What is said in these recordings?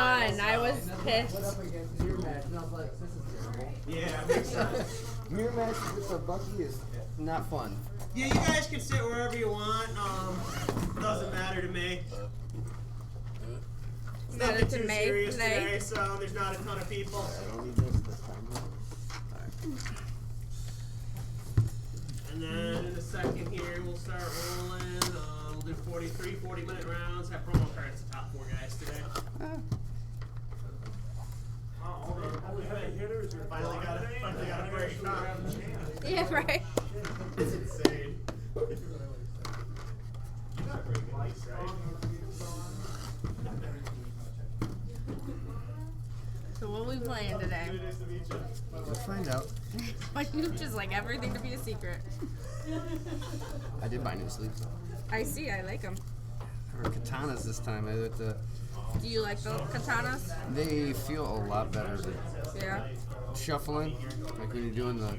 done. I was pissed. Yeah, makes sense. Mirror match with a Bucky is not fun. Yeah, you guys can sit wherever you want. Doesn't matter to me. It's nothing too serious today, so there's not a ton of people. I don't need this time. And then in a second here, we'll start rolling. We'll do 40-minute rounds. Have promo cards the top 4 guys today. Finally got a break. Yeah, right. It's insane. Not very good ice, right? So what are we playing today? Let's find out. Why you just like everything to be a secret? I did buy new sleeves. I see. I like them. Or katanas this time. Do you like the katanas? They feel a lot better than Yeah. shuffling. Like when you're doing the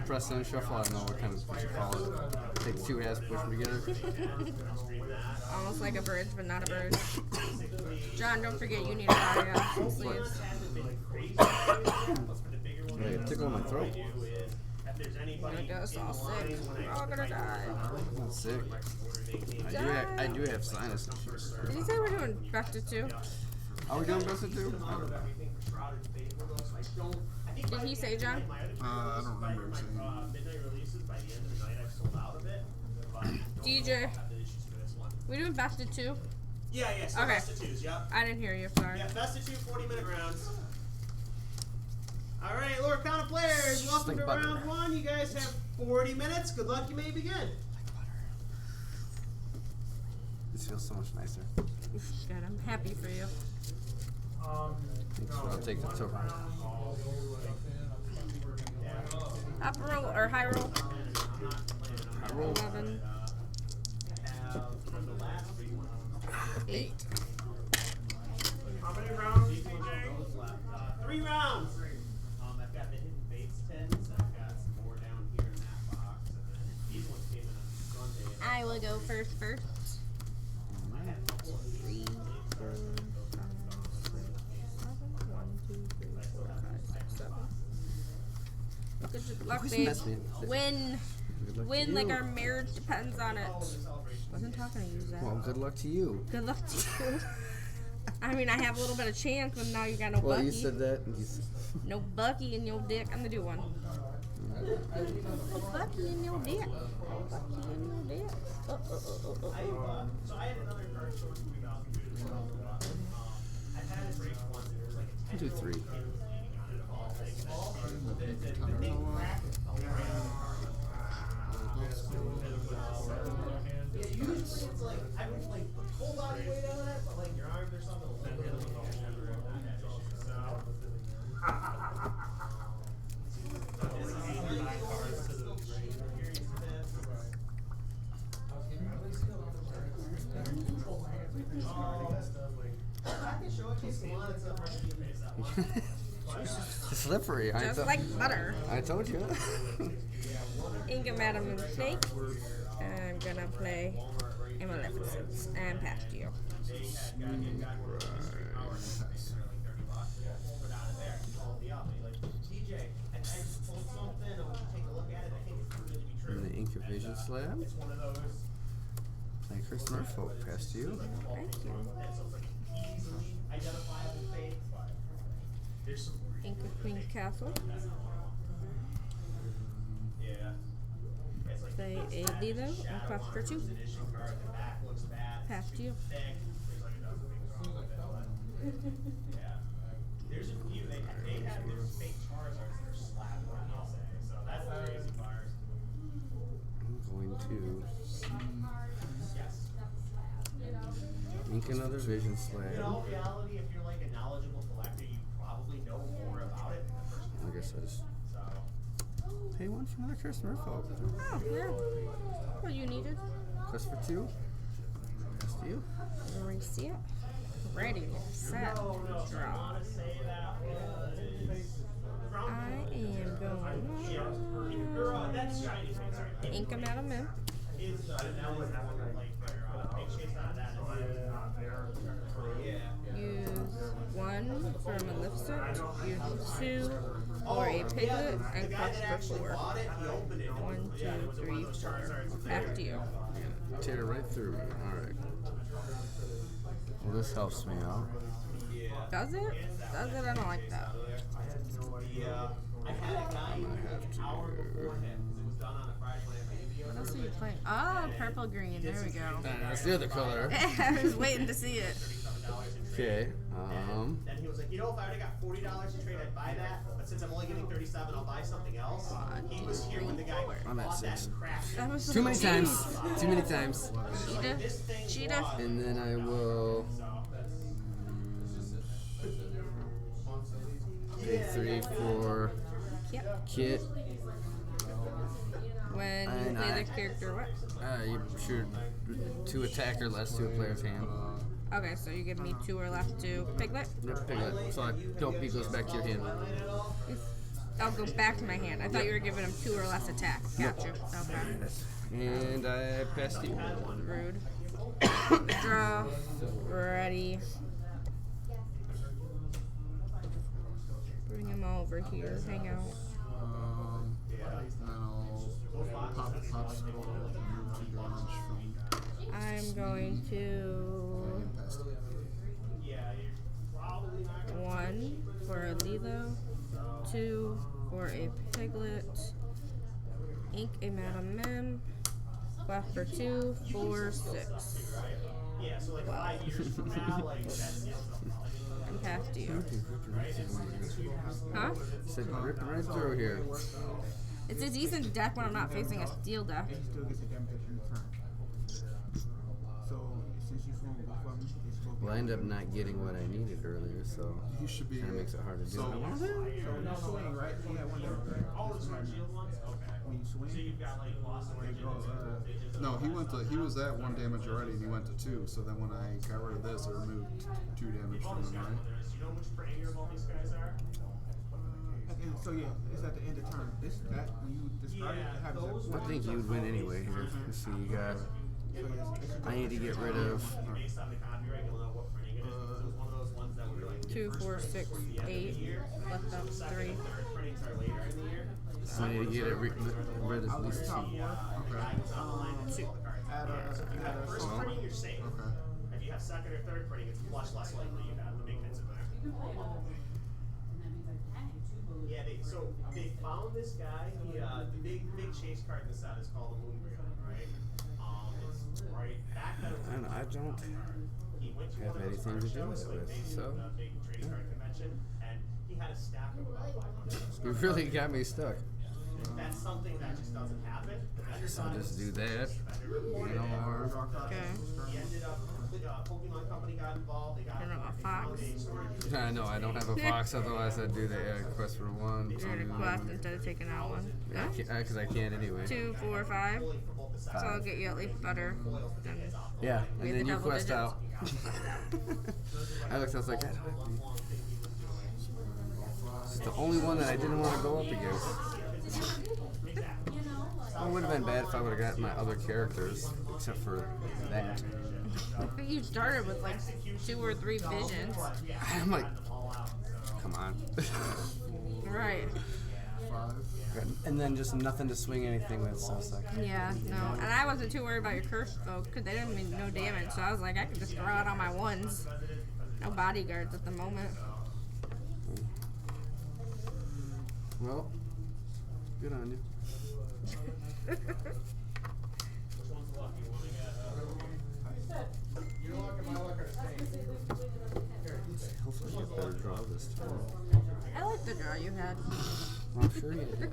press and shuffle. I don't know what you call it. Take 2 halves, push them together. Almost like a bridge, but not a bridge. John, don't forget you need to buy some sleeves. Yeah, it tickle my throat. I'm gonna get us all sick. We're all gonna die. I'm not sick. I do have sinus issues. Did you say we're doing Vector 2? Are we doing Vector 2? Did he say, John? I don't remember him saying. DJ, we doing Vector 2? Yeah, so Okay. best of 2s, yep. I didn't hear you, sorry. Yeah, best of 2 40-minute rounds. All right, Lorcana players, welcome to round 1. You guys have 40 minutes. Good luck, you may begin. Like butter. This feels so much nicer. Good, I'm happy for you. I'll take the token. Up roll or high roll? High roll. 11. 8. How many rounds, DJ? 3 rounds. I've got the hidden baits tins. I've got some more down here in that box. And then these ones came in on Sunday. I will go first. 3, 4, 5, 6, 7. 1, 2, 3, 4, 5, 6, 7. Good luck, babe. Win. Win like our marriage depends on it. Wasn't talking to you, Zach. Well, good luck to you. Good luck to you. I mean, I have a little bit of chance, but now you got no Bucky. Well, you said that. No Bucky in your dick. I'm gonna do one. No Bucky in your dick. Bucky in your dick. So I had another card short we got as well. I've had it break once. It was like a 10 do 3. Yeah, usually it's like I would like hold on your way down on it, but like your arms or something will let it go. It's slippery. Just like butter. I told you. Inga Madam and Snake. I'm gonna play Maleficent and past you. And the Ink of Vision Slab. Play Chris Murphy, past you. Thank you. Ink of Queen's Castle. Play a Lilo and quest for 2. Past you. There's a few they have their fake Charizards that are slapped on so that's the crazy bars. I'm going to Yes. ink another Vision In Slab. all reality, if you're like a knowledgeable collector, you probably know more about it than the person who I guess I just so pay 1 for another Chris Murphy. Oh, yeah. What you needed? Quest for 2. Past you. Receipt. Ready, set, draw. I am going that's shiny face right ink them out of mint. Is that was like chase out of that. Yeah. for a Maleficent, you have 2 for a Piglet, and Crush for 4. 1, 2, 3, 4. Back to you. Tear right through me. Alright. Well, this helps me out. Does it? Does it? I don't like that. I had a guy an hour beforehand because it was done on a Friday night. What else are you playing? Oh, purple green. There we go. That's the other color. I was waiting to see it. Okay. Then he was like, you know, if I already got $40 to trade, I'd buy that. But since I'm only getting 37, I'll buy something else. He was here when the guy I'm at bought that 6. crap. That was Too many times. Too many times. Cheetah. And then I will pay 3 for Yep. Kit. When you And play the character, what? You shoot 2 attack or less to a player's hand. Okay, so you give me 2 or left to Piglet. Yep, Piglet. So I don't beat goes back to your hand. I'll go back to my hand. I thought you were giving him 2 or less attack. Gotcha. Okay. And I passed you. Rude. Draw. Ready. Bring him over here. Hang out. Pop skull, remove 2 damage from. I'm going to 1 for a Lilo, 2 for a Piglet, ink a Madam Mim, left for 2, 4, 6. Wow. I'm past you. Huh? Said ripping right through here. It's a decent deck when I'm not facing a steel deck. It still gets a damage in return. So since you swung both of them, it's supposed to Well, I ended up not getting what I needed earlier, so He should be. kind of makes it hard to do. So, So no swing, right? You have one damage, right? When you swing, they go, no, he was at 1 damage already, and he went to 2. So then when I got rid of this, I removed 2 damage from him, right? so yeah, it's at the end of turn. That when you discard it, it happens. I think you'd win anyway here. Let's see, you got. I need to get rid of. 2, 4, 6, 8. Left up 3. I need to get rid of at least 2. Okay. Add a First swing. printing, you're safe. Okay. If you have second or third printing, it's much less likely you have the maintenance in there. Yeah, they found this guy. The big chase card in the set is called the Moonbringer, right? It's right back then. I don't He went to have one of those anything card to do shows, with it like with, they do so, the big trading card convention, and he had a stack of about 500. You really got me stuck. That's something that just doesn't happen. So I'll just do that. Or Okay. He ended up, Pokemon Company got involved. They got Turn up a fox. I know I don't have a fox, otherwise I'd do the quest for 1, 2. You're gonna quest instead of taking out 1. Yeah, because I can't anyway. 2, 4, 5. So I'll get you at least better than Yeah, with and then the you double quest digits. out. I looked, I was like, it's the only one that I didn't want to go up against. It would have been bad if I would have gotten my other characters, except for that. I think you started with like 2 or 3 visions. I'm like, come on. Right. 5. And then just nothing to swing anything with, so it's like, Yeah, no. And I wasn't too worried about your curse folk because they didn't mean no damage. So I was like, I could just throw out all my 1s. No bodyguards at the moment. well, good on you. Hopefully I get better draw this time. I like the draw you had. I'm sure you did.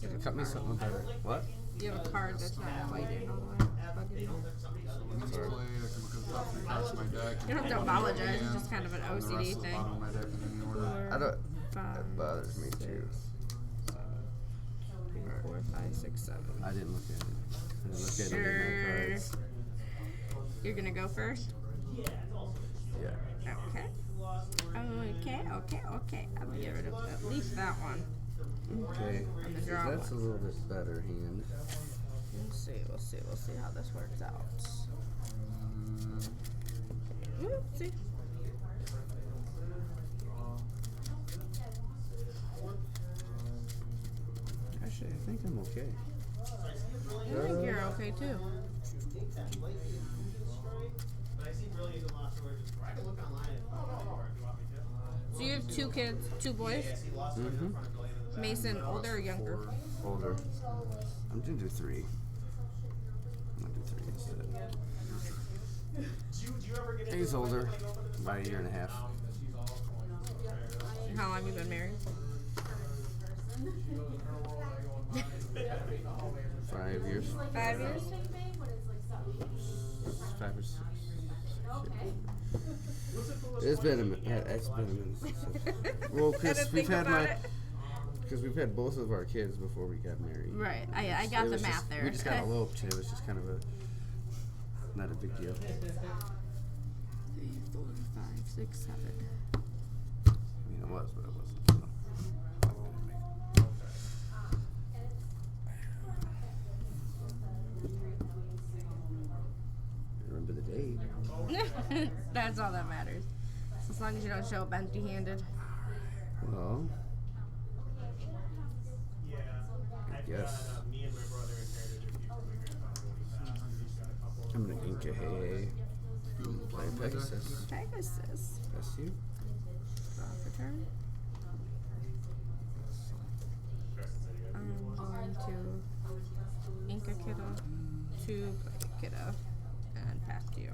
You cut me something better. What? You have a card that's not fighting all the way. Bugging you. When it's played, I can look at the top 3 cards of my deck. You don't have to apologize. It's just kind of an and the rest OCD of the thing. bottom of my deck in any order. I don't. 5, That bothers me too. 3, 4, 5, 6, 7. I didn't look at it. I didn't look at any of my cards. You're gonna go first? Yeah. Okay. Okay. I'm gonna get rid of at least that one. Okay. And the So draw that's a one. little bit better hand. We'll see how this works out. Ooh, Oopsie. Actually, I think I'm okay. I think you're okay too. But I see brilliant in Lost Origins. I can look online if you want me to. So you have 2 kids, 2 boys? Yeah, see Lost Origins in front of Brilliant in the back. Mason, older or younger? Older. I'm gonna do 3. I'm gonna do 3 instead. Do you ever get He's older, about a year and a half. How long have you been married? 5 years. 5 years? 5 or 6. It's been a minute. It's been a minute. Well, because we've had both of our kids before we got married. Right. I got It the was math just, there. We just got eloped. It was just kind of not a big deal. 3, 4, 5, 6, 7. I mean, it was, but it wasn't. So. Remember the date. That's all that matters. As long as you don't show up empty-handed. Well, Yeah. yes. Me and my brother inherited a few from my grandfather. He's got a couple. I'm gonna ink a hay. Play Pegasus. Pegasus. That's you. Draw for turn. I'm going to ink a kiddo to play a kiddo and pass to you.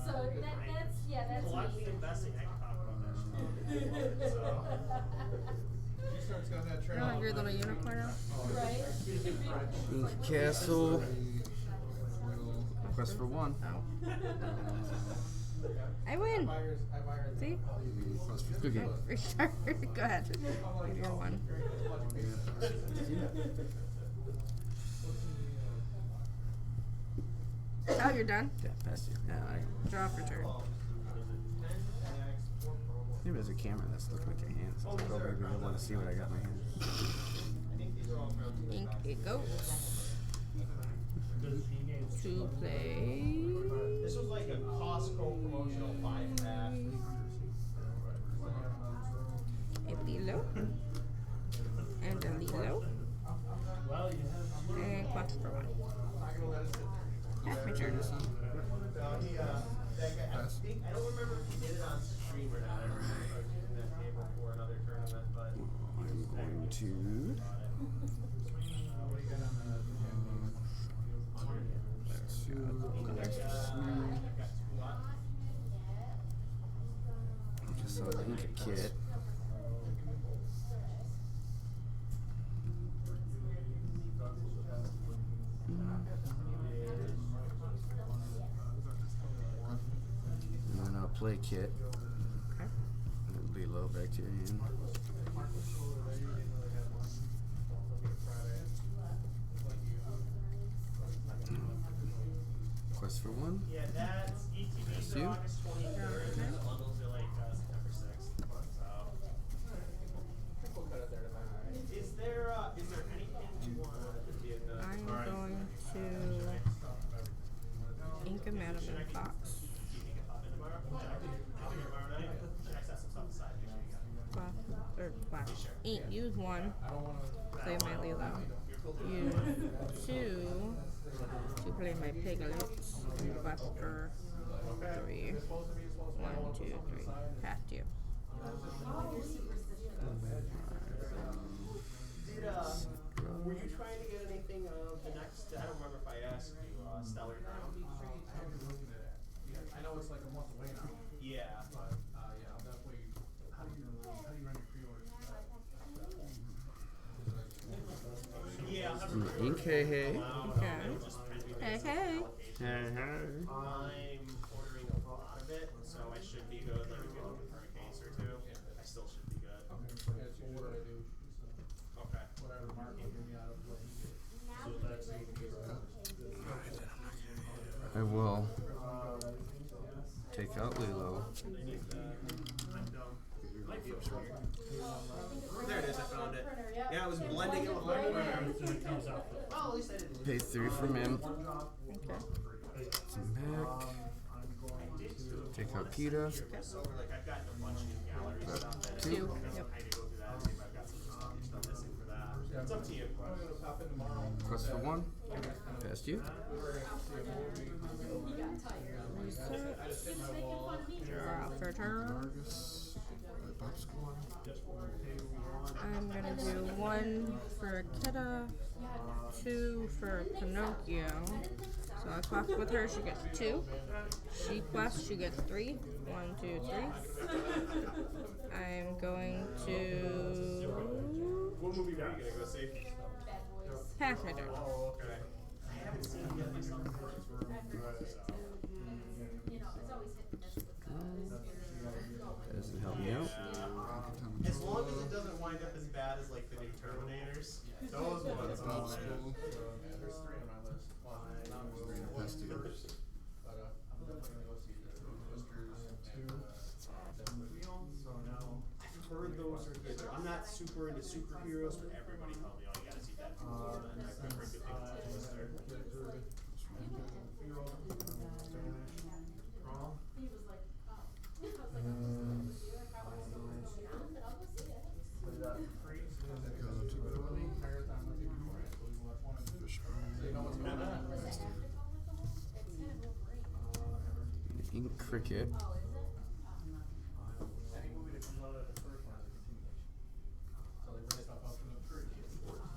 So that's Luckily me. investing, I can talk about that shit. So. She starts got that You trail. know, like your little unicorn out? Right? Ink Castle. Quest for 1. Oh. I win. See? Good game. Restart. Go ahead. Give your 1. Oh, you're done? Yeah, past you. Yeah, Draw for turn. maybe there's a camera that's looking at your hands. It's like, oh, maybe I want to see what I got in my hands. Ink it goes. To play. This was like a Costco promotional 5-pack. A Lilo. And a Lilo. And quest for 1. That's my turn. I don't remember if he did it on stream or not. I remember I was using that table for another tournament, but I'm going to. Just saw the ink a kit. And then I'll play kit. Okay. And be low back to your hand. Quest for 1. yeah, that's ETB for you. August 23rd, and the bundles are like September 6th. So. Is there anything you want to do? I'm going to ink a Madam in Fox. Do you think it pop in tomorrow? I'll be here tomorrow night. Check that some stuff aside. Make sure you got it. Flash. Ink. Use 1. Play my Lilo. Use 2 to play my Piglets. Quest for 3. 1, 2, 3. Pass to you. Were you trying to get anything of the next? I don't remember if I asked you, Stellar Ground. I know it's like a month away now. Yeah. But yeah, I'll definitely. How do you run your pre-orders? Yeah. Ink hey hey. Okay. Hey, hey. Hey hey. I'm ordering a lot of it, so I should be good. Like if you're looking for a case or 2, I still should be good. Okay. That's usually what I do. Okay. Whatever Mark will give me out of what he gets. I will take out Lilo. There it is. I found it. Yeah, I was blending it with Well, at least I didn't. Pay 3 from him. Okay. Some back. Take out Kita. So like I've got a bunch of new gallery stuff. That Two. I Yep. need to go through that and see if I've got some stuff missing for that. It's up to you. Plus for 1. Past you. Reset. Draw for turn. Vargas. Popsicle. I'm gonna do 1 for Keta, 2 for Pinocchio. So I quest with her, she gets 2. She quests, she gets 3. 1, 2, 3. I'm going to What movie are you gonna go see? pass my turn. Oh, okay. I haven't seen it yet. You know, it's always hit and miss. Doesn't help me out. As long as it doesn't wind up as bad as like the new Terminators. Those ones. Popsicle. Past you. I've heard those are good. I'm not super into superheroes, but everybody told me, oh, you gotta see that. And I've heard good things about Twister. He was like, oh. I was like, I'm just gonna see it. Like, I want to see what's going on, but I'll go see it. Fish Ink Cricket.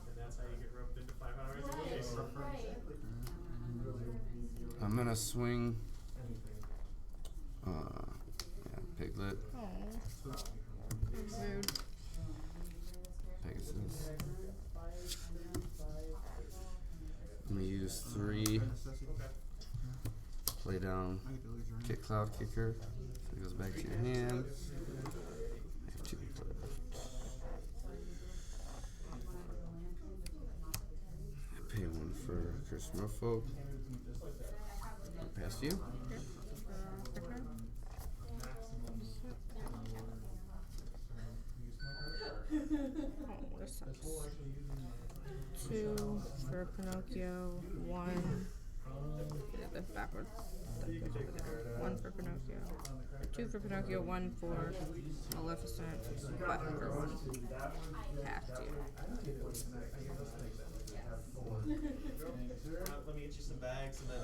And that's how you get roped into 5 hours a day. I'm gonna swing. Piglet. Oh. Rude. Pegasus. I'm gonna use 3. Play down. Kick Cloud Kicker. So it goes back to your hand. I have 2 left. I pay 1 for Curse Merfolk. Past you. Oh, this sucks. 2 for Pinocchio, 1. Did this backwards. That goes over there. 1 for Pinocchio. 2 for Pinocchio, 1 for Maleficent, but for 1. Past you. Let me get you some bags, and then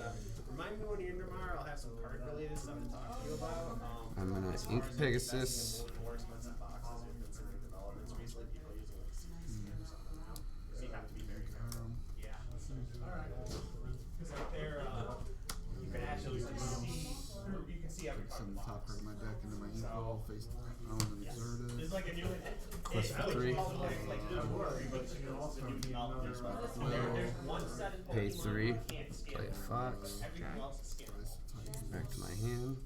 remind me when you're in tomorrow. I'll have some card-related stuff to talk to you about. I'm gonna as far ink as Pegasus. investing in more expensive boxes, there's been some new developments recently. People are using like CC or something now, so you have to be very careful. Yeah. Because like they're, you can actually you can see every card. Send in the the top box. card of my deck into my ink wall, face down and Yes. exerted. There's like a new. Quest for 3. There's one set in Pay Pokemon 3. you can't scan. Play a Fox. Everything else is scannable. Back to my hand.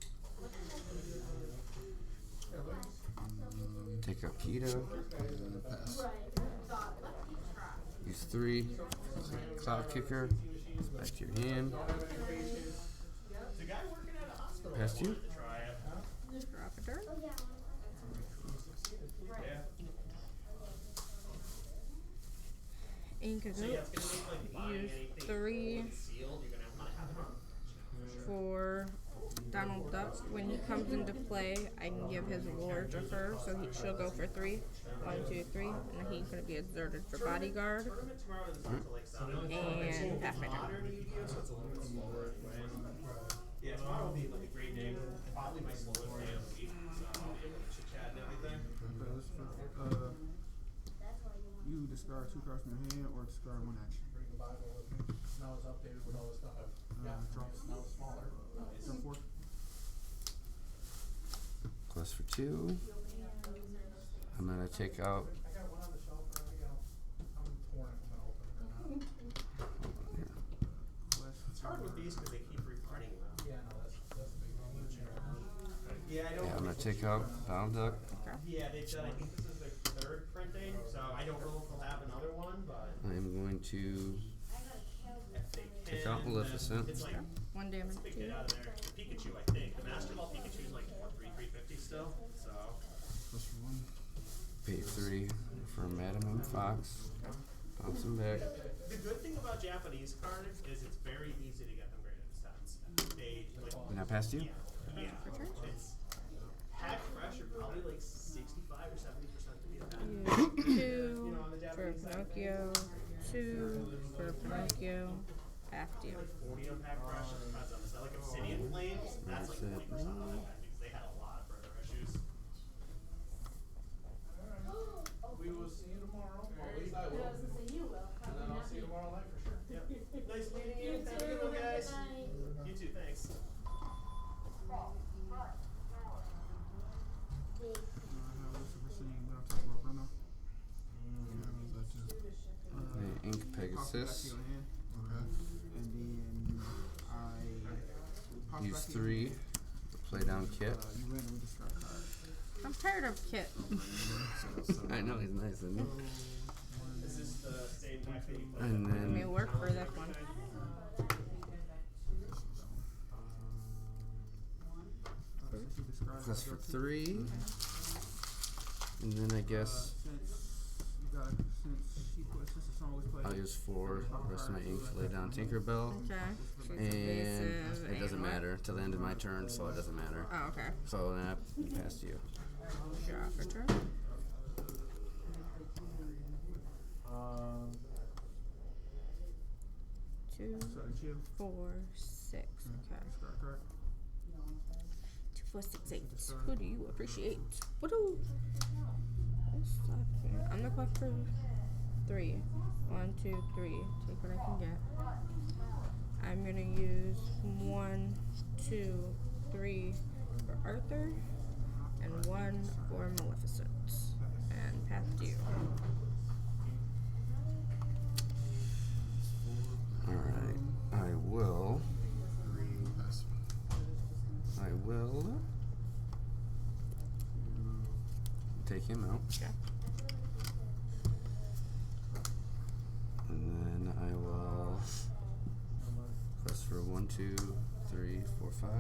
Take out Kita. And pass. Use 3. Cloud Kicker. Goes back to your hand. The guy working at a hospital Past you. wanted to try it. Drop a turn. Yeah. Ink a So yeah, goat. it's gonna make like buying Use anything 3 sealed. You're gonna want to have it. for Donald Duck. When he comes into play, I can give his lore to her, so she'll go for 3. 1, 2, 3, and then he's gonna be exerted for bodyguard. Tournament tomorrow is up to like 7. And pass my turn. Modern Yu-Gi-Oh, so it's a little bit slower. Yeah, tomorrow will be like a great day. Probably my slowest day of the week. So I'll be able to chit chat and everything. You discard 2 cards from your hand or discard 1 action. Now it's updated with all the stuff I've got. Drops. Now it's smaller. Turn 4. Quest for 2. I'm gonna take out. I got one on the shelf already. I'm torn if I'm gonna open it or not. Hold on here. It's hard with these because they keep reprinting them. Yeah, no, that's a big one. Yeah, I don't. Yeah, I'm gonna take out Donald Duck. Yeah, they said I think this is their 3rd printing, so I don't know if they'll have another one, but I'm going to if they can. take out Maleficent. It's like 1 damage. big 2. hit out of there. The Pikachu, I think. The Master Ball Pikachu's like 350 still. So Plus for 1. Pay 3 for Madam and Fox. Bounce them back. The good thing about Japanese cards is it's very easy to get them graded as tens. They like. And I passed you? Yeah. It's pack fresh are probably like 65 or 70% to be a ten. Two for Pinocchio. Two for Pinocchio. Half deal. 40 on pack fresh. It depends on this. Like Obsidian Flames, that's like 20% on that because they had a lot of further issues. We will see you tomorrow. Or at least I will. I was gonna say you will. And then I'll see you tomorrow night for sure. Yep. Nice meeting you. Have a good one, guys. You too, thanks. The Ink Pegasus. And then I Use 3. The play down kit. You win with the strike card. I'm tired of Kit. I know he's nice, isn't he? Is this the same deck that you played? And Let me then work for this one. plus for 3. And then I guess I'll use 4. The rest of my ink to lay down Tinkerbell. Okay. And Evasive, it doesn't and what? matter till the end of my turn, so it doesn't matter. Oh, okay. So then I passed you. Draw for turn. Two, 4, 6. Okay. 2, 4, 6, 8. Who do you appreciate? What do? I'm gonna collect for 3. 1, 2, 3. Take what I can get. I'm gonna use 1, 2, 3 for Arthur, and 1 for Maleficent. And pass to you. Alright. I will take him out. Okay. And then I will quest for 1, 2, 3, 4, 5.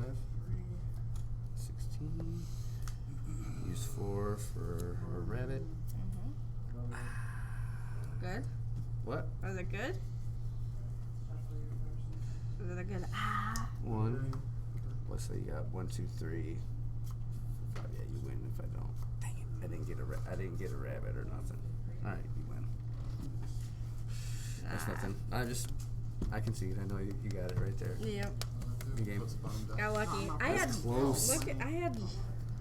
16. Use 4 for a rabbit. Good? What? Was it good? Was it a good 1. What, so you got 1, 2, 3, 4, 5. Yeah, you win if I don't. Dang it! I didn't get a rabbit or nothing. All right, you win. That's nothing. I can see it. I know you got it right there. Yep. Good game. Got lucky. I had close.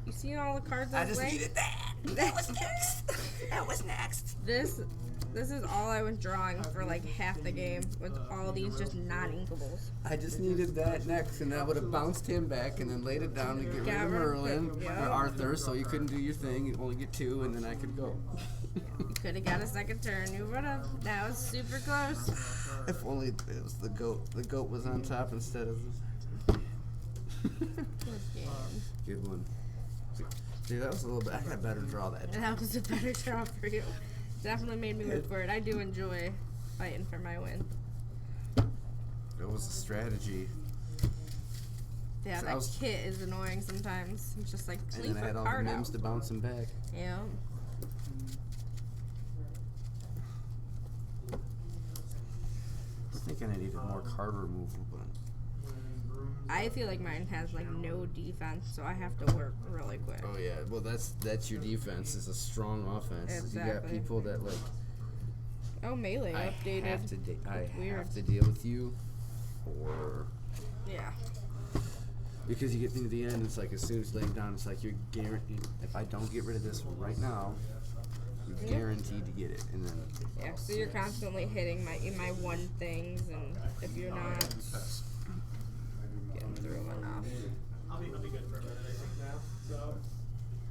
You seen all the cards I was just playing? needed that. That was next. That was next. This is all I was drawing for like half the game with all these just non-inkables. I just needed that next, and I would have bounced him back and then laid it down to get rid of Merlin or Arthur, so you couldn't do your thing. You'd only get 2, and then I could go. You could have got a second turn. You would have. That was super close. If only it was the goat. The goat was on top instead of. Good game. Good one. See, that was a little bit. I got a better draw that time. That was a better draw for you. Definitely made me work for it. I do enjoy fighting for my win. It was a strategy. Yeah, So that kit is annoying sometimes. It's just like, And leave then I a had all the card names out. to bounce him back. Yeah. I was thinking I needed more card removal, but I feel like mine has like no defense, so I have to work really quick. oh yeah, well that's your defense. Is a strong offense. You got Exactly. people that like Oh, melee I updated. have to Weird. have to deal with you, or Yeah. because you get into the end, it's like as soon as laying down, it's like you're guaranteed. If I don't get rid of this one right now, you're guaranteed to get it, and then Yeah, so you're constantly hitting my one things, and if you're not getting through enough. I'll be good for a minute, I think now. So,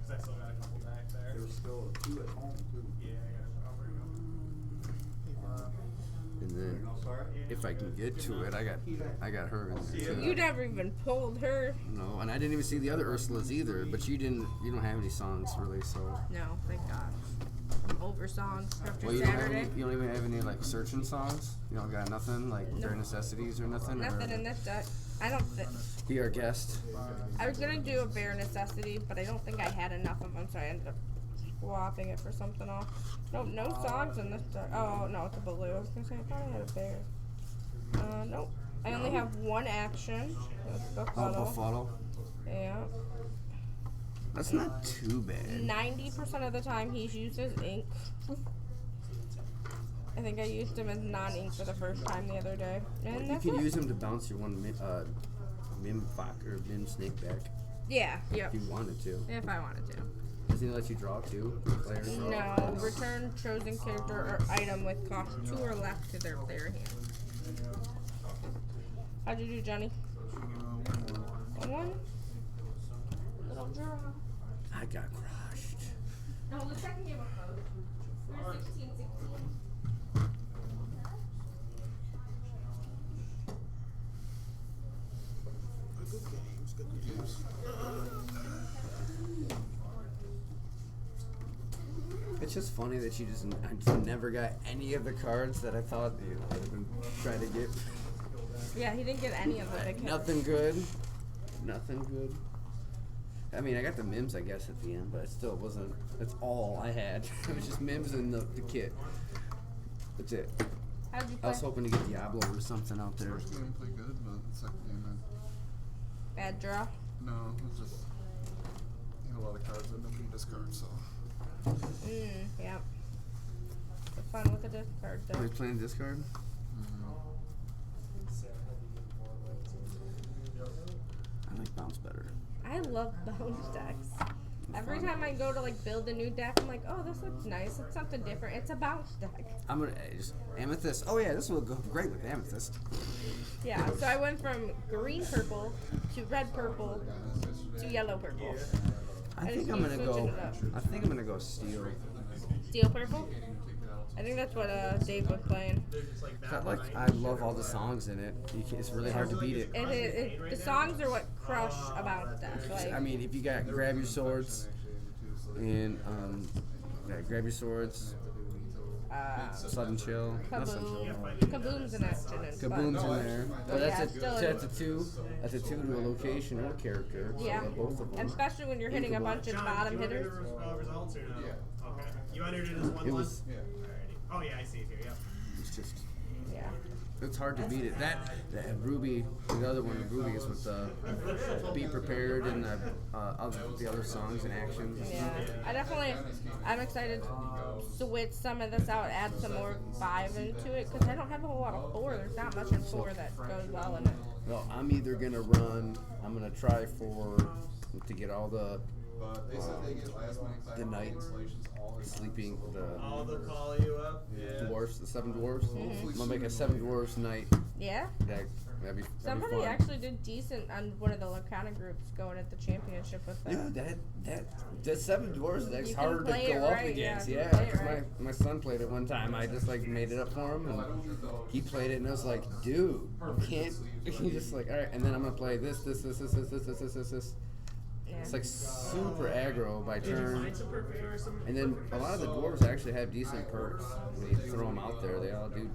because I still got a couple back there. There's still 2 at home too. Yeah, I'll bring them. and then if I can get to it, I got her in there too. You never even pulled her. No, and I didn't even see the other Ursulas either. But you don't have any songs really, so. No, thank God. I'm over songs after Well, you don't Saturday. you don't even have any like searching songs. You don't got nothing like bare necessities or nothing. Nothing or in this deck. I don't think. Be our guest. I was gonna do a bare necessity, but I don't think I had enough of them, so I ended up swapping it for something else. Nope, no songs in this deck. Oh, no, it's a blue. I was gonna say, I thought I had a bear. Nope. I only have one action. That's Befuddle. Befuddle. Yeah. That's not too bad. 90% of the time he's used as ink. I think I used him as non-ink for the first time the other day. And You that's can it. use him to bounce your one Mim Fox or Mim Snake back Yeah, yep. if you wanted to. If I wanted to. Doesn't he let you draw two players? No, return chosen character or item with cost 2 or less to their player hand. How'd you do, Johnny? 1-1? Little draw. I got crushed. No, the second game was close. We were 16-16. Good games, good games. It's just funny that I just never got any of the cards that I thought you would have been trying to get. Yeah, he didn't get any of the big hits. Nothing good. Nothing good. I mean, I got the Mims, I guess, at the end, but it still wasn't. That's all I had. It was just Mims and the kit. That's it. How'd you I play? was hoping to get Diablo or something out there. First game played good, but the second game, Bad draw. no, it was just you had a lot of cards that nobody discards, so. Yep. Have fun with the discard Are we there. playing discard? I like bounce better. I love bounce decks. Every fun. time I go to like build a new deck, I'm like, oh, this looks nice. It's something different. It's a bounce deck. I'm gonna just Amethyst. Oh yeah, this will go great with Amethyst. Yeah, so I went from green purple to red purple to yellow purple. I think just I'm keep gonna go. switching it up. I think I'm gonna go steel. Steel purple? I think that's what Dave was playing. I love all the songs in it. It's really hard to beat it. The songs are what crush a bounce deck. Like, I mean, if you got grab your swords and grab your swords, sudden chill, not sudden chill. Kaboom's an action. Kaboom's in there. But Yeah, that's still- a two. That's a 2 to a location or a character. So Yeah, both of them. especially when you're hitting a bunch of bottom hitters. Results or no? Okay. You entered it as 1-1? It was. Alrighty. Oh yeah, I see it here. Yep. It's just. Yeah. It's hard to beat it. That Ruby, the other one, Ruby is with Be Prepared and the other songs and actions. Yeah, I'm excited to switch some of this out, add some more 5 into it, because I don't have a whole lot of 4. There's not much in 4 that goes well in it. Well, I'm either gonna try to get all the But they said they get last minute the night sleeping Oh, they'll call you up. Yeah. dwarfs, the 7 dwarfs. I'm gonna make a 7 dwarfs night. Yeah? That'd be Somebody fun. actually did decent on one of the Lorcana groups going at the championship with that. Dude, that 7 dwarves deck's You can hard to play go it up right, against. yeah, Yeah, you can play it 'cause right. my son played it one time. I just like made it up for him, and he played it, and I was like, dude, you can't. He just like, all right, and then I'm gonna play this. Yeah. It's like super aggro by turn. Find some prepare or some. And then a lot of the dwarves actually have decent perks. When you throw them out there, they all do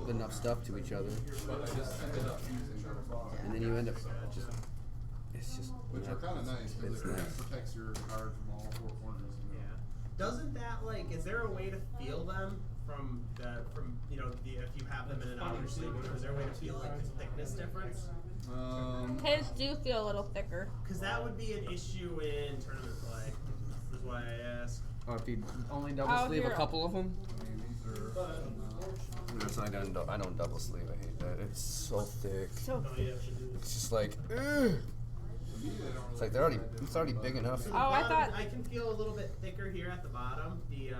enough stuff to each other. And then you end up just, it's just. Which are kind of nice because It's it nice. protects your card from all 4 corners. You know? Yeah. Doesn't that is there a way to feel them from if you have them in an outer sleeve? Is there a way to feel like the thickness difference? His do feel a little thicker. Because that would be an issue in tournament play. Is why I asked. Oh, if you only double Oh, sleeve here. a couple of them? I mean, these are. That's why I don't double sleeve. I hate that. It's so thick. So It's just like, ugh. It's like it's already big enough. Oh, I thought- I can feel a little bit thicker here at the bottom. The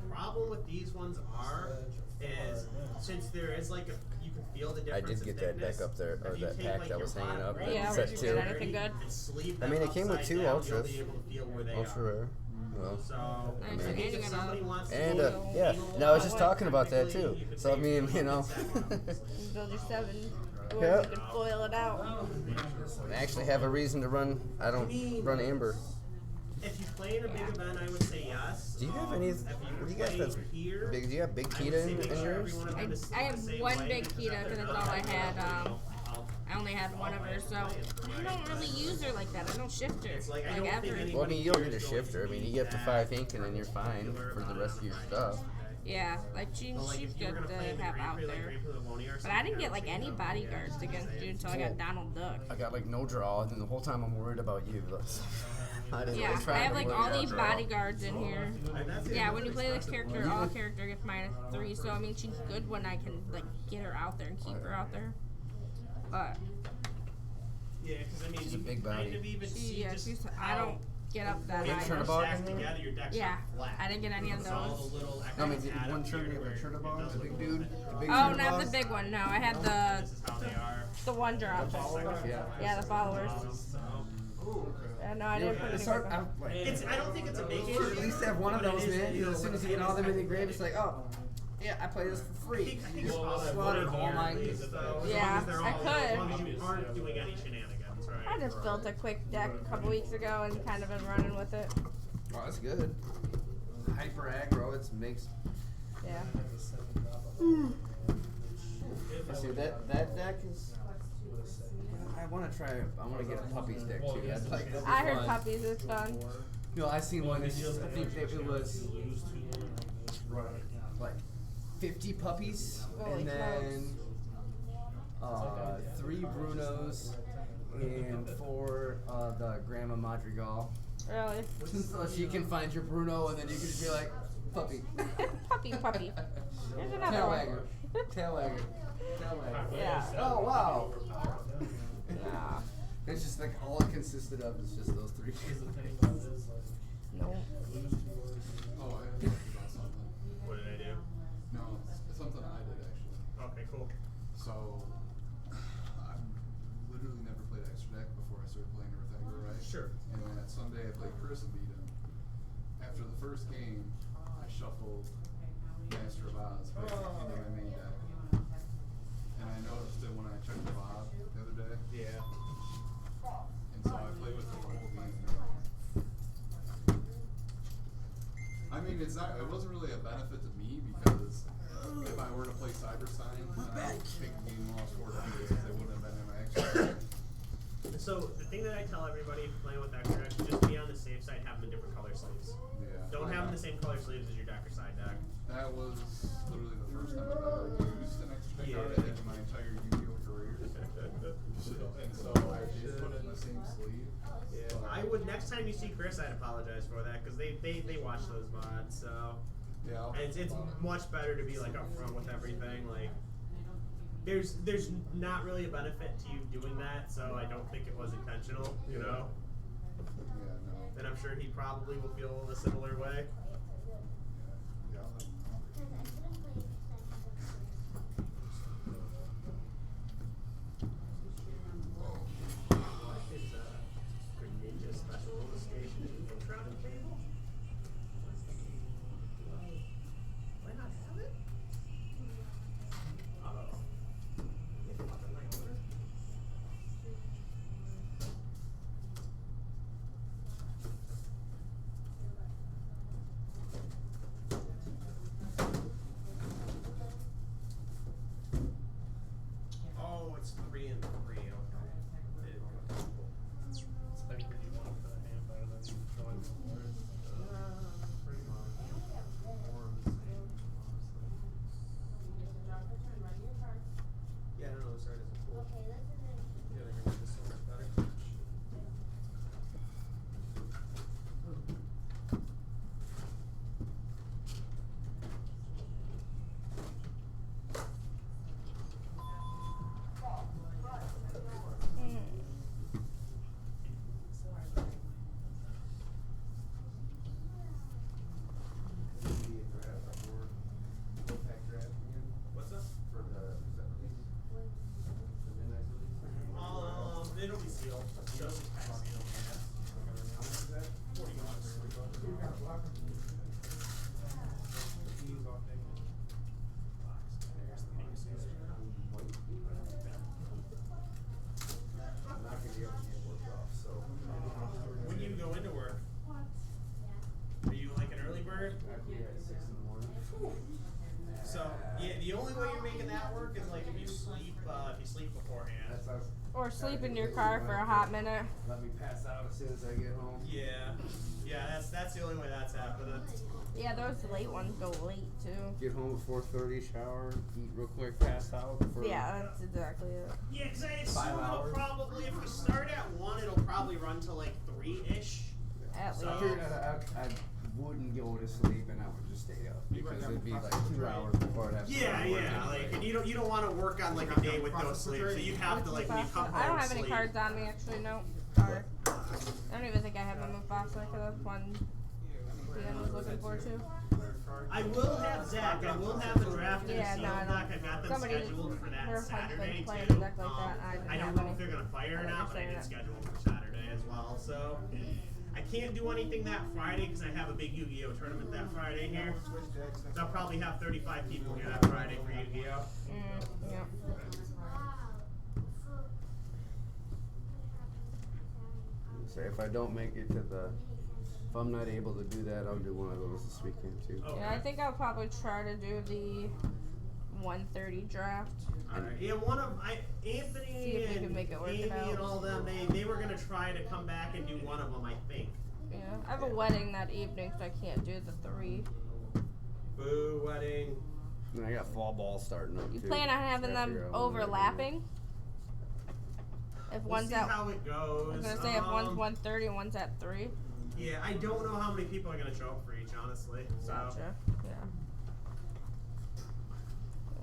problem with these ones is since there is you can feel the I difference. did in get that thickness. deck up there, or If you that take, pack like, that your was hanging bottom up. right Yeah, Set did you two. get anything good? and sleeve I mean, them it came with upside 2 down, ultras. You'll be able to feel where they Ultra are. rare. Well, So, Nice. I mean, And if somebody wants to and go yeah, anal and I was just level, talking about that too. technically, you could So I say mean, you you know, build your 7. Or Yep. you can foil it out. I actually have a reason to run. I don't run Amber. If you play in a big event, I would say yes. Do you have any? If What do you guys play that's here, big? Do you have Big I would Kita say in make sure yours? everyone of them is I have the same one way, big because Kita, if because they're that's all I not, had. I'll I I only had one of her, so I don't really use her like that. I don't shift her Like, I like don't think ever. any- Well, I mean, you don't need a shifter. I mean, you get up to 5 ink and then you're fine for the rest of your stuff. Yeah, like she's good to have out there. But I didn't get like any bodyguards against you until I got Donald Duck. I got like no draw, and then the whole time I'm worried about you. I didn't Yeah, try I have to like worry all about these draw. bodyguards in here. Yeah, when you play this character, all character gets -3. So I mean, she's good when I can like get her out there and keep her out there. But Yeah, because I mean, She's a you big kind body. of even see just I don't get up that when high. you're Turnabout? stacked together, your deck's Yeah, not flat. I didn't get any of It's all those. the little No, I mean, extras add one up turn, here you have a where it turnabout, does the look big a dude. little The bit. big Oh, turnabout. not the big one. No, I had This is how they are. the one drop. Yeah, the followers. Yeah, no, I didn't put It's any hard. big one. I don't think it's a big You should issue. at least have one of but it those, is, man. you know, As soon as you get all them in the grave, it's like, oh, yeah, I play this for free. I think You it's just possible slaughtered here, all mine. at least, as long Yeah, as they're I all- could. As long as you aren't doing any shenanigans, right? I just built a quick deck a couple weeks ago and kind of been running with it. Oh, that's good. Hyper aggro, it makes. Yeah. See, that deck is. I want to try. I want to get a puppies deck too. That's like. That'd be I heard fun. puppies is fun. No, I seen one. I think that it was like 50 puppies, Holy and then 3 Brunos and 4 the Grandma Madrigal. Really? So she can find your Bruno, and then you can just be like, puppy. Puppy. Here's another Tail one. wagger. Tail wagger. Tail wagger. Yeah. Oh wow. Nah. It's just like all it consisted of is just those 3. No. Oh, I have to talk about something. What did I do? No, it's something I did actually. Okay, cool. So, I've literally never played extra deck before I started playing Rectangle, right? Sure. And then that Sunday I played Chris and beat him. After the first game, I shuffled Master of Oz back into my main deck. And I noticed it when I checked the Bob the other day. Yeah. And so I played with it the whole game. I mean, it wasn't really a benefit to me because if I were to play Cyber Sign, I would take the game lost 4 days because they wouldn't have been in my extra. So the thing that I tell everybody if you're playing with extra deck, just be on the safe side, have them in different color sleeves. Yeah. Don't have them the same color sleeves as your deck or side deck. That was literally the first time I've ever used an extra deck card, I think, in my entire Yu-Gi-Oh career. And so I did put it in the same sleeve. Yeah. but- I would next time you see Chris, I'd apologize for that because they watch those VODs, so Yeah. I'll and it's much better to be like upfront with everything. Like there's not really a benefit to you doing that, so I don't think it was intentional, you know. Yeah, no. And I'm sure he probably will feel a similar way. Yeah. It's a Greninja special illustration Intronic table. Why not have it? Uh-oh. If it wasn't my owner. Oh, it's 3 and 3. Okay. Pretty much. More of the same, honestly. Yeah, I don't know. This art isn't cool. The other one is so much better. What's up? It'll be sealed. Just pack sealed. $40. When do you go into work? Are you like an early bird? So yeah, the only way you're making that work is like if you sleep beforehand. Or sleep in your car for a hot minute. Let me pass out as soon as I get home. Yeah, that's the only way that's happening. Yeah, those late ones go late too. Get home at 4:30, shower, eat real quick, pass out. For Yeah, that's exactly it. Yeah, because I assume 5 it'll hours. probably, if we start at 1, it'll probably run till like 3-ish. At So- I least. figured I wouldn't go to sleep and I would just stay up because it'd be like 2 hours before I'd have to Yeah, go to work yeah, anyway. like, and you don't want to work on like a day with no sleep, so you have to like when you come home I don't have any sleep. cards on me actually, no. Sorry. I don't even think I have my Mufasa because that's one Dan was looking for too. I will have Zach. I will have a draft and Yeah, a no, seal I deck. don't. I've got them Somebody- scheduled for that her Saturday husband playing too. a deck like that, I didn't I don't have know any. if they're gonna fire or I like not, but I saying did it. schedule them for Saturday as well. So I can't do anything that Friday because I have a big Yu-Gi-Oh tournament that Friday here. So I'll probably have 35 people here that Friday for Yu-Gi-Oh. Yeah. So if I don't make it to if I'm not able to do that, I'll do one of those this weekend too. Okay. Yeah, I think I'll probably try to do the 1:30 draft. Alright. Yeah, Anthony See if we and can make it work Amy out. and all them, they were gonna try to come back and do one of them, I think. Yeah, I have a wedding that evening, so I can't do the 3. Boo, wedding. And I got fall ball starting up You too. plan on so I having them figure out when I'm gonna do overlapping? If We'll one's see at, how it goes. I was gonna say if one's 1:30 and one's at 3. Yeah, I don't know how many people are gonna show up for each, honestly. So Gotcha. Yeah.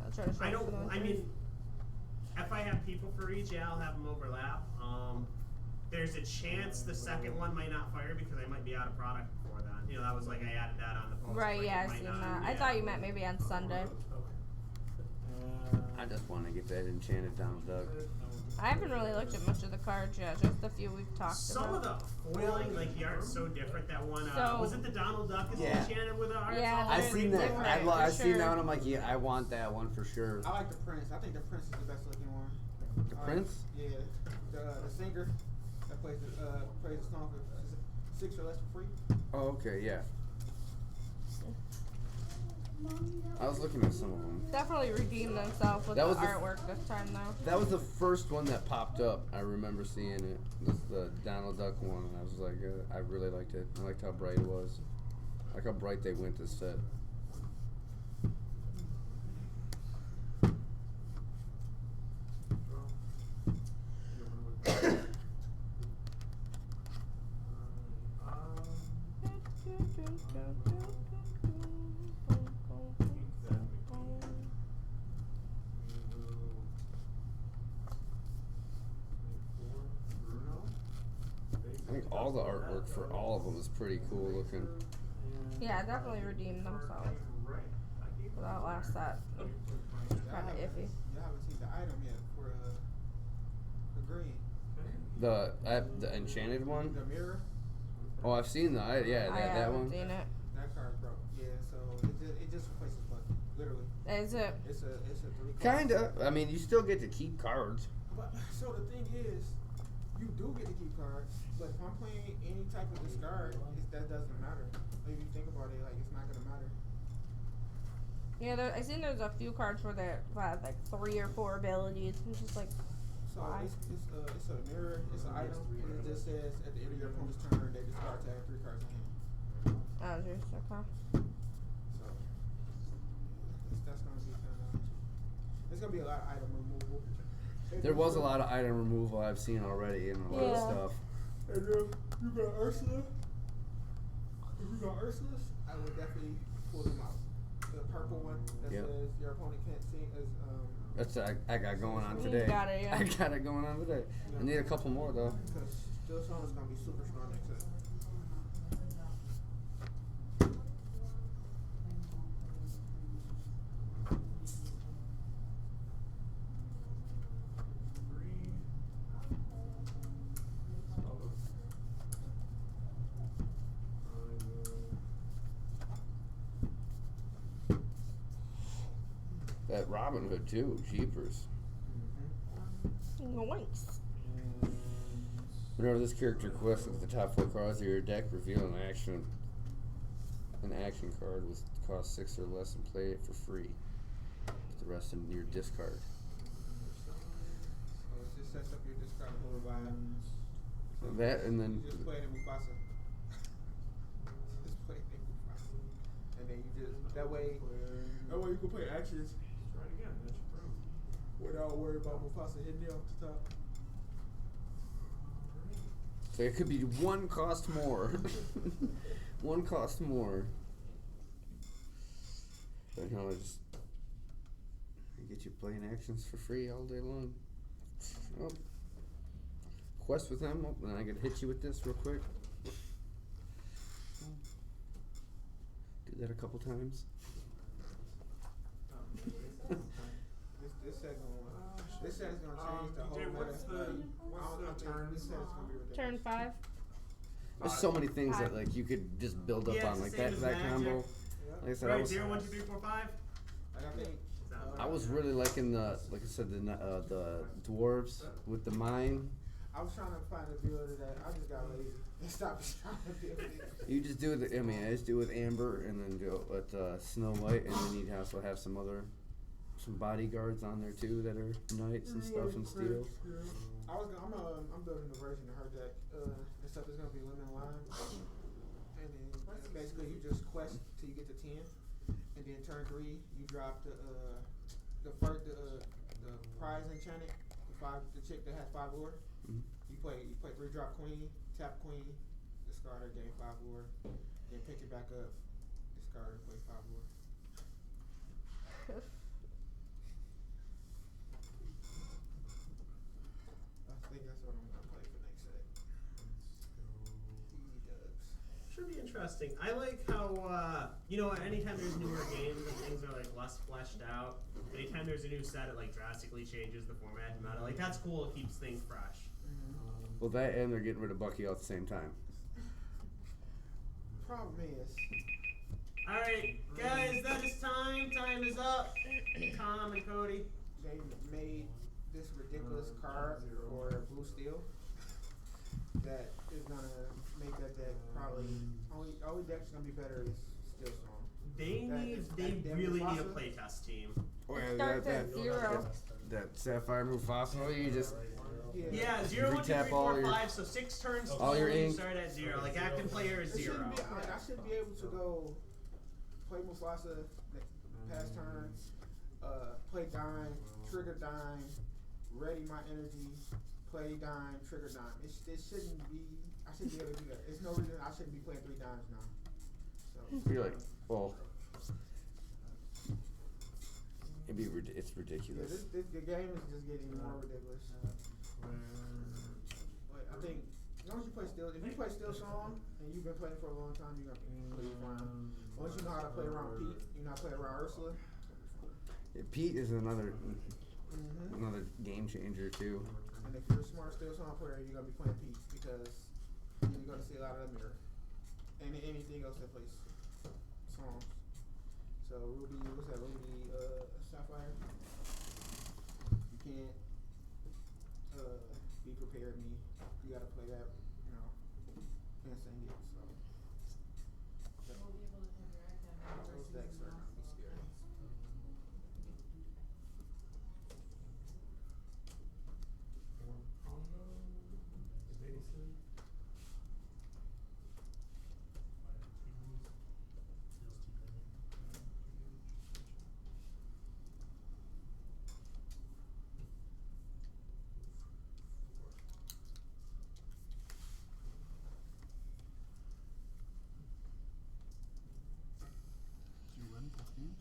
I'll try to show I up for don't. the I 1:30. mean, if I have people for each, yeah, I'll have them overlap. There's a chance the second one might not fire because I might be out of product before then. You know, that was like I added that on the post. Right, like, yeah, it I might seen not- that. I yeah. thought you meant maybe on Sunday. I just want to get that enchanted Donald Duck. I haven't really looked at much of the cards yet, just a few we've talked Some about. of the foiling, like the art's so different. That one, So- was it the Donald Duck is Yeah. enchanted with the art? Yeah, all I've They're seen that. different, I've for seen sure. that one. I'm like, yeah, I want that one for sure. I like the Prince. I think the Prince is the best looking one. The Prince? Yeah, the singer that plays the song for 6 or less for free. Oh, okay, yeah. I was looking at some of them. Definitely redeemed themselves with That the was the artwork this time, though. That was the first one that popped up. I remember seeing it. This the Donald Duck one, and I was like, I really liked it. I liked how bright it was. I like how bright they went this set. I think all the artwork for all of them is pretty cool looking. Yeah, definitely redeemed themselves. But that last set, kind of iffy. Y'all haven't seen the item yet for green. The enchanted one. The mirror. Oh, I've seen the yeah I that haven't one. seen it. That card broke. Yeah, so it just replaces Bucky. Literally. Is it? It's a 3 card. Kinda. I mean, you still get to keep cards. But so the thing is, you do get to keep cards, but if I'm playing any type of discard, that doesn't matter. If you think about it, like it's not gonna matter. Yeah, I seen there's a few cards where they have like 3 or 4 abilities. It's just like, So why? it's a mirror, it's an item, and it just says at the end of your opponent's turn they discard to have 3 cards in hand. Oh, just okay. So that's gonna be there's gonna be a lot of item removal. There was a lot of item removal I've seen already and a lot of Yeah. stuff. And if you got Ursula, I would definitely pull them out. The purple one that Yep. says your opponent can't see is That's I got going on You today. got it, yeah. I got it going on today. I need a couple more though. because Still Strong is gonna be super strong next set. That Robin Hood too, Jeepers. Nice. Whenever this character quests at the top 4 cards of your deck, reveal an action card with cost 6 or less and play it for free. With the rest in your discard. So it's just sets up your discard a little vibe. So That and then you just play it in Mufasa. Just play it in Mufasa. And then you just that way you can play actions Try it again. That's your problem. without worrying about Mufasa hitting you off the top. so it could be one cost more. One cost more. But no, I just get you playing actions for free all day long. Oh. Quest with them, and I gotta hit you with this real quick. Do that a couple times. This set gonna change the whole DJ, meta. what's the turn? This set's gonna be ridiculous. Turn 5. There's so many things that like you could just build up Yeah, on it's like the same that as combo. Magic. Like I said, I Right, was 0, 1, 2, 3, 4, 5. Like I think I was really liking the like I said the dwarves with the mine. I was trying to find a builder that I just got lazy and stopped trying to build it. You just do it. I mean, I just do it with Amber and then do it with Snow White, and then you also have some bodyguards on there too that are knights and stuff and steel. I'm building the version of her deck. The stuff is gonna be limited line, and then basically you just quest till you get to 10, and then turn 3 you drop the prize enchanted, the chick that has 5 lore. Mhm. You play 3 drop queen, tap queen, discard her, gain 5 lore, then pick it back up, discard her, play 5 lore. I think that's what I'm gonna play for next set. Easy dubs. Should be interesting. I like how anytime there's newer games and things are like less fleshed out. Anytime there's a new set, it like drastically changes the format and meta. Like that's cool. It keeps things fresh. Well, that and they're getting rid of Bucky all at the same time. Problem is, All right, guys, that is time. Time is up. Tom and Cody. they made this ridiculous card for blue steel that is gonna make that deck probably only deck that's gonna be better is Steel Song. They really need a playtest team. Starts at 0. That Sapphire Mufasa, you just Yeah, 0, 1, 2, 3, Retap 4, all your- 5. So 6 turns all your total, you ink. start at 0. Like active player is It shouldn't 0. be, I should be able to go play Mufasa past turn, play dime, trigger dime, ready my energy, play dime, trigger dime. It shouldn't be. I shouldn't be able to do that. There's no reason I shouldn't be playing 3 dimes now. So you're like, well, it's yeah, ridiculous. the game is just getting more ridiculous. But I think as long as you play Steel, if you play Steel Song and you've been playing for a long time, you're gonna play fine. Once you know how to play around Pete, you know how to play around Ursula. Yeah, Pete is another Mm-hmm. game changer too. And if you're a smart Steel Song player, you're gonna be playing Pete because you're gonna see a lot of the mirror and anything else that plays songs. So Ruby, what's that? Ruby, Sapphire. You can't be prepared me. You gotta play that, can't sing it. So those decks are gonna be scary. Did you win both games?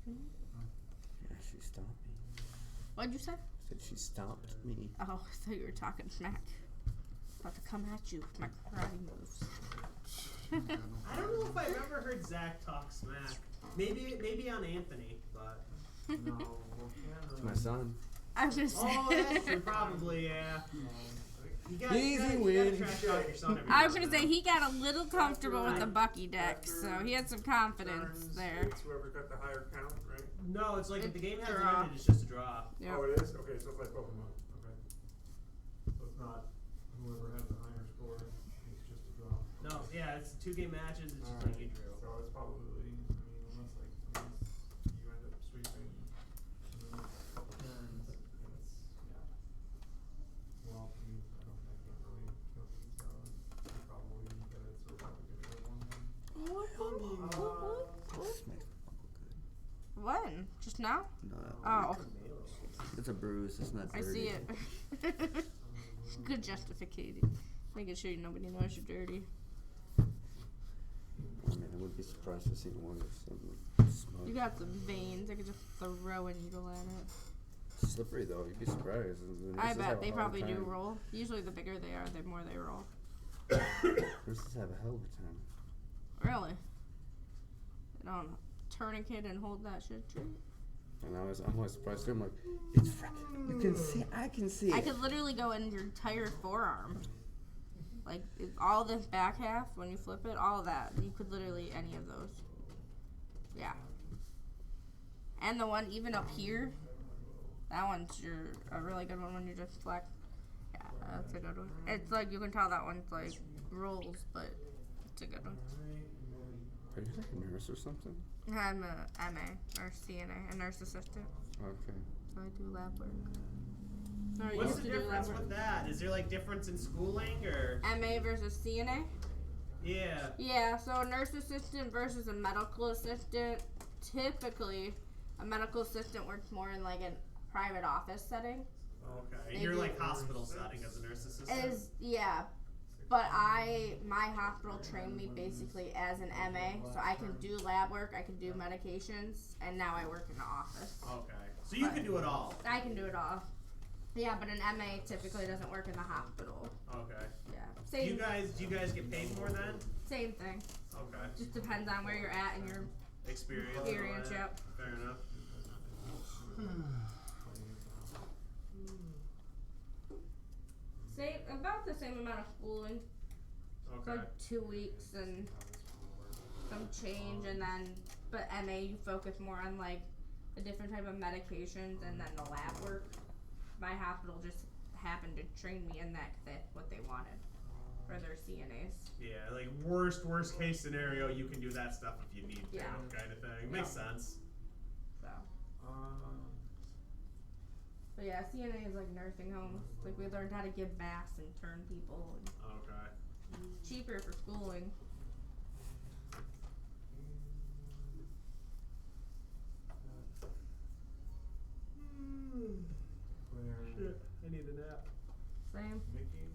Yeah, she stomped me. What'd you say? Said she stomped me. Oh, I thought you were talking smack. About to come at you with my karate moves. I don't know if I've ever heard Zach talk smack. Maybe on Anthony, but. It's my son. I was gonna say. Oh, that's true. Probably, yeah. You gotta Easy trash win. out your son every I was now gonna and say then. he got a little comfortable with the Bucky deck, so he had some confidence Turns, there. It's whoever got the higher count, right? No, it's like if the game hasn't Draw. ended, it's just a draw. Yep. Oh, it is? Okay, so it's like Pokemon. Okay. So it's not whoever has the higher score, it's just a draw. No, yeah, it's 2 game matches, it's just like you drew. So it's probably, unless you end up sweeping in the next couple turns, it's, yeah. No? No. Oh. It's a bruise. It's not I dirty. see it. Good justification. Making sure nobody knows you're dirty. I mean, I would be surprised to see one that's so You got some veins. I could just throw a needle at it. It's slippery though. You'd be surprised. The I nurses have bet a they hard probably do time. roll. Usually the bigger they are, the more they roll. Nurses have a hell of a time. Really? They don't tourniquet and hold that shit straight? And I'm always surprised too. I'm like, it's you can see. I can see I it. could literally go in your entire forearm. Like, all the back half, when you flip it, all of that. You could literally, any of those. Yeah. And the one even up here, that one's a really good one when you just flex. Yeah, that's a good one. It's like, you can tell that one's like rolls, but it's a good one. Are you like a nurse or something? I'm a MA, or CNA, a nurse assistant. Okay. So I do lab work. Or What's used the to do difference lab with work. that? Is there like difference in schooling or? MA versus CNA? Yeah. Yeah, so a nurse assistant versus a medical assistant. Typically, a medical assistant works more in like a private office setting. Okay. They You're do- like hospital setting as a nurse assistant. Yeah, but my hospital trained me basically as an MA, so I can do lab work, I can do medications, and now I work in the office. Okay. So you can do it all. I can do it all. Yeah, but an MA typically doesn't work in the hospital. Okay. Yeah, Do same you guys get paid more then? same thing. Okay. Just depends on where you're at and your Experience. and all experience. that. Yep. Fair enough. Same, about the same amount of schooling. It's Okay. like 2 weeks and some change, and then, but MA you focus more on like a different type of medications and then the lab work. My hospital just happened to train me in that 'cause that's what they wanted for their CNAs. Yeah, like worst case scenario, you can do that stuff if you need to, Yeah. kind of thing. Makes sense. So, but yeah, CNA is like nursing homes. Like we learned how to give baths and turn people, and Okay. cheaper for schooling. Shit, I need a nap. Same. Mickey.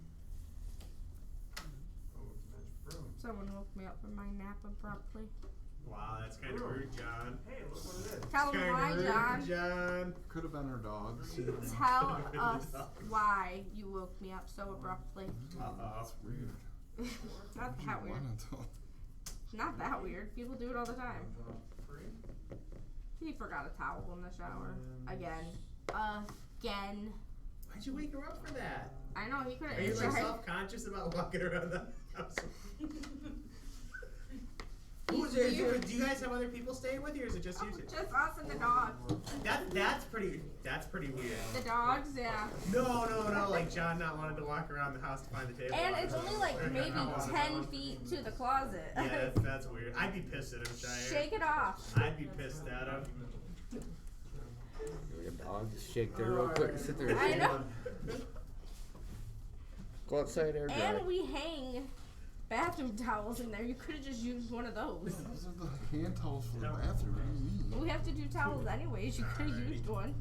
Oh, it's Magic Broom. Someone woke me up from my nap abruptly. Wow, that's kind of rude, John. Hey, look what it is. Tell them Kinda why, rude, John. John. Could have been our dogs. Tell us why you woke me up so abruptly. Uh-oh. Weird. Not that weird. Not that weird. People do it all the time. He forgot a towel in the shower. Again. Why'd you wake her up for that? I know, he couldn't. Are you like tried- self-conscious about walking around the house? He's Do you weird. guys have other people staying with you, or is it just you two? Just us and the dogs. That's pretty weird. The dogs, yeah. No, like John not wanting to walk around the house to find the table. And it's only like maybe 10 feet to the closet. Yeah, that's weird. I'd be pissed at him, Cheyenne. Shake it off. I'd be pissed at him. Like a dog, just shake there real quick. Sit there. I know. Go outside, air dry. And we hang bathroom towels in there. You could have just used one of those. Those are the hand towels for the bathroom. What do you mean? We have to do towels anyways. You could have used one.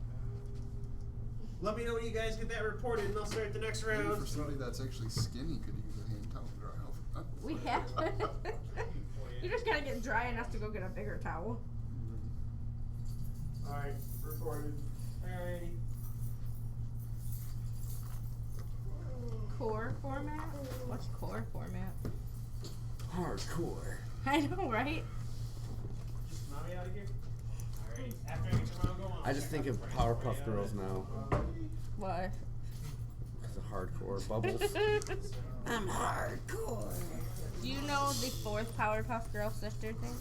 Let me know when you guys get that reported, and I'll start the next Maybe round. for somebody that's actually skinny, could use a hand towel to dry off. We have. You just gotta get dry enough to go get a bigger towel. Alright, reported. Alrighty. Core format? What's core format? Hardcore. I know, right? Mommy out of here? Alright, after I get your mom going. I just think of Powerpuff Girls now. What? Because of hardcore bubbles. I'm hardcore. Do you know the fourth Powerpuff Girl sister thing?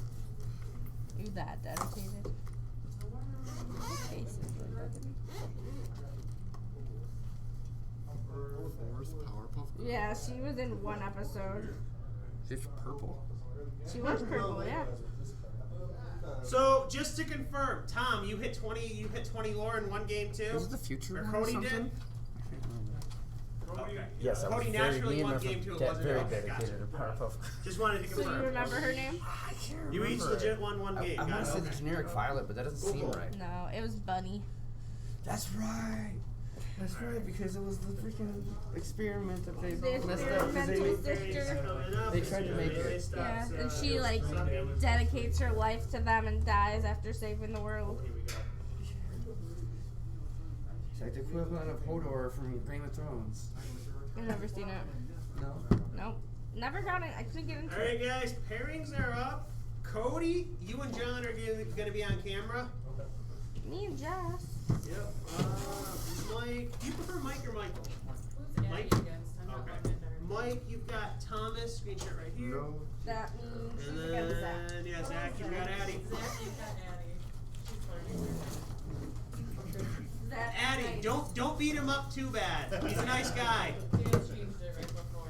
You that dedicated? Basically. Fourth Powerpuff Girl? Yeah, she was in one episode. She's purple. She was purple, yeah. So, just to confirm, Tom, you hit 20 lore in one game too? Was it the future Or one Cody or something? did? I can't remember. Okay. Yes, I was Cody very, naturally me and won my game 2. It dad wasn't very okay, dedicated to Powerpuff. Just wanted to So confirm. you remember her name? I can't You each remember legit it. won one game. I Got want it. to say Okay. the generic Violet, but that doesn't seem right. No, it was Bunny. That's right. That's right, because it was the freaking experiment that they The messed up. 'Cause experimental they sister. tried to make it. Yeah, and she like dedicates her life to them and dies after saving the world. It's like the equivalent of Hodor from Game of Thrones. I've never seen it. No? Nope. Never got it. I couldn't get into Alright, it. guys, pairings are up. Cody, you and John are going to be on camera. Me and Jess. Yep. Mike, do you prefer Mike or Michael? Who's Mike? Addie against? I'm not Okay. logged in there. Mike, you've got Thomas, screen share right here. No. That means And she's against Zach. then, yeah, Zach, you've got Addie. Zach, you've got Addie. She's flirting. Zach's Addie, nice. don't beat him up too bad. He's a nice guy. Dan changed it right before.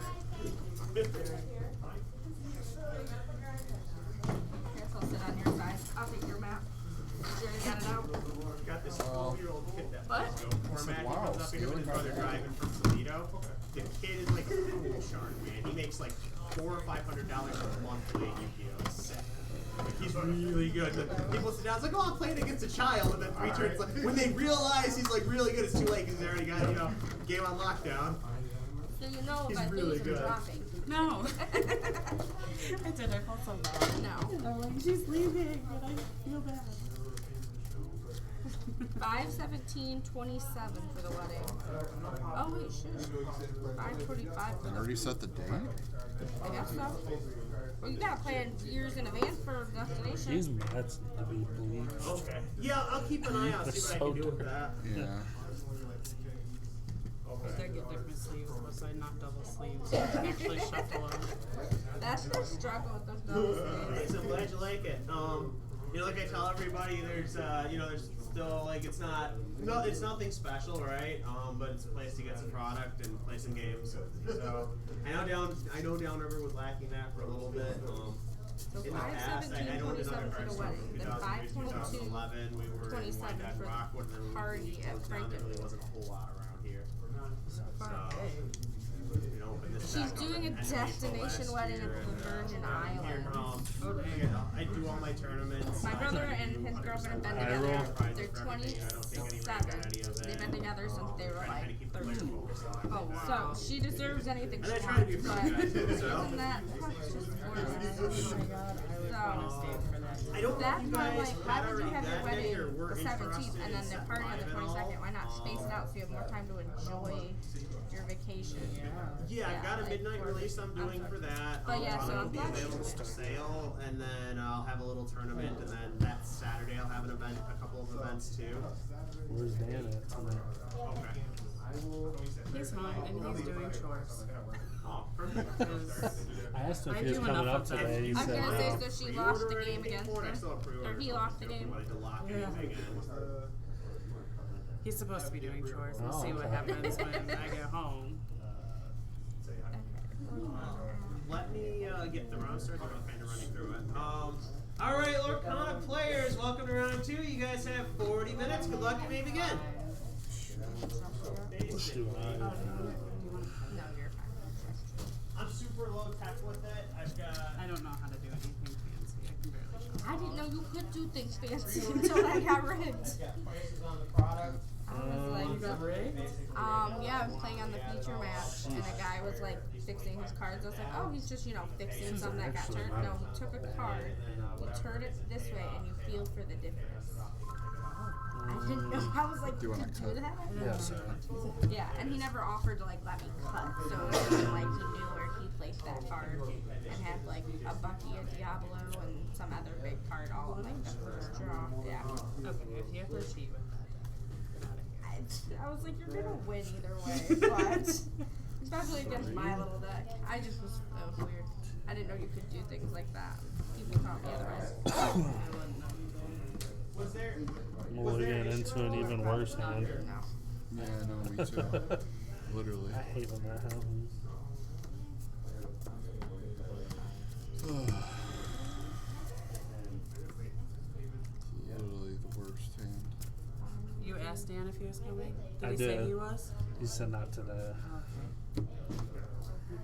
Yes, I'll sit on your side. I'll take your map. You already got it out? Got this 12-year-old kid that What? plays Go format. He comes up here with his brother driving from Toledo. The kid is like a pool shark, man. He makes like $400 or $500 a month playing Yu-Gi-Oh! It's sick. Like, he's really good. The people sit down, it's like, oh, I'm playing against a child, and then 3 turns, like, when they realize he's like really good, it's too late because he's already got, game on lockdown. So you know He's if I really lose, I'm good. dropping. No. I did. I felt so bad. No. I'm like, she's leaving, but I feel bad. 5/17/27 for the wedding. Oh wait, shush. 5:45 for the. Already set the date? I guess so. Well, you gotta plan years in advance for a destination. These mats need to be bleached. Okay. Yeah, I'll keep an eye out, They're see what I so can do with dirty. that. Yeah. I get different sleeves, so I not double sleeves. So I can actually shuffle them. That's the struggle with those double sleeves. Thanks, I'm glad you like it. Like I tell everybody, there's still like it's nothing special, right? But it's a place to get some product and play some games. So I know Downriver was lacking that for a little bit. So In the past, I know another 5/17/27 for card the store wedding. from Then 2011, we were in 5/22/27 White Dad for the Rockwood, and then when party we at closed down, there really Franken. wasn't a whole lot around here. So, open this She's back up doing at a end of April destination last wedding year, at the and, Virgin here, Islands. I do all my tournaments. My I brother try to and do his girlfriend have been 100% together. prizes They're for everything. I don't think anybody got 27. any of They've it. been together since they were Try to like kinda keep the player 13. focused on it. Oh, wow. So she deserves anything And she I wants. try to be for But you guys, too, so. isn't that that's just Oh gorgeous? my god, I would want to So stay for that. I don't know if that's you why I'm guys like, had why would you already have your that day wedding or were the 17th and then the interested party on the in 22nd? Why not space it out so you have more time to enjoy your vacation? Yeah, I've got a like, midnight for- release I'm doing for that. But yeah, so it'll I'm be glad she available did for it. sale, and then I'll have a little tournament, and then that Saturday I'll have an event, a couple of events too. Where's Dan at tonight? Okay. He's home and he's doing chores. Oh, perfect. I asked him if I he was do coming enough up of that. today. He I was said gonna say, no. so she lost the Pre-order game anything against for it? I us. still have pre-order. Or he lost the If you game. wanted to lock Yeah. anything in. He's supposed to be doing chores. We'll Oh, see what okay. happens when I get home. Let me get the round started. I'm kind of running through it. All right, Lorcana players, welcome to round 2. You guys have 40 minutes. Good luck. You may begin. Let's do it. No, you're fine. I'm super low tech with it. I've got. I don't know how to do anything fancy. I can barely shuffle. I didn't know you could do things fancy until I got rigged. Prices on the product. I was like, You got rigged? yeah, I was playing on the feature match, and a guy was like fixing his cards. I was like, oh, he's just, fixing something that got turned. No, he took a card, you turn it this way, and you feel for the difference. I didn't know. I was like, Do you you wanna could do cut? that? Yes. Yeah, and he never offered to let me cut, so it wasn't like he knew where he placed that card and had like a Bucky, a Diablo, and some other big card all in like the first draw. Yeah. Okay, if you have to cheat with that, get out of here. I was like, you're gonna win either way, but especially against my little deck. That was weird. I didn't know you could do things like that. People taught me otherwise. I wouldn't know either. Was there? I'm gonna get into an even worse hand. No. Yeah, no, me too. Literally. I hate when that happens. Literally the worst hand. You asked Dan if he was coming? Did I he did. say he was? He said not today. Okay.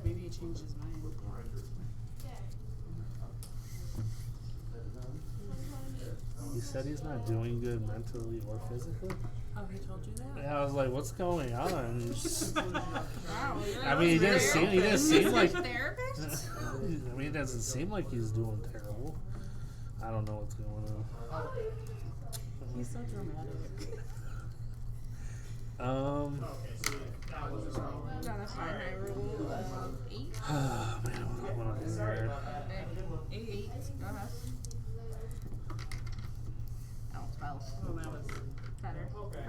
Maybe he changed his mind. He said he's not doing good mentally or physically. Oh, he told you that? Yeah, I was like, what's going on? Wow, I mean, he didn't seem like. Therapist? I mean, it doesn't seem like he's doing terrible. I don't know what's going on. He's so dramatic. Got a high roll of 8. Oh man, what am I there? 8. Go ahead. Oh, 12. Oh, that was. Better. Okay.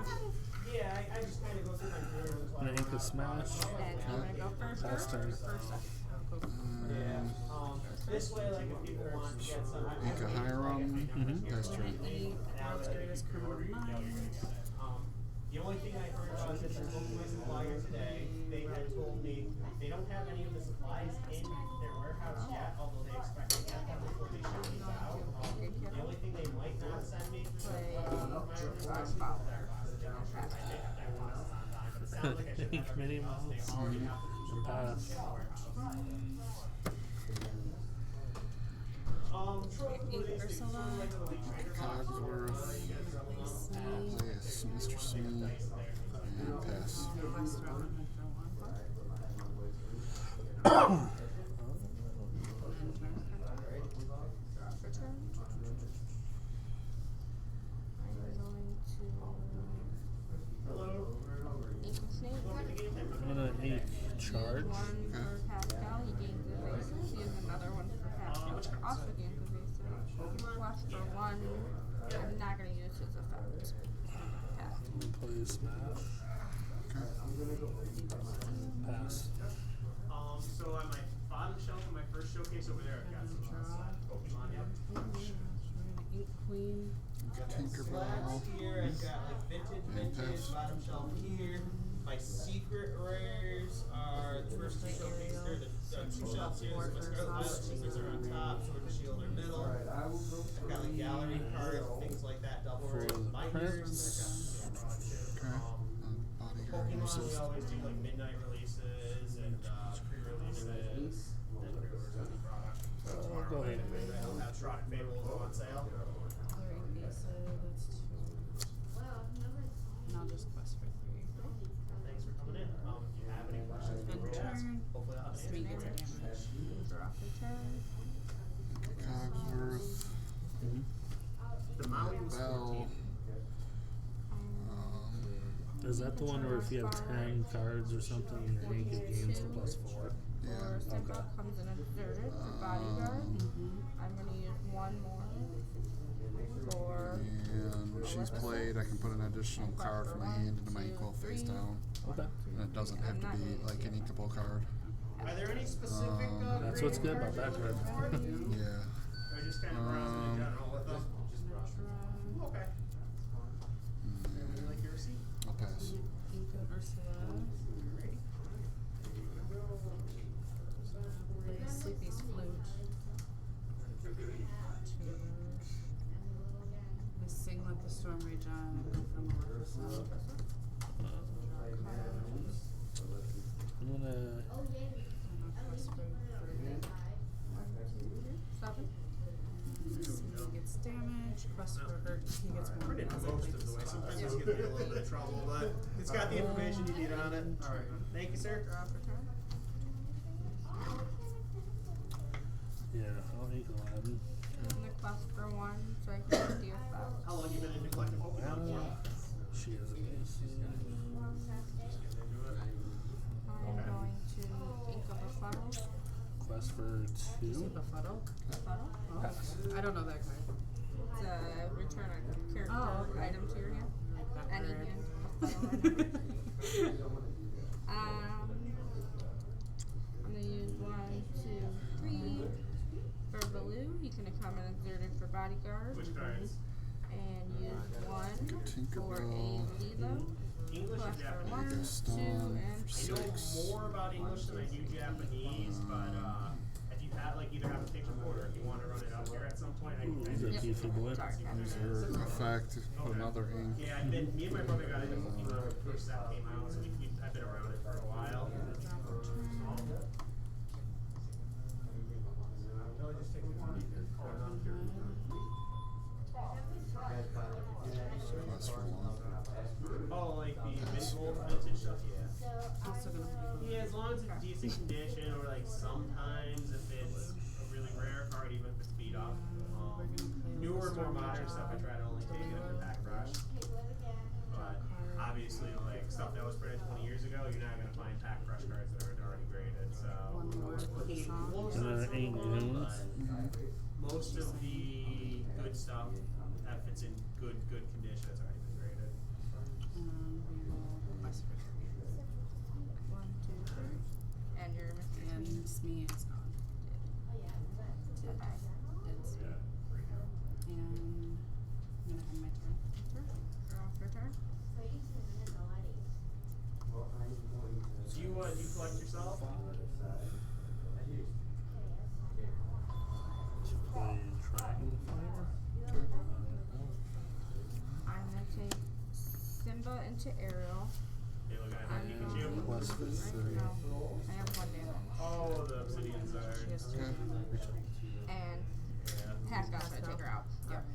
Yeah, I just kind of go through my career. Gonna ink a smash. And I'm gonna go first. Pass turn. Yeah. This way, like, if people want to get some. Ink a Hiram. Mhm. Pass turn. World's greatest criminal mind. The only thing I heard about this, I spoke to my supplier today. They had told me they don't have any of the supplies in their warehouse yet, although they expect to get them before they ship these out. The only thing they might not send me for Mini mouse. Pass. Cogsworth. Yes, Mr. Smee. And pass. I'm gonna ink charge. One for Pascal, he gains evasive. He has another one for Pascal, which also gains evasive. Plus for 1, I'm not going to use his effect. Pass. I'm gonna play smash. Pass. So on my bottom shelf of my first showcase over there, I've got some Pokemon. Ink queen. Tinkerbell. Here I've got like vintage, pass. bottom shelf here. My secret rares are the first two showcases here, the two shelves here. So my Scarlet Violet secrets are on top, Sword and Shield are middle. I've got like gallery cards, things like that, double For rares, the binders. Okay. Bodyguard Pokemon, we uses. always do like midnight releases and pre-releases and pre-orders on the product. Go ahead. We'll have Shroud and Fables on sale. Other invasive. That's 2. And I'll just quest for 3. Thanks for coming in. If you have any questions, feel free to ask. Turn. Hopefully I'll have an Smee answer. gets a damage. Draw for turn. Cogsworth. The Maui was Bell. 14. Is that the one where if you have 10 cards or something in your ink, it gains the +4? Yeah. Or symbol Okay. comes in inserted for bodyguard. I'm going to use 1 more for And she's played, I can put an additional card from my hand into my equal face down. Okay. And it doesn't have to be like an inkable card. Are there any specific That's what's good about that card. Yeah. Or just kind of browsing in general with them? Okay. Like your receipt? I'll pass. Ink of Ursula. Sleepy's flute. 2. I sing Let the Storm Rage On and go for Maleficent. I'm gonna. And I'll quest for 3. 7. Smee gets damage. Quest for her. He gets more. Put it most of the way. Sometimes it's gonna be a little bit of trouble, but it's got the information you need on it. Alright. Thank you, sir. Draw for turn. Yeah, I'll ink Aladdin. And the quest for 1, so I can use the effect. How long you been into collecting Pokemon for? She is a ace. I'm going to ink of a funnel. Quest for 2. Befuddle? Funnel. Pass. I don't know that card. It's a return a character okay. item to your hand. That Any word. hand. A funnel. I'm gonna use 1, 2, 3 for Baloo. He's gonna come and insert it for bodyguard. Which cards? And use 1 for a Tinkerbell. Lilo. English Plus or for Japanese? 1, 2, Gaston and for I know 6. more about English than I do Japanese, but if you have like either have a picture for it or if you want to run it up here at some point, I can He's a Yep. beefy boy. Sorry, Use her effect. Put another ink. Yeah, me and my brother got into Pokemon when the first set came out, so I've been around it for a while. stuff, yeah. I'm still gonna play. Yeah, as long as it's decent condition, or like sometimes if it's a really rare card, even if it's beat up. We're gonna play with Newer, the more Storm modern Jaw. stuff, I try to only take it if it's pack brush. But obviously, like stuff that was printed 20 years ago, you're not gonna find pack brush cards that are already graded. So One more for the song. most And of then ain't goons. most of the good stuff, if it's in good condition, it's already been graded. We will quest for 3. 1, 2, 3. And you're Mr. And Smee is gone. Okay. It's me. And I'm gonna end my turn. You're off your turn. Do you collect yourself? Play Dragonfire. I'm gonna take Simba into Ariel. They looking at And Pikachu? Quest for 3. No, I have 1 damage. Oh, the obsidians are. She has 2 damage. And Yeah. Pascal, so I take her out. Yep.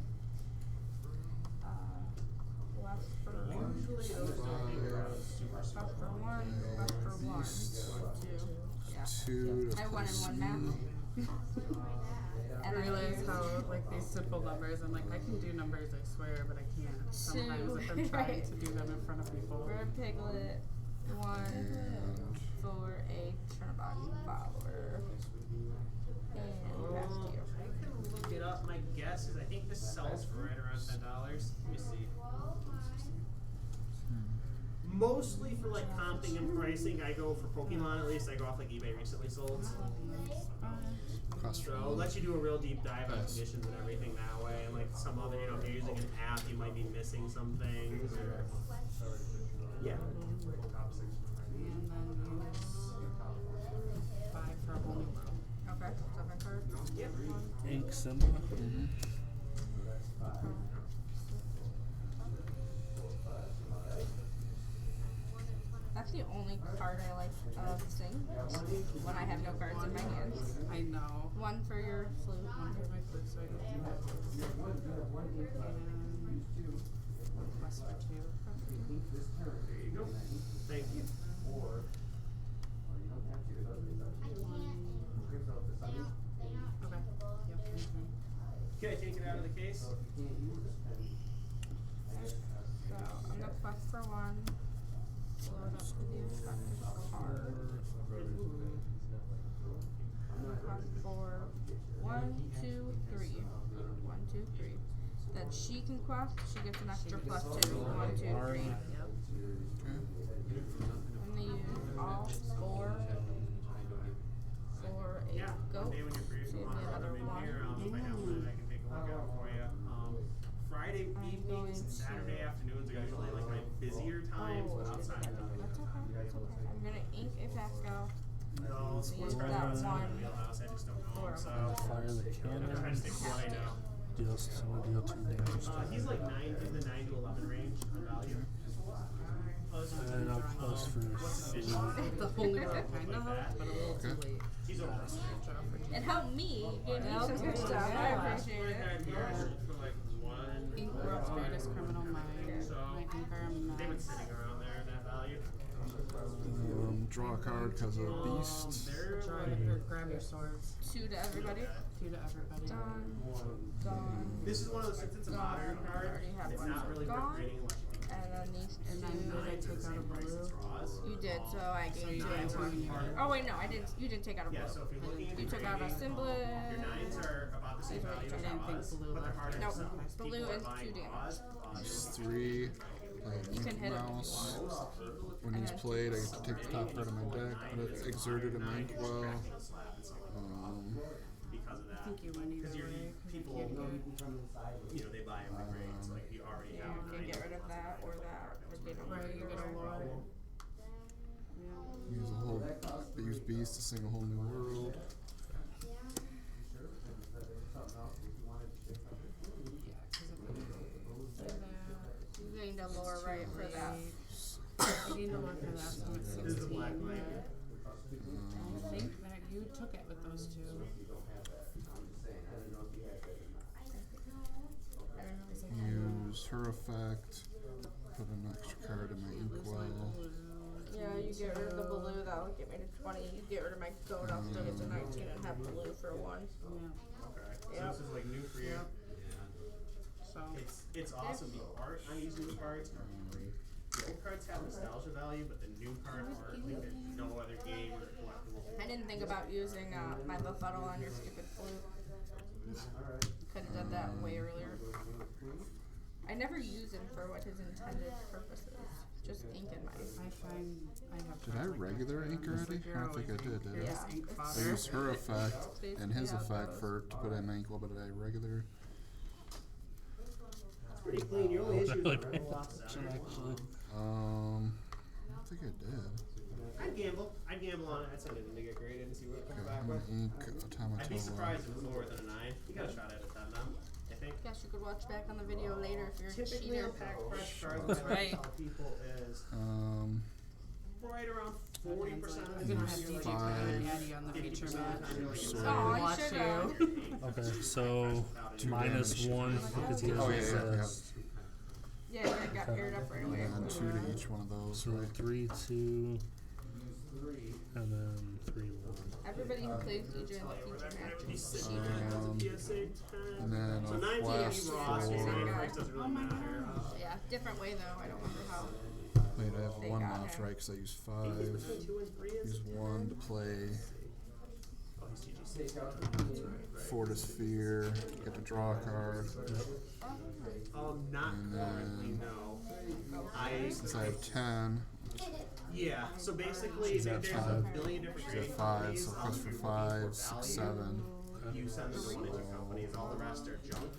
Left for Usually those don't figure out super left for 1, left for 1, 2. Yeah. 2 to I won in 1 map. I And realize I how like these simple numbers, I'm like, I can do numbers, I swear, but I can't. Sometimes if I'm trying Right. to do them in front of people. Red Piglet, 1 for a turnabout follower. And back to you. I can look it up. My guess is I think this sells for right around $10. Let me see. Mostly for like comping and pricing, I go for Pokemon at least. I go off like eBay recently sold. Cost So it lets you do a real deep dive on conditions and everything that way. And like some other, you know, if you're using an app, you might be missing some things. Or yeah. And then use 5 for a whole new world. Okay, 7 cards. Yep. Ink Simba. That's the only card I like of Sing when I have no cards in my hands. I know. 1 for your flute. One for my flute, so I don't do that. And quest for 2. There you go. Thank you. Okay. Okay, take it out of the case. So I'm gonna quest for 1. Load up to the effective card. I'm gonna quest for 1, 2, 3. 1, 2, 3. Then she can quest. She gets an extra +2. 1, 2, 3. Yep. I'm gonna use all 4 for a Yeah, goat. one day when you're free, if So you you want need to another come in 1. here, if I have one, I can take a look out for you. Friday I'm evenings going and to- Saturday afternoons are usually like my busier times, but outside of that. That's okay. That's okay. I'm gonna ink a Pascal. No, sports Use cards that are outside of one my wheelhouse, I just don't know for him, so. Fire the I'm trying to cannon. stick to what I know. Deal 2 damage. He's like 9 in the 9 to 11 range on value. And I'll plus for 3. The whole new world kind of helped, but a little too Okay. late. He's over. It helped me. Gave me It some helped good you, stuff. I yeah. appreciate it. For like 1. Ink World's Greatest Criminal Mind. So, My Inker, I'm they've been not. sitting around there in that value. Draw a card because of a beast. They're Draw like, your, grab your swords. 2 to everybody. 2 to everybody. Gone. this is one of those, since it's a modern Gone. card, Already have it's one, not so really gone. worth grading unless you think And then these And then did I nines are take the out a same price as blue? draws. You did, so I So gave you you did one. two, you Oh wait, no, I didn't. You didn't take out a blue. Yeah, so if you're looking at You took out a grading, symbol. your 9s are about the same These are value what as you took out. draws, I didn't think blue but they're left. harder Nope. to sell. Blue People are is buying 2 damage. draws, It's 3. You can hit it if you Mouse. want. When he's played, I get to take the top part of my deck, but it's exerted and ink well. because of that. I think you win Because either way. 'Cause people, you can't get. you know, they buy them for grades. Like you already Yeah, have you can 9. get rid of that or that. Or they don't Right, you get a lore. Use a whole, use beast to sing a whole new world. You gained a lower right for that. I gained a lore for that, so it's This is the 16. black light. I think that you took it with those 2. Use her effect. Put an extra card in my ink Lose my well. blue. for 1. Yeah. Okay. So Yep. this is like new for you. Yep. So. It's awesome. The art on these new cards are great. The old cards have nostalgia value, but the new card art, like there's no other game or collectible. I didn't think about using my befuddle on your stupid flute. Could have done that way earlier. I never use him for what his intended purpose is. Just ink in my. I find I have. Did I regular ink already? I don't think I did. Did Yeah. Ink I? I fodder. used her effect and his Yeah, effect those. for to put in ink. What did I regular? It's pretty clean. Your only issue is the red offset. Actually. I don't think I did. I'd gamble. I'd gamble on it. I'd send it in to get graded and see what it comes Okay, back I'm with. gonna ink I'd be automaton. surprised if it was lower than a 9. You got a shot at a 10 now, I think. Guess you could watch back on the video later if you're a Typically cheater. on pack fresh cards, That's what I right. tell people is right around 40% of I'm the gonna time have you're DJ like play ten, Daddy on the 50% feature of the match. time you're like Sorry. Oh, Watch you should you. have. Okay, so Two minus damage. 1 because he has Oh, yeah, resist. Yeah, it got paired up right away. and 2 to each one of those. So 3, 2, and then 3, 1. Everybody who plays DJ in the feature match is cheater. And then So a 19 quest Ross, Same for. guy. doesn't really matter. Yeah, different way though. I don't remember how. Wait, I have They 1 got left, him. right? Because I use He's 5. between 2 and 3 is. Use 1 to play Oh, he's GGC. 4 to sphere. Get to draw a card. Not And currently, then- no. Since I have 10, Yeah, so basically She's at there's 5. a billion different she's grading at 5, companies. so quest for You're 5, looking 6, for 7. value, you send them to one of the companies, all the rest are junk.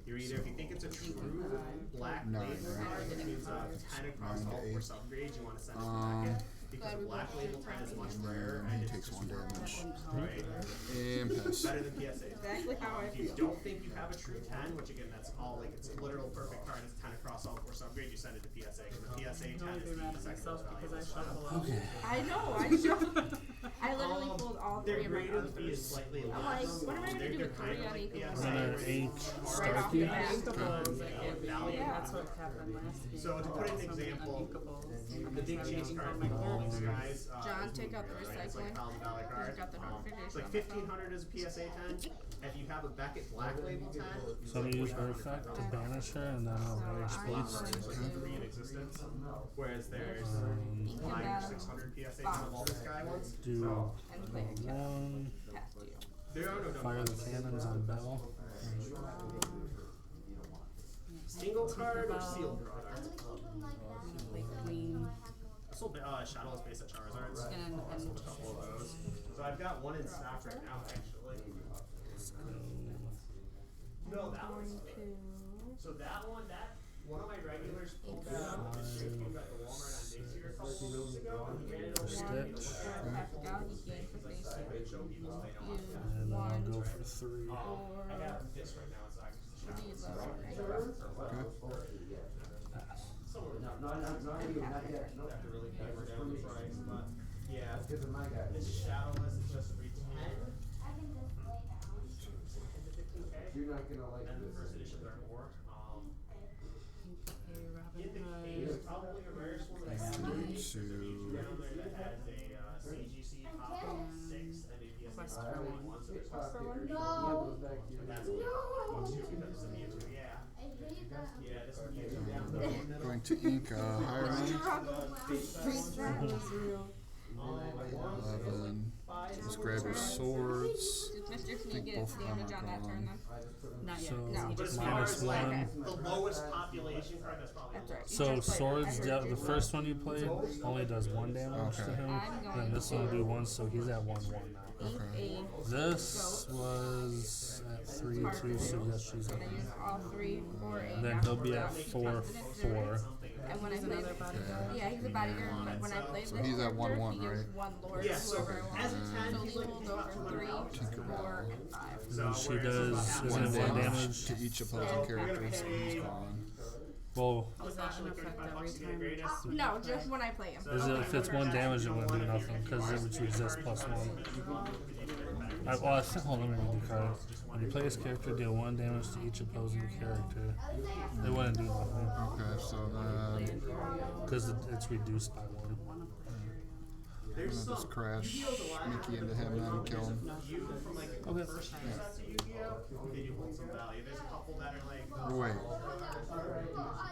You're either, if you think it's a true black Nine, label right? card, which means 10 across 9 to all 4 8. subgrades, you want to send it to Beckett. Because a black label 10 is much rarer And and he it's takes 1 damage. right. And piss. Better than PSA. Exactly how I If you feel. don't think you have a true 10, which again, that's all like it's a literal perfect card, it's 10 across all 4 subgrades, you send it to PSA. Because the PSA 10 Don't is be mad the at second myself most because I valuable shuffle slot. out. I know. I literally pulled all Their 3 of my grading fee is others. slightly I'm less. like, what am I gonna do with 3 on like equal? PSA, I'm gonna where ink Right off the Starkey. bat. Inkables, it can't be. Value. That's what happened last game. So to put an So many example, unlinkables. the big chase card for all these guys. John, is take out the moving, right? It's like recycling. $1,000 card. He's got the notification It's like on my phone. 1,500 is a PSA 10. If you have a Beckett Black Label 10, So I'm gonna use her effect to banish her, and then I'll rage beast. three in existence. Whereas there's 5 or 600 PSA 10 of all this guy ones. Do And play a cat. 1, Past you. There are no dumb fire the ones. cannons on Bell. Single card or sealed product? Play queen. I sold Shadowless base at Charizard's. And I sold a couple of those. So I've got one in stock right now, actually. No, that one's. So that one, one of my regulars pulled that up. This chick came at the Walmart on Dixie a couple of weeks ago, and he ran it over Stitch. to me to look at it. I forgot he gained for He's like, basic. I show people so they know I'm Use And then I'll go 1. for 3. I have this right now, so I can just What do you love? somewhere. Have to really hammer down the price, but yeah, this Shadowless is just 310. You're not gonna like and the first editions are more. Okay, Robin In the Hood. case, probably the rarest one that I have is To down there that has a CGC top 6 and a PSA Quest top for 1. So there's Quest for 1? No. and that's what two because it's a Mewtwo, yeah. Yeah, this is Mewtwo down there. going to ink Highland. Struggle. 11. Just grab your swords. Did Mr. Sneak think get both of them damage are on that turn gone. then? Not yet. So, 'cause No. he But as just far minus as like 1. the lowest population card, that's probably That's the right. lowest. You So just played. swords, I heard the you. first one you played only does 1 damage to Okay. him. I'm going Then this one will do 1, so he's at 1/1 now. Ink Okay. a. This was at 3/2, so yes, she's So at I use all 3 for a. Then he'll be at 4/4. And when I He's played, another bodyguard. yeah, he's a bodyguard. But when I played So this he's at character, 1/1, he gives right? 1 lord Yeah, to so whoever I as a want. 10, So he's he like will he's go about for 200 3, 4, and 5. So She whereas does, this isn't it 1 damage? to each opposing character, so he's gone. Well, Was that an effect every time we just No, just when I play him. is it, if it's 1 damage, it wouldn't do nothing, because it would resist +1. Well, hold on, let me read the card. When you play this character, deal 1 damage to each opposing character. It wouldn't do nothing, Okay, so then because it's reduced by 1. one of the area? There's I'm gonna just some crash Yu-Gi-Oh's a lot Mickey into different him than and kill him. you from like the Okay. first few sets of Yu-Gi-Oh. They do hold some value. There's a couple that are like. Wait.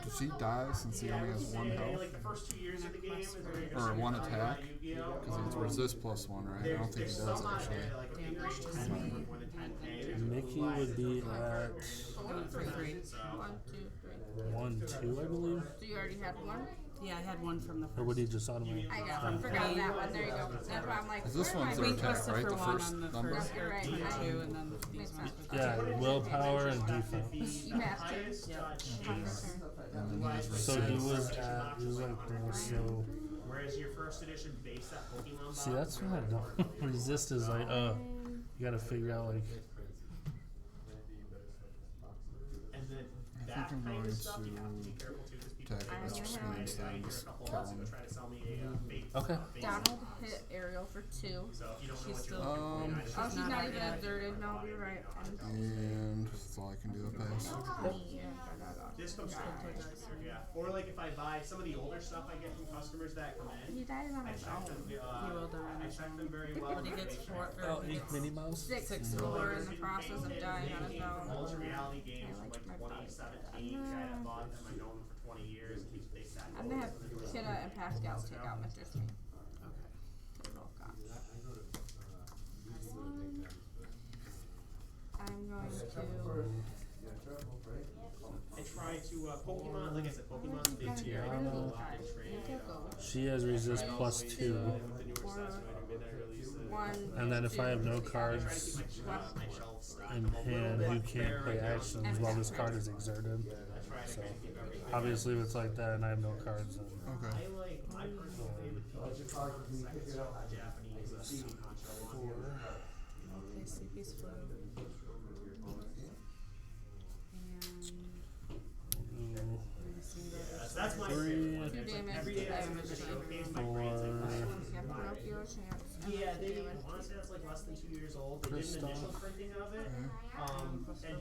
Does he die since he only has one health? Like the first 2 years of the game is where you're Or one just attack? Yu-Gi-Oh. Because it's resist plus one, right? I don't think he does actually. Like a big range is more than 10K. There's a Mickey couple would be guys at For 3. So 1, 2, 3. 1, 2, I believe. So you already had one? Yeah, I had one from the first. Or would he just automatically? I got one. Forgot that one. There you go. That's why I'm like, Is this where am one's I their going? attack, Listed right? for The one first on the number? first You're right. two, and then these Makes ones sense. for Yeah, willpower and defense. You have to. And then he has So he resist. was like this. So Whereas your first edition base set Pokemon see, that's what I don't. Resist is like, you gotta figure out like. and then I that think I'm kind going of stuff you have to to be careful too because people attack Mr. Spin instead and just kill him. try to sell me a fake. Okay. Donald hit Ariel for 2. So if you don't know She's what still. you're looking for, Oh, she's not not out even yet. exerted. No, you're right. And that's all I can do. A pass. this comes straight from the distributor, yeah. Or like if I buy some of the older stuff I get from customers that come in, He died on I his check them. own. He will die on I his check own. them very well. But he gets make four. sure- Oh, Minnie Mouse. 6 So, or like, in the process of dying on his own. Ultra reality games I from like like my 2017. The guy that bought them, I known him for 20 years. And they sat. I'm gonna have Kidda and Pascal take out Mr. Smith. Okay. For Lorcana. I'm going to. I try to Pokemon, like I said, Pokemon's big here. I Tiana. do a lot in trade. She has resist plus 2. With the newer sets, right? Midnight releases. 1. And then if I have no I try to cards keep my shelf stocked. in hand, you can't play actions while this card is exerted. So obviously, if it's like that and I have no cards, then Okay. I like my personal favorite thing is the Japanese Steam Contra one. Okay, CP's flow. And That's my 3, favorite one. 2 damage. Every day I finish the showcase, my brain's like, You have Pinocchio chance. yeah, they honestly that's like less than 2 years old. They did an initial printing of it, and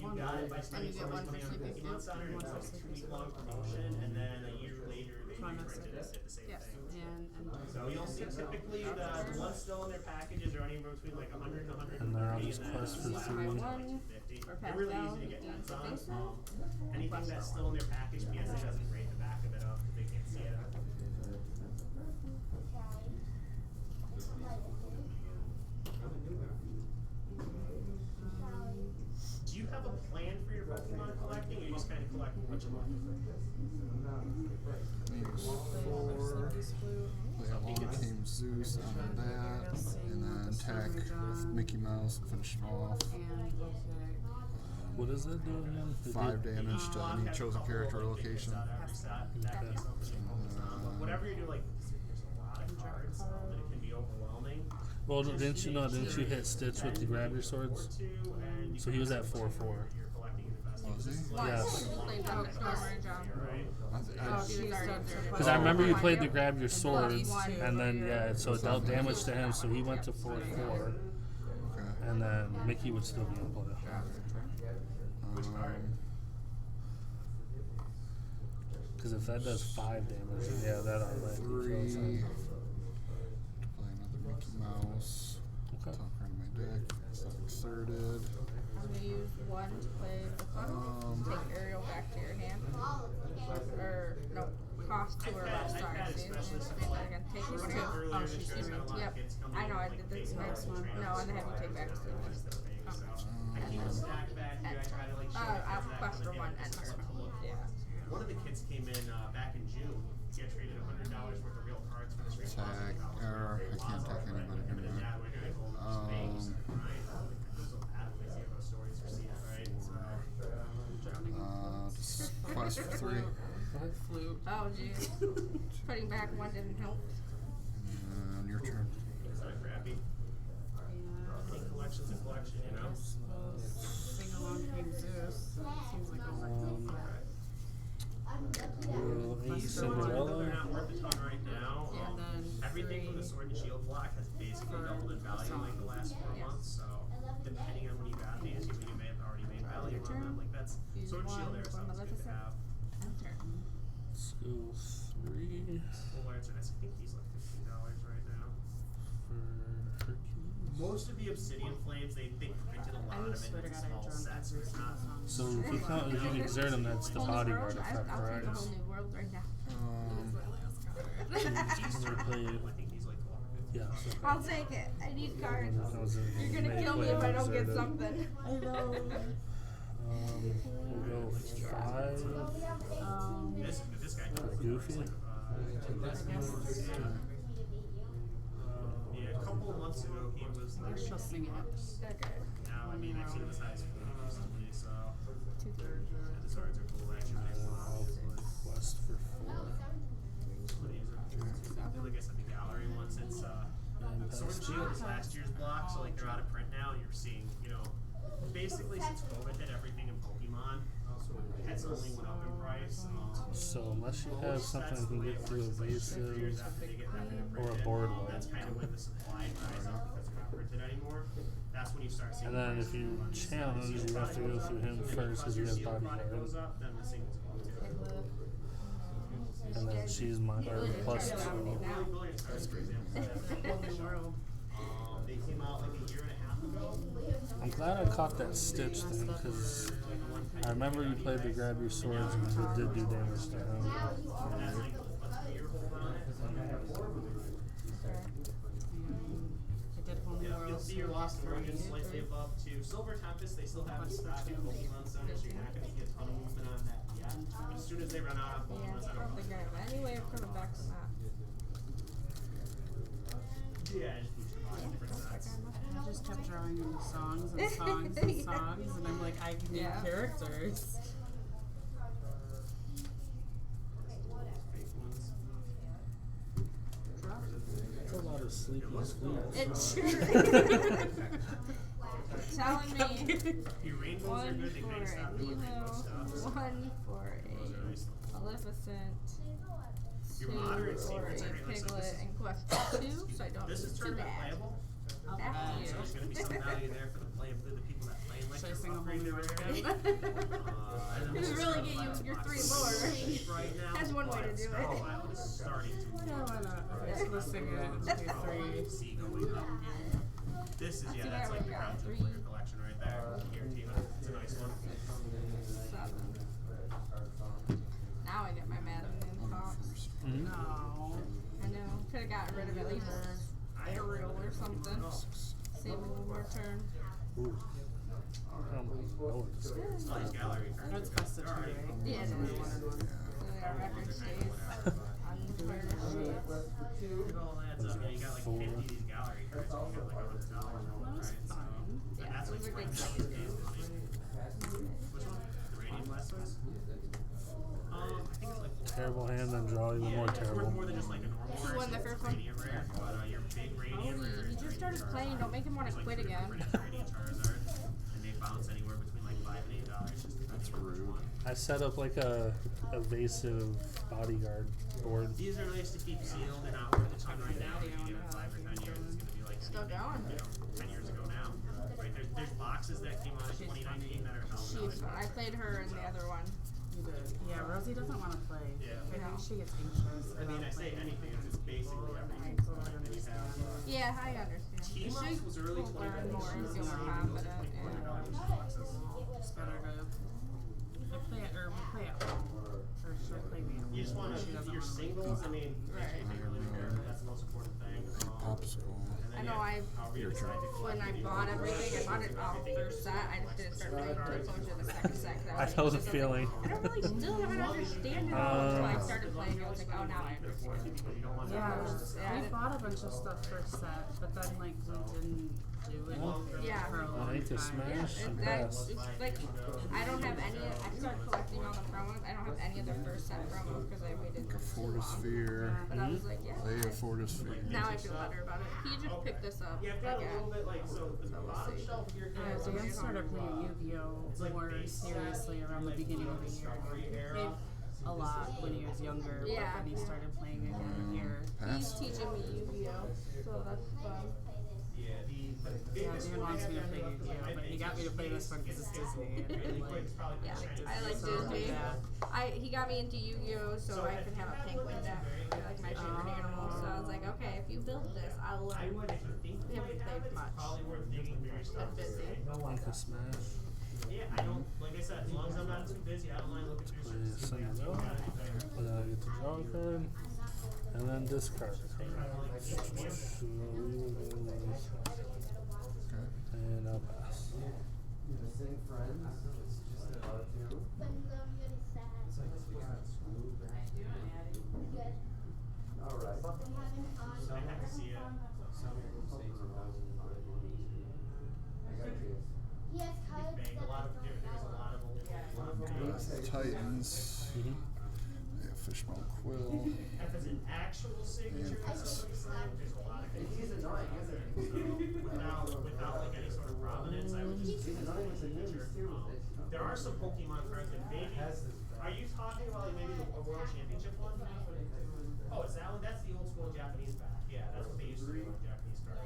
you got it by spending so much money on the Pokemon Center, and it's like a 2-week-long promotion, and then a year later they reprinted it, did the same Yes. thing. and So you'll see typically the ones still in their packages are anywhere between like 100 and 150, And they're on and this then quest for the last 3. one's One like 250. for They're really Pascal, easy to get hands on. Jason. Anything that's still in their package, PSA doesn't grade the back of it up because they can't see it. Do you have a plan for your Pokemon collecting, or you just kind of collect what you like? Use 4. Play a long game Zeus on that. And then attack with Mickey Mouse and finish it off. and we'll say what does that do again? It 5 did- damage to any chosen character or location. Whatever you do, like, there's a lot of cards, and it can be overwhelming. Well, didn't you hit Stitch with the grab your swords? So he was at 4/4. Was he? Yes. Played on the Stormer John. oh, she's Because I remember you played the grab your swords, and then so it dealt damage to him, so he went to 4/4, Okay. and then Mickey would still be in play. Because if that does 5 damage, that automatically 3. kills To him. play another Mickey Mouse. Okay. Top card of my deck. Stuff exerted. I'm gonna use 1 to play the funnel. Take Ariel back to your hand. Or, no, cost 2 or less. Sorry, see? Again, take 2. oh, she's here. Yep. I know, I did this next one. No, and then have you take back 2. I'll quest for 1 and quest for 1. Yeah. One of the kids came in back in June. He had traded $100 worth of real cards for this race. Tag. Or I can't take anybody. Never mind. Just quest for 3. flute. Oh, jeez. Putting back 1 didn't help. And your turn. Is that crappy? I think collection's a collection, you know? Sing along came Zeus. Seems like a Will They're Cinderella. not worth a ton right now. And then Everything from the Sword and Shield block has basically doubled in value in like the last 4 months. So depending on when you got these, you may have already made value on them. Like that's Use Sword and Shield 1 there, for so it's good to Maleficent. have. Enter. Let's go 3. Full arts, I think these like $15 right now. most of the Obsidian Flames, they printed a lot of it swear to into God, small I've drunk sets, so it's not. So if you exert them, that's the Whole new bodyguard world? effect, I'll take right? the whole new world right now. You play- I think these like yeah. So I'll take it. I need cards. that was a You're gonna May kill me play if I don't get exerted. something. I know. We'll go 5. This guy Goofy. yeah, a couple of months ago he was like. She'll sing it. Okay. Now I mean I've seen the size recently, so 2/3. yeah, the swords are cool actually. Quest for 4. Like I said, the gallery ones, it's Sword and Shield is last year's block, so like they're out of print now, and you're seeing, you know, basically since COVID hit everything in Pokemon, it's only went up in price. So unless you have something that can get through evasive or a board That's wipe. kind of when the supply dries up because they're not printed anymore. That's when you start seeing. And then if you challenge, you have to go through him first because he has bodyguard. goes up, then the singles go up too. And then she's my or plus 2. That's crazy. World. They came out like a year and a half ago. I'm glad I caught that Stitch thing because I remember you played to grab your swords and it did do damage to him. And that's like a year hold on it. I did Whole New Yeah, World. you'll see your Lost Origins slightly above to Silver Tempest. They still have in stock in Pokemon Center, so you're not going to see a ton of movement on that yet. But as soon as they run out of Yeah, Pokemon I Center, don't think I have any way of coming back from that. yeah, just boost your body different sets. I just kept drawing in songs and songs and songs, and I'm like, I need Yeah. characters. Fake ones. That's a lot of sleepy sleeps. It sure is. Telling me. Your rainbows are One good. They for kind of a stop doing rainbow stuff. one for Those are nice. a Maleficent, Your 2 moderate for secrets a are great. Like, so Piglet, this is- and Quest 2, so I don't This is do tournament that. playable. I'll Thank bet. you. So there's going to be some value there for the people that play and like Should I to sing a Whole upgrade New their World area. again? This is really get you your 3 lore. Right now, That's one way to but do it. Starlight is starting to Yeah, why not? Okay, so let's sing it. It's okay, 3. see going up. This is, yeah, that's like the crown jewel for your collection right there. Here, Tina. It's a nice one. 7. Now I get my Madden in the box. Mhm. No. I know. Could have gotten rid of at least Ariel or something. Save me one more turn. Ooh. Oh, it's Oh, these gallery cards. That's custom, right? Yeah, it is. The record stays unfurnished. It all adds up. You got like 50 of these gallery cards, and you got like $100 on them, right? So, Yeah, and that's like those are spring good. stuff these days. Which one? The Radiant Blast ones? I think it's like terrible hand, then draw even more it's terrible. more than just like a normal Who rare. won the So first it's one? Radiant rare, but your big Radiant rare. He just started playing. Don't make him want to quit again. Radiant Charizard, and they bounce anywhere between like $5 and $8. Just That's rude. I set up like a evasive bodyguard board. These are nice to keep sealed. They're not worth a ton right now. But if you give it 5 or 10 years, it's going to be like Still anything, going. you know, 10 years ago now. Right? There's boxes that came out in 2019 that are She's fun. I played her in the other one. You did. Yeah, Rosie doesn't want to play. Yeah. I No. think she gets anxious. I mean, I about say playing. anything, it's basically everything. totally And then you have Yeah, I understand. She Team-ups was early will learn 2019. more and feel more Those confident. are like And $400 boxes. It's better to. I play it, or we play at home. Or she'll play me at home. You just want She to, doesn't your wanna play. singles, I mean, Right. they really don't care. That's the most important thing. Popsicle. And I then, know yeah, however you decide to when collect I it, bought everything, I bought it all first set. I just didn't start playing until closer to the second set. 'Cause I was know like, the feeling. I don't really still don't understand it all until I started playing. I was like, oh, now I understand. Yeah, Yeah, we bought a bunch of stuff first set, but then like we didn't do it Yeah. for a long I hate to time. Yeah, smash and and that, pass. it's like, I don't have any, I started collecting all the promos, I don't have any of the first set promos because I waited Like a so long. Fortisphere. But I was like, yeah, Play a Fortisphere. now I feel better about it. He just picked this up Yeah, I've got a again. little bit like, so the So we'll bottom see. shelf here Yeah, kind of so looks we started playing Yu-Gi-Oh more seriously around the beginning of the year. He played a lot when he was younger, Yeah. but then he started playing again here. He's Pass. teaching me Yu-Gi-Oh, so that's fun. Yeah, the Yeah, biggest Dan one I wants have me to in play there, Yu-Gi-Oh, I but he think got me to is play this one because it's Disney. And really like, quick, it's probably Yeah, Disney. I like So, Disney. yeah. He got me into Yu-Gi-Oh, so I could have a penguin deck, like my favorite animal. So I was like, okay, if you build this, I'll learn. We have played much. Probably worth digging for your stuff. Been busy. One can smash. Yeah, I don't, like I said, as long as I'm not too busy, I don't mind looking through Play some send it out. But then I get to draw a card. And then discard a card. So we will go with. And I'll pass. I have to see it. Banged a lot of, there's a lot of old Titans. Mm-hmm. Yeah, Fishbone Quill. If it's an actual signature that somebody signed, there's a lot of things. Without like any sort of provenance, I would just do the signature. There are some Pokemon cards that maybe. Are you talking about like maybe a World Championship one? Oh, it's that one? That's the old school Japanese back. Yeah, that's what they used to do on Japanese cards.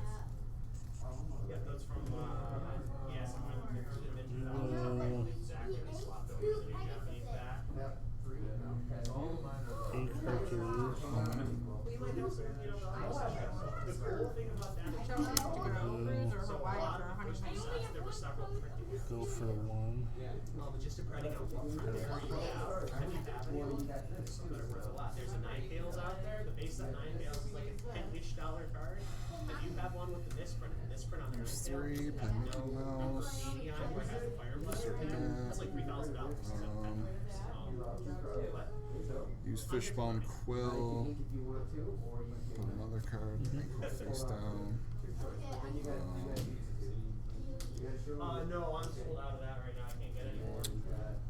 Yeah, those from yeah, someone in the early mid 2000s. Exactly, they swapped over to the new Japanese back. Pink Hercules. The cool thing about that is Show me to go to cruise or so a Hawaii lot for of those honeymoon. sets, there were several printed ones. Go for one. But just depending on what there you have, if you have any of them, some that are worth a lot. There's a Nine Tails out there. The base set Nine Tails is like a $10-ish card. If you have one with the misprint on there, There's three. Play Mickey Mouse. where it has the fire buzzer, that's like $3,000. Use Fishbone Quill. Put another card. Make it face down. No, I'm sold out of that right now. I can't get any more.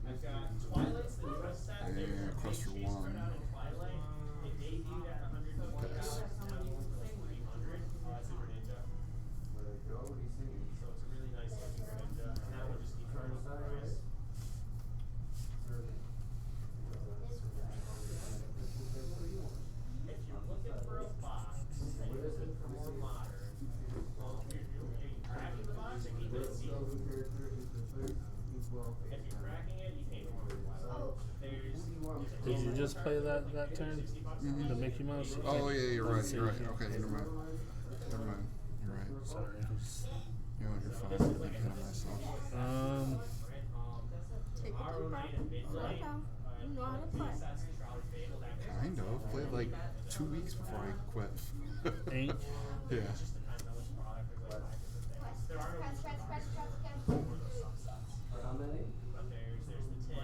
I've got Twilight's the newest set. And Quest for One. Twilight. It debuted at $120. Pass. Now you can for like $300. Super Ninja. So it's a really nice looking Ninja. And that one just keeps running up the price. If you're looking for a box and you're looking for more modern, you're cracking the box or keeping it sealed? If you're cracking it, you pay more. Did you just play that turn? The Mickey Mouse? Oh yeah, you're right. You're right. Okay, never mind. Never mind. You're right. Sorry. You're fine. I'm thinking of myself. Take it deeper. Slow down. You know how to play. Kind of. Played like 2 weeks before I quit. 8. Yeah. How many? There's the 10.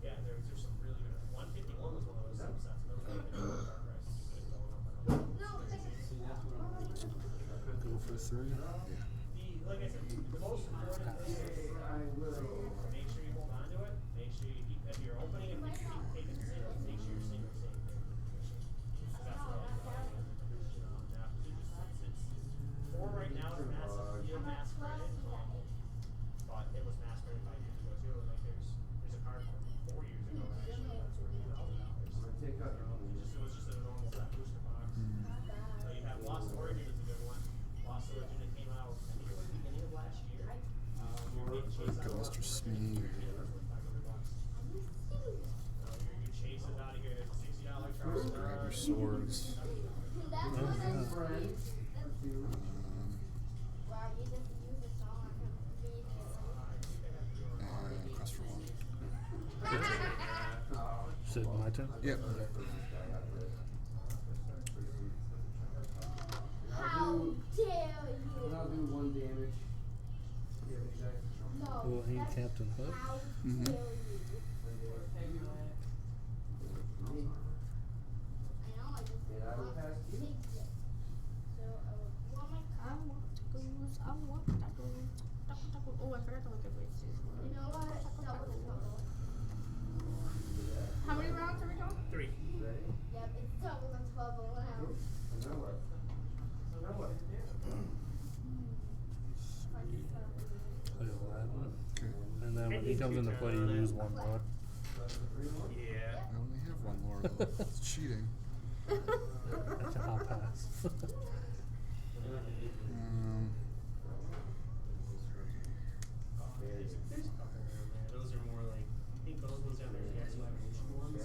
Yeah, there's some really good. 151 was one of those subsets. Those were really good card prices. Go for 3. Like I said, the most important thing is make sure you hold on to it. Make sure you keep, if you're opening it, make sure you keep taking singles. Make sure you're single safe. That's what I'm doing. For right now, it's massive field mass credit. But it was mass credit 5 years ago too. Like there's a card from 4 years ago actually that's worth $1,000. It was just a normal set booster box. So you have Lost Origin is a good one. Lost Origin that came out I think it was the beginning of last year. Mr. Smee. Your Chase is out of here. It's a $60 card. Grab your swords. And Quest for One. Is it my turn? Yep. How dare you? I'll do 1 damage. No. We'll aim Captain Hook. How Mhm. dare you? I know, I just want to take it. So, what am I want tacos. I want tacos. Oh, I forgot to look at rates too. You know what? Double trouble. How many rounds are we going? 3. Yep, it's double the trouble now. Play Aladdin. Okay. And then when he comes into play, you lose 1 more. Yeah. I only have 1 more though. It's cheating. I'll pass. There's a couple more, man. Those are more like, I think those ones down there are the X-Evolution ones.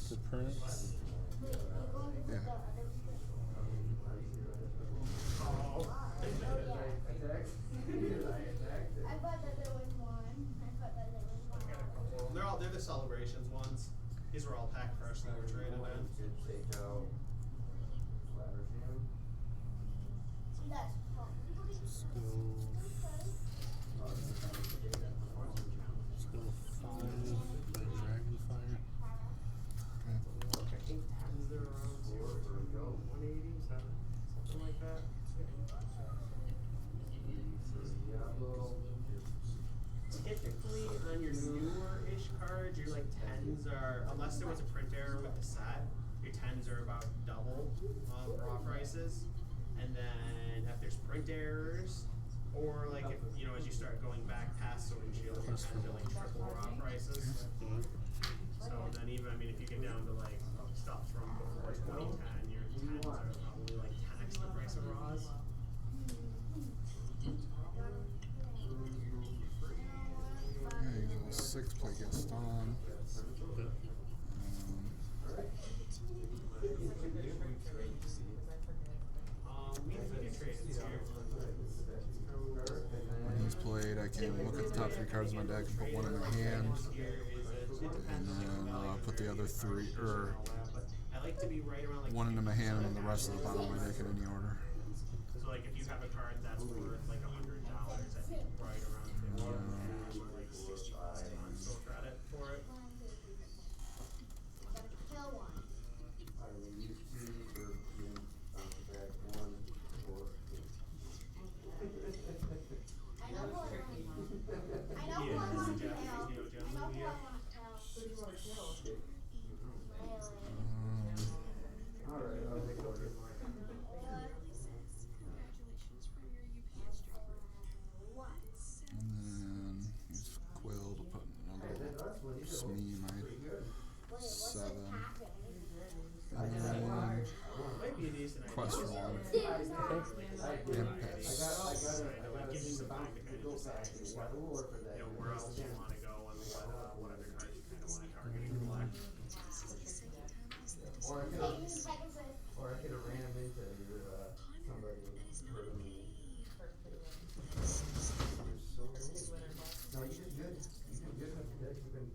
for prints. Yeah. They're the celebrations ones. These were all packed fresh that were traded in. Let's go 5 by Dragonfire. Is there around 180, something like that? Typically on your newer-ish cards, your like 10s are, unless there was a print error with the set, your 10s are about double raw prices. And then if there's print errors, or like if, you know, as you start going back past Sword and Shield, you're kind of like triple raw prices. So then even, I mean, if you get down to like stuff from before 2010, your 10s are probably like 10x the price of raws. Yeah, he's a 6 play Gaston. We do trades here. When he's played, I can look at the top 3 cards of my deck and put one in my hand, and then put the other 3, or I like to be right around like one into my hand and then the rest of the bottom of my deck in any order. So like if you have a card that's worth like $100, I think right around 50 or like 60 on still credit for it. And then he's Quill to put another Smee in my 7. And then Might be a decent idea. Quest for 1. And pass. It gives you some time to kind of decide you know, where else you want to go and what other cards you kind of want to target and collect. Or I could have ran him into your somebody hurt me. No, you did good. You did good with your deck. You've been.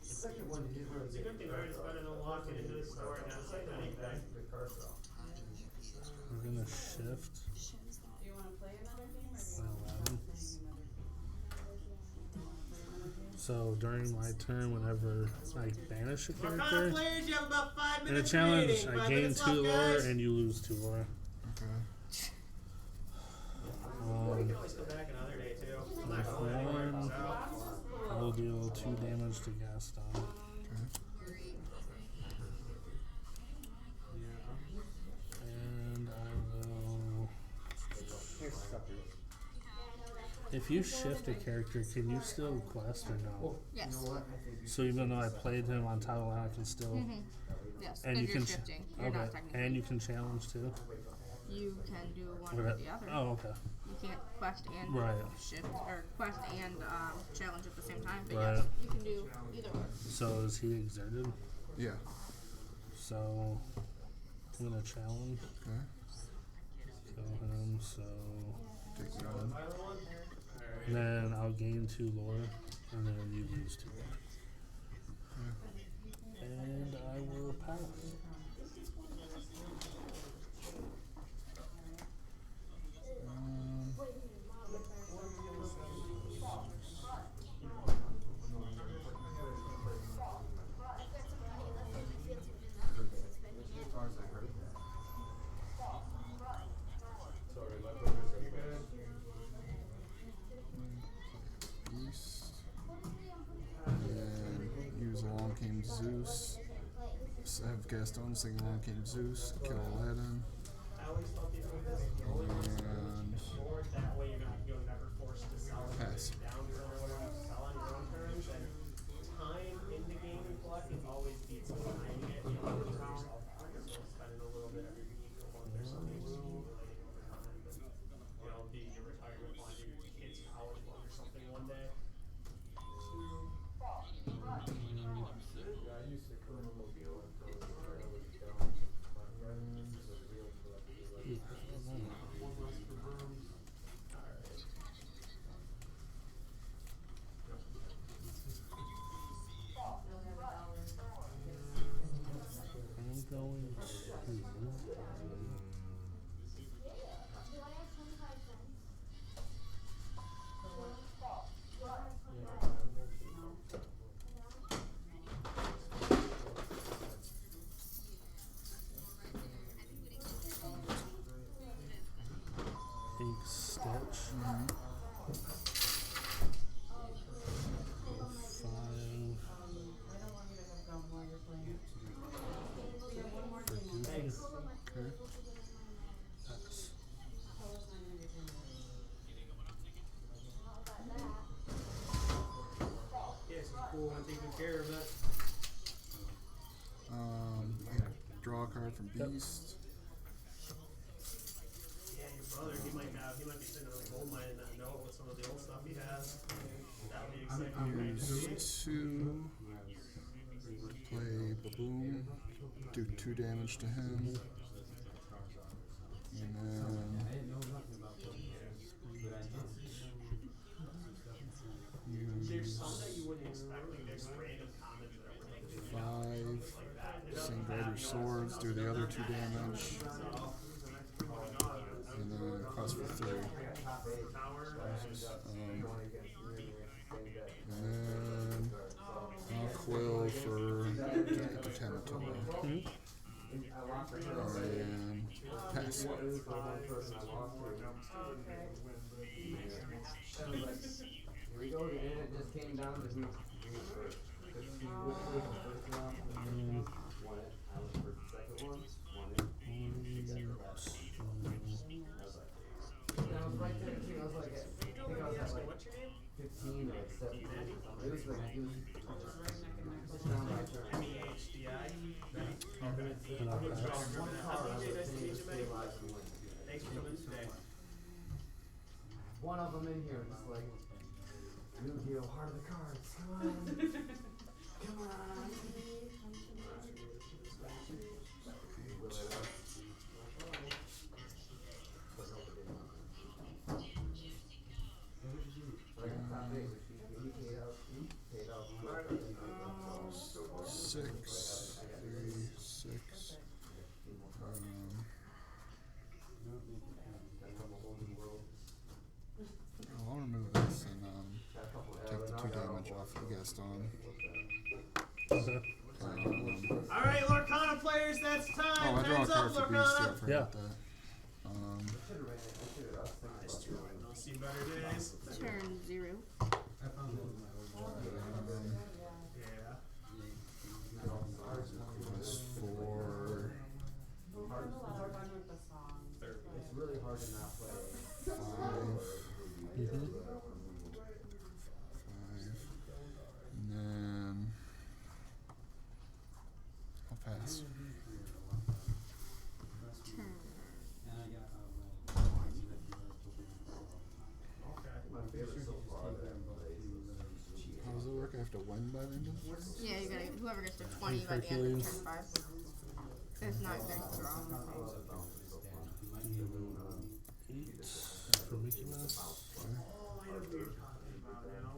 The second one you did really It's a good thing I already spent it on walking into the store and not saying anything. Good card draw. We're gonna shift. Do you want to play another game or do you Well, want to play another game? So during my turn, whenever I banish a Lorcana character players, you have about 5 in a minutes challenge, remaining. I 5 gain minutes 2 left, lore guys. and you lose 2 lore. Okay. We can always come back another day too. I'm not Left going anywhere, one. so. I will deal 2 damage to Gaston. And I will. If you shift a character, can you still quest or no? Yes. So even though I played him on top line, I can still. Yes, And because you you're can shifting. You're not technically. and you can challenge too. You can do one What or I- the other. Oh, okay. You can't quest and Right. shift, or quest and challenge at the same time. But Right. yes, you can do either one. So is he exerted? Yeah. So I'm gonna challenge. Okay. Kill him. So Take 1. then I'll gain 2 lore, and then you lose 2 lore. And I will pass. East. And use Along Came Zeus. Have Gaston sing Along Came Zeus. Kill Aladdin. I always tell people this. You always And board, that way you're never forced to sell it pass. down or whatever to sell on your own terms. And time in the game and collecting always beats behind it. You know, you yourself out. So spending a little bit every week or month or something just accumulating over time. But, you know, be your retirement fund or your kid's college fund or something one day. sketch. 5 for goofy. Okay. That's Yeah, it's cool and take good care of it. Draw a card from Beast. Yeah, your brother, he might be sitting on a gold mine and not know it with some of the old stuff he has. That would be exciting. Use 2. Play Baboom. Do 2 damage to him. And then There's some that you wouldn't expect, like there's random commons that were like 5. Same your swords. Do the other 2 damage. And then it costs for 3. And then I'll quill for Kamatoma. And pass. Here we go again. It just came down to who which was the first round. Won it. I was for the second one. Won it. I was right there too. I was like, I think I was at like 15 or like 17 or something. It was like it was just down my turn. MEHDI. and I'll pass. One card I was saying to stay alive and win. Thanks for coming today. One of them in here, just like, Yu-Gi-Oh! Heart of the cards. Come on. Come on. Six, 3, 6. I'll remove this and take the 2 damage off of Gaston. Okay. Alright, Lorcana players, that's time. Oh, I draw a Time's card up, for Beast. Yeah, I Lorcana. forgot Yeah. that. I'll see better days. Turn 0. Yeah. Plus 4, It's really hard to not play. 5, 5, and then I'll pass. My favorite so far that I've played. How does it work? I have to win by the end of this? Yeah, you gotta, whoever gets to 20 by the end of turn 5. If not, you guys draw. 8 for Mickey Mouse. Oh, I know who you're talking about now.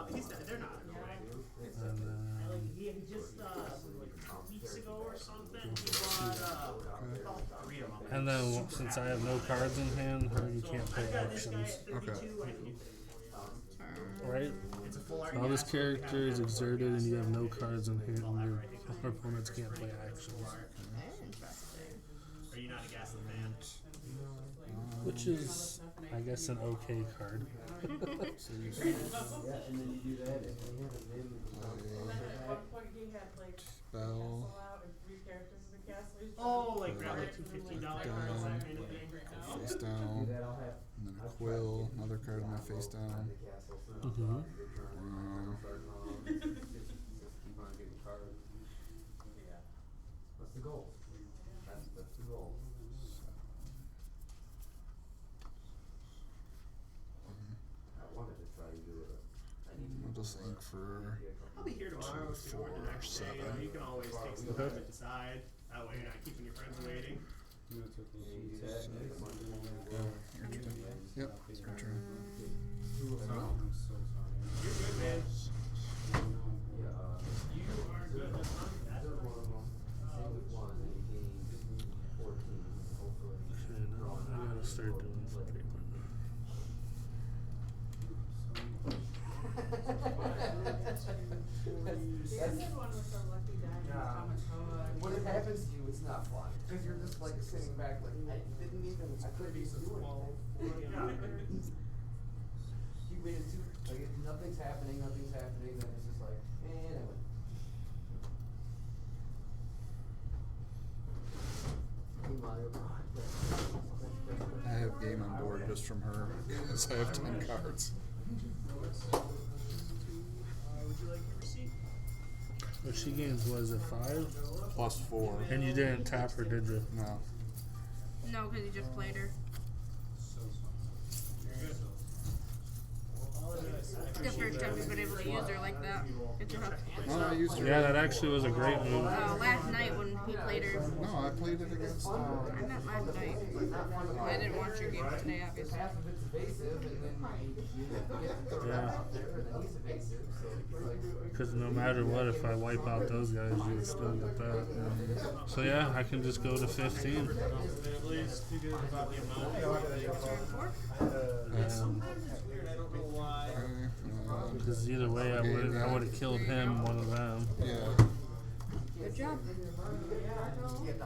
Okay, yeah. They're not annoying. And then Like, he just, like 2 weeks ago or something, he bought, 3 of them. and then since I have no cards in hand, you can't play actions. Okay. Right? It's a full art. While this character is exerted and you have no cards in hand, your opponents can't play actions. Interesting. Are you not a Gaston fan? Which is, I guess, an okay card. Yeah, and then you do that, and you have a name. At one point he had like Bell. castle out and 3 characters in the castle. He's Oh, like grab like $2 $15 cards, that kind of thing. Face Do down. that, I'll have. And then a quill. Another card in my face down. The castle. Mm-hmm. Keep on getting cards. Yeah. What's the goal? That's the goal. I wanted to try to do it. I'll just ink for I'll be here tomorrow if you want the next day. You know, you can always take some time to decide. That way you're not keeping your friends waiting. your turn. Yep, it's your turn. You're good, man. You are good. That's fine. That's Okay, now I gotta start doing something. good one with the lucky diamond. How much When it happens to you, it's not fun. Because you're just like sitting back like, I couldn't even do anything. You waited too, like nothing's happening, then it's just like, and I went. I have game on board just from her because I have 10 cards. Would you like your receipt? What she gains was a 5, +4. and you didn't tap her, did you? No. No, because you just played her. It's the first time you've been able to use her like that. Good job. No, I used her. Yeah, that actually was a great move. Last night when he played her. No, I played it against. I meant last night. I didn't watch your game today, obviously. Half of it's evasive, and then you get to throw it Yeah. out there, and then he's evasive, so it's like. Because no matter what, if I wipe out those guys, you would still get that. So yeah, I can just go to 15. At least you good about the amount. Turn 4? It's sometimes weird. I don't know why. Because either way, I would have killed him, one of them. Yeah. Good job.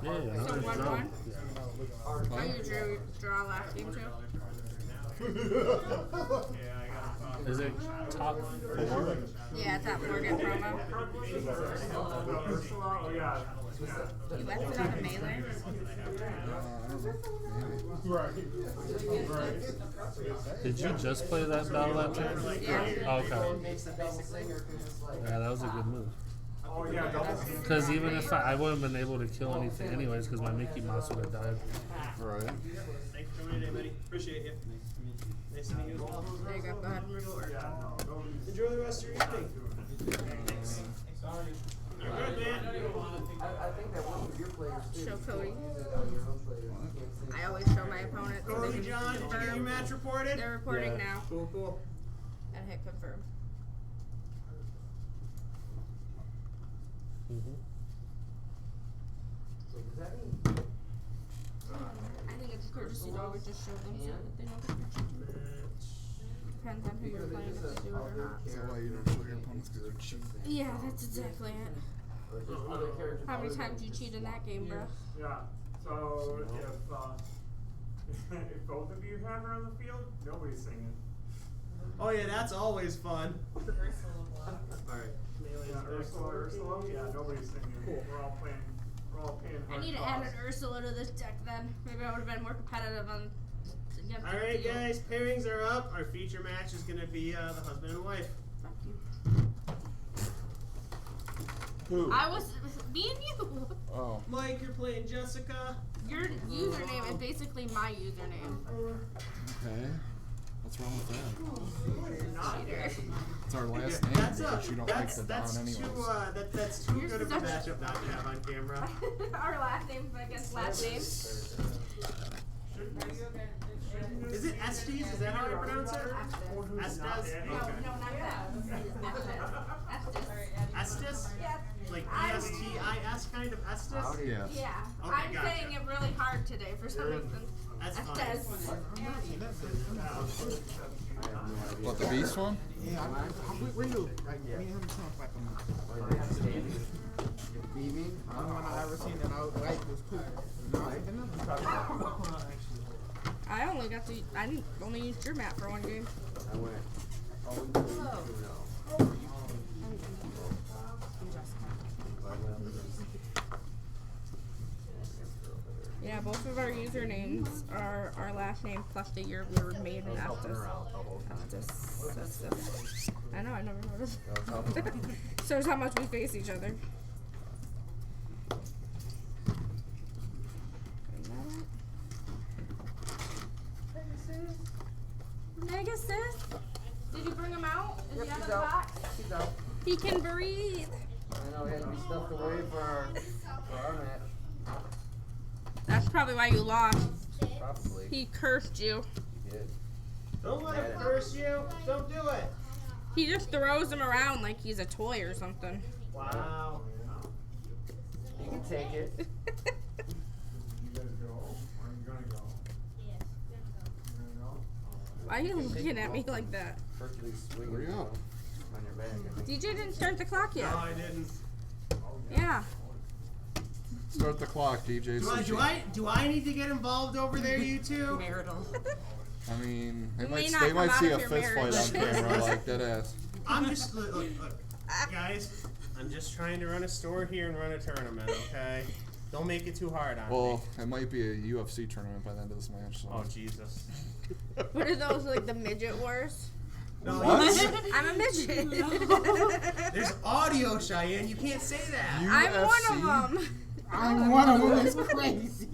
Yeah, So I just 1-1? dropped. Oh, you draw last game too? Is it top 4? Yeah, top 4 get promo. Oh, yeah. You left it on a melee? Right. Right. Did you just play that battle that turn? Yeah. Okay. Yeah, that was a good move. Oh, yeah, double. Because even if I wouldn't have been able to kill anything anyways, because my Mickey Mouse would have died. Right. Thanks for coming today, buddy. Appreciate you. Nice to meet you as well. There you go. Go ahead and report. Enjoy the rest of your evening. Thanks. You're good, man. I think that one of your players too. Show Cody. On your own players. You can't say. I always show my opponent so they Cody, can John, did you get your confirm. match reported? They're reporting Yeah. now. Cool, cool. And hit confirm. So does that mean? I think it's a courtesy to always just show them so that they know that you're cheating. Depends on who you're playing, if they do it or not. Is that why you don't show your opponents because they're cheap? Yeah, that's exactly it. Or just other characters? How many times you cheat in that game, bro? Yeah. So if both of you have her on the field, nobody's singing. Oh yeah, that's always fun. Alright. Yeah, Ursula. Yeah, nobody's singing. Cool. We're all paying I hard need to add costs. an Ursula to this deck then. Maybe I would have been more competitive on. Alright guys, pairings are up. Our feature match is gonna be the husband and wife. Fuck you. Who? I was me and you. Oh. Mike, you're playing Jessica. Your username is basically my username. Okay. What's wrong with that? Cheater. It's our last name, That's but you don't make the that's Don anyways. that's too Yours good of is a actually- matchup not to have on camera. Our last name against last name. Is it Estes? Is that how you pronounce it? Estes? No, Okay. no, not that. Estes. Estes? Yeah. Like ESTIS kind of Estes? Yes. Yeah. Okay, I'm gotcha. saying it really hard today for some reason. That's fine. Estes. What, the Beast one? Yeah, we're new. Like, me and him talk like a month. Beaming? I don't know I ever seen it. I was like, this cool. No, I ain't been nothing. I only used your map for one game. I went. Oh, we Yeah, both of our usernames are our last name plus the year we were made in Estes. Estes. I know, I never noticed. Shows how much we face each other. Pegasus? Did you bring him out? Is he out of the box? He's out. He can breathe. I know, he had to be stuffed away for our match. That's probably why you lost. Probably. He cursed you. He did. Don't let him curse you. Don't do it. He just throws him around like he's a toy or something. Wow. You can take it. You guys go? Or are you gonna go? You gonna go? Why are you looking at me like that? Hercules swinging. Hurry up. On your DJ didn't start the clock yet. No, I didn't. Yeah. Start the clock, DJ. Do I need to get involved over there, you two? Marital. I mean, they You might may not they come might out see of a your fist fight on marriage. camera like that ass. I'm just look, guys. I'm just trying to run a store here and run a tournament. Okay, don't make it too hard on me. Well, it might be a UFC tournament by the end of this match. So. Oh Jesus. What are those, like the midget wars? No, What? I'm a midget. There's audio, Cheyenne. You can't say that. I'm one of them. I'm one of them. It's crazy.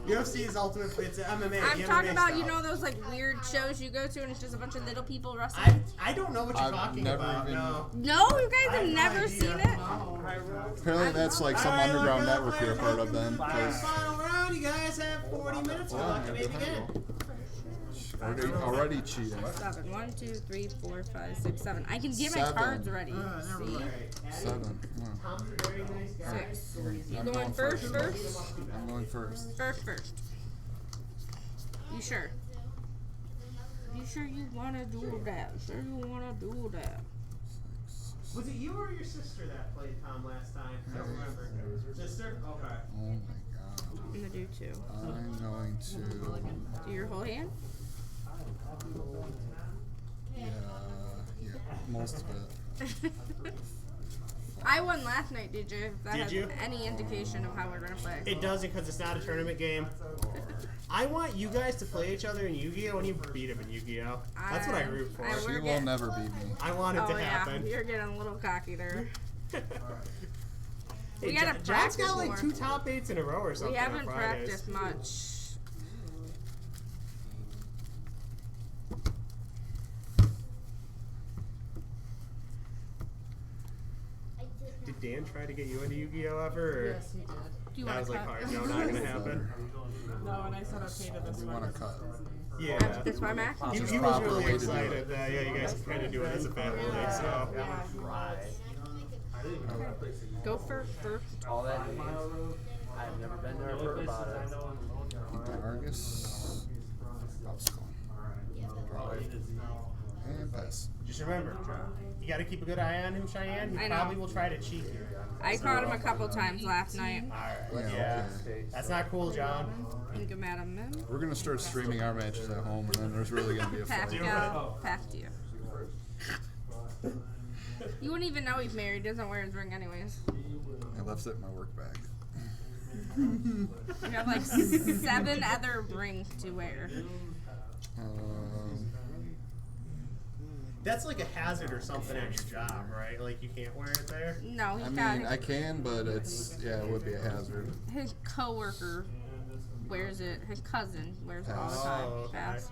UFC is ultimate. It's MMA. I'm MMA talking about, you style. know, those like weird shows you go to and it's just a bunch of little people wrestling. I don't know what you're I've talking never about. even- No. No, you guys I have no never idea. seen it? Apparently, that's like some Alright, underground look, network you're a part of then. 'cause Final round. You guys have 40 minutes. We'll have to maybe again. already cheating. 7. 1, 2, 3, 4, 5, 6, 7. I can get my 7. cards ready. See? 7. Come on. Tom's a very nice guy. 6. I'm You going first? I'm going first. First. You sure? You sure you want to do that? Sure you want to do that? Was it you or your sister that played Tom last time? I don't remember. Sister? Okay. Oh my god. I'm going to do 2. I'm going to. Do your whole hand? Yeah, most of it. I won last night, did you? If that Did has you? any indication of how we're going to play. It doesn't because it's not a tournament game. I want you guys to play each other in Yu-Gi-Oh! And you beat him in Yu-Gi-Oh! That's what I root for. She will never beat me. I want it Oh, to happen. yeah. You're getting a little cocky there. Hey, We gotta John's practice got like more. 2 top 8s in a row or something. We haven't on Fridays. practiced much. Did Dan try to get you into Yu-Gi-Oh! Ever? Or? Yes, he did. Do you I want was to like, cut? hard. No, not gonna happen. No, and I said okay to this We one. want to cut. Yeah. That's why I'm asking. He Just was proper really way to do excited that yeah, you guys can kind of do it as a family. So. Go first. All that I've never been there or heard about it. Keep the Argus. Obstacle. Draw. And pass. Just remember, you got to keep a good eye on him, Cheyenne. He I know. probably will try to cheat you. I caught him a couple times last night. Alright. Yeah, Yeah. That's not cool, John. Thank you, Madam Mim. We're gonna start streaming our matches at home, and then there's really gonna be a fight. Pack you. You wouldn't even know he's married. He doesn't wear his ring anyways. I left it in my work bag. You have like 7 other rings to wear. That's like a hazard or something at your job, right? Like you can't wear it there. No, he's I got mean, I can, but it's it would be a hazard. his coworker wears it. His cousin wears it all the Pass. time. Oh, okay. Pass.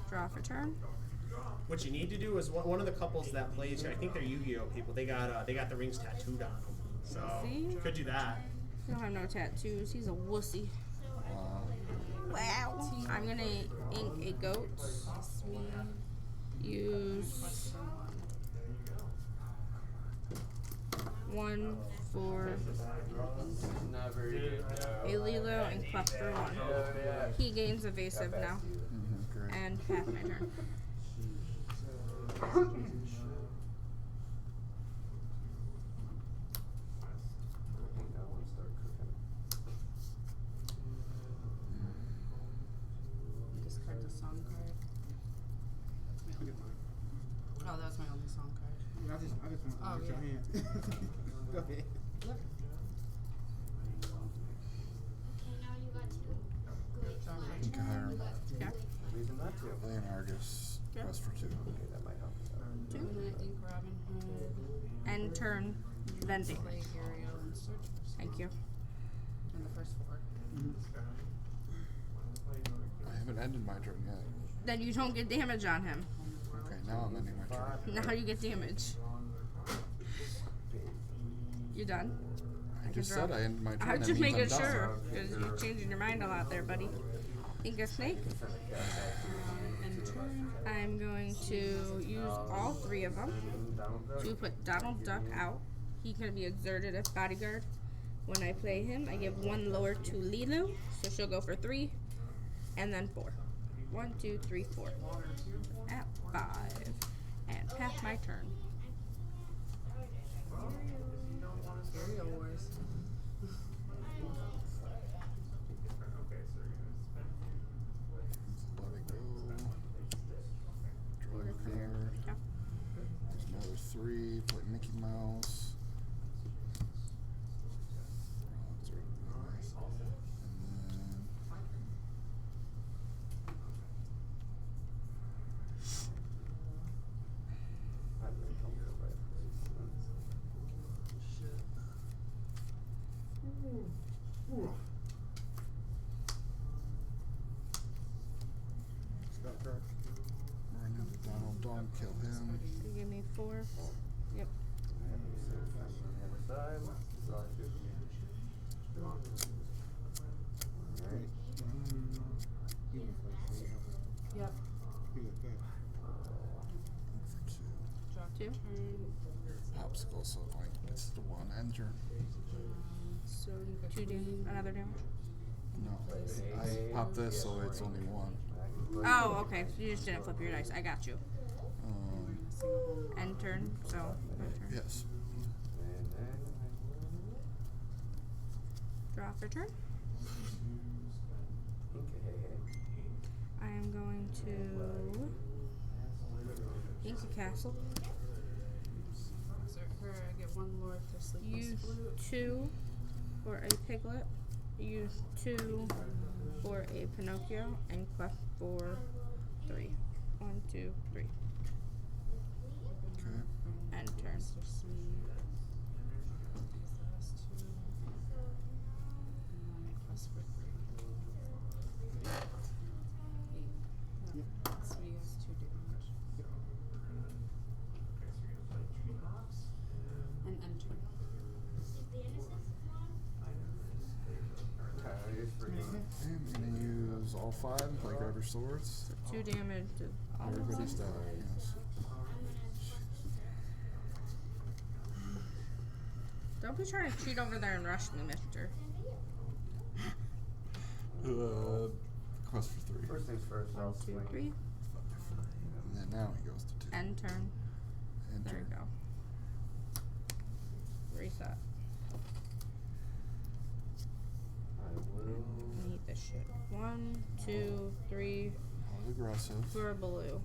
Draw for turn. What you need to do is one of the couples that plays here. I think they're Yu-Gi-Oh people. They got the rings tattooed on them. So See? you could do that. He don't have no tattoos. He's a wussy. Wow. I'm gonna ink a goat. Use 1 for a Lilo and Clef for 1. He gains evasive now. Great. And half my turn. Discard the song card. Oh, that's my only song card. I just want to Oh, get your yeah. hand. Go ahead. Okay, now you got 2. Good. You can hire him. Yeah. Play an Argus. Yeah. Quest for 2. That might help. Two. Ink Robin Hood. And turn vending. Play Ariel and search for Thank you. in the first 4. I haven't ended my turn yet. Then you don't get damage on him. Okay, now I'm ending my turn. Now you get damage. You done? I just said I ended my turn. I was that just means I'm making done. sure, because you're changing your mind a lot there, buddy. Think of snake? And turn. I'm going to use all 3 of them to put Donald Duck out. He can be exerted as bodyguard. When I play him, I give 1 lower to Lilo, so she'll go for 3, and then 4. 1, 2, 3, 4. At 5. And half my turn. Cereal Wars. Okay, so you're gonna spend. Let it go. Draw a card. Yeah. There's another 3. Play Mickey Mouse. Bronze or nice. And then run into Donald Duck, kill him. You give me 4. Yep. Yep. Draw 2. Turn. Popsicle, so like it's the 1 enter. So you got 2 damage. Another damage. No, I popped this, so it's only 1. Oh, okay. So you just didn't flip your dice. I got you. Um, End turn. So. my turn. yes. Draw for turn. I am going to ink a castle. So her, I get 1 lord for sleepless Use flute. 2 for a piglet. Use 2 for a Pinocchio, and quest for 3. 1, 2, 3. Okay. End turn. Mr. Sweet. These last 2. And then I quest for 3. 8. Yeah. So he has 2 damage. And enter. I'm gonna use all 5 and play Greater Swords. 2 damage to all of them. Everybody's dead, yes. Don't be trying to cheat over there and rush me, mister. Quest for 3. First things first, 1, 2, 3. And then now he goes to 2. End turn. Enter. There you go. Reset. I will. Need this shit. 1, 2, 3 All aggressive. for a blue.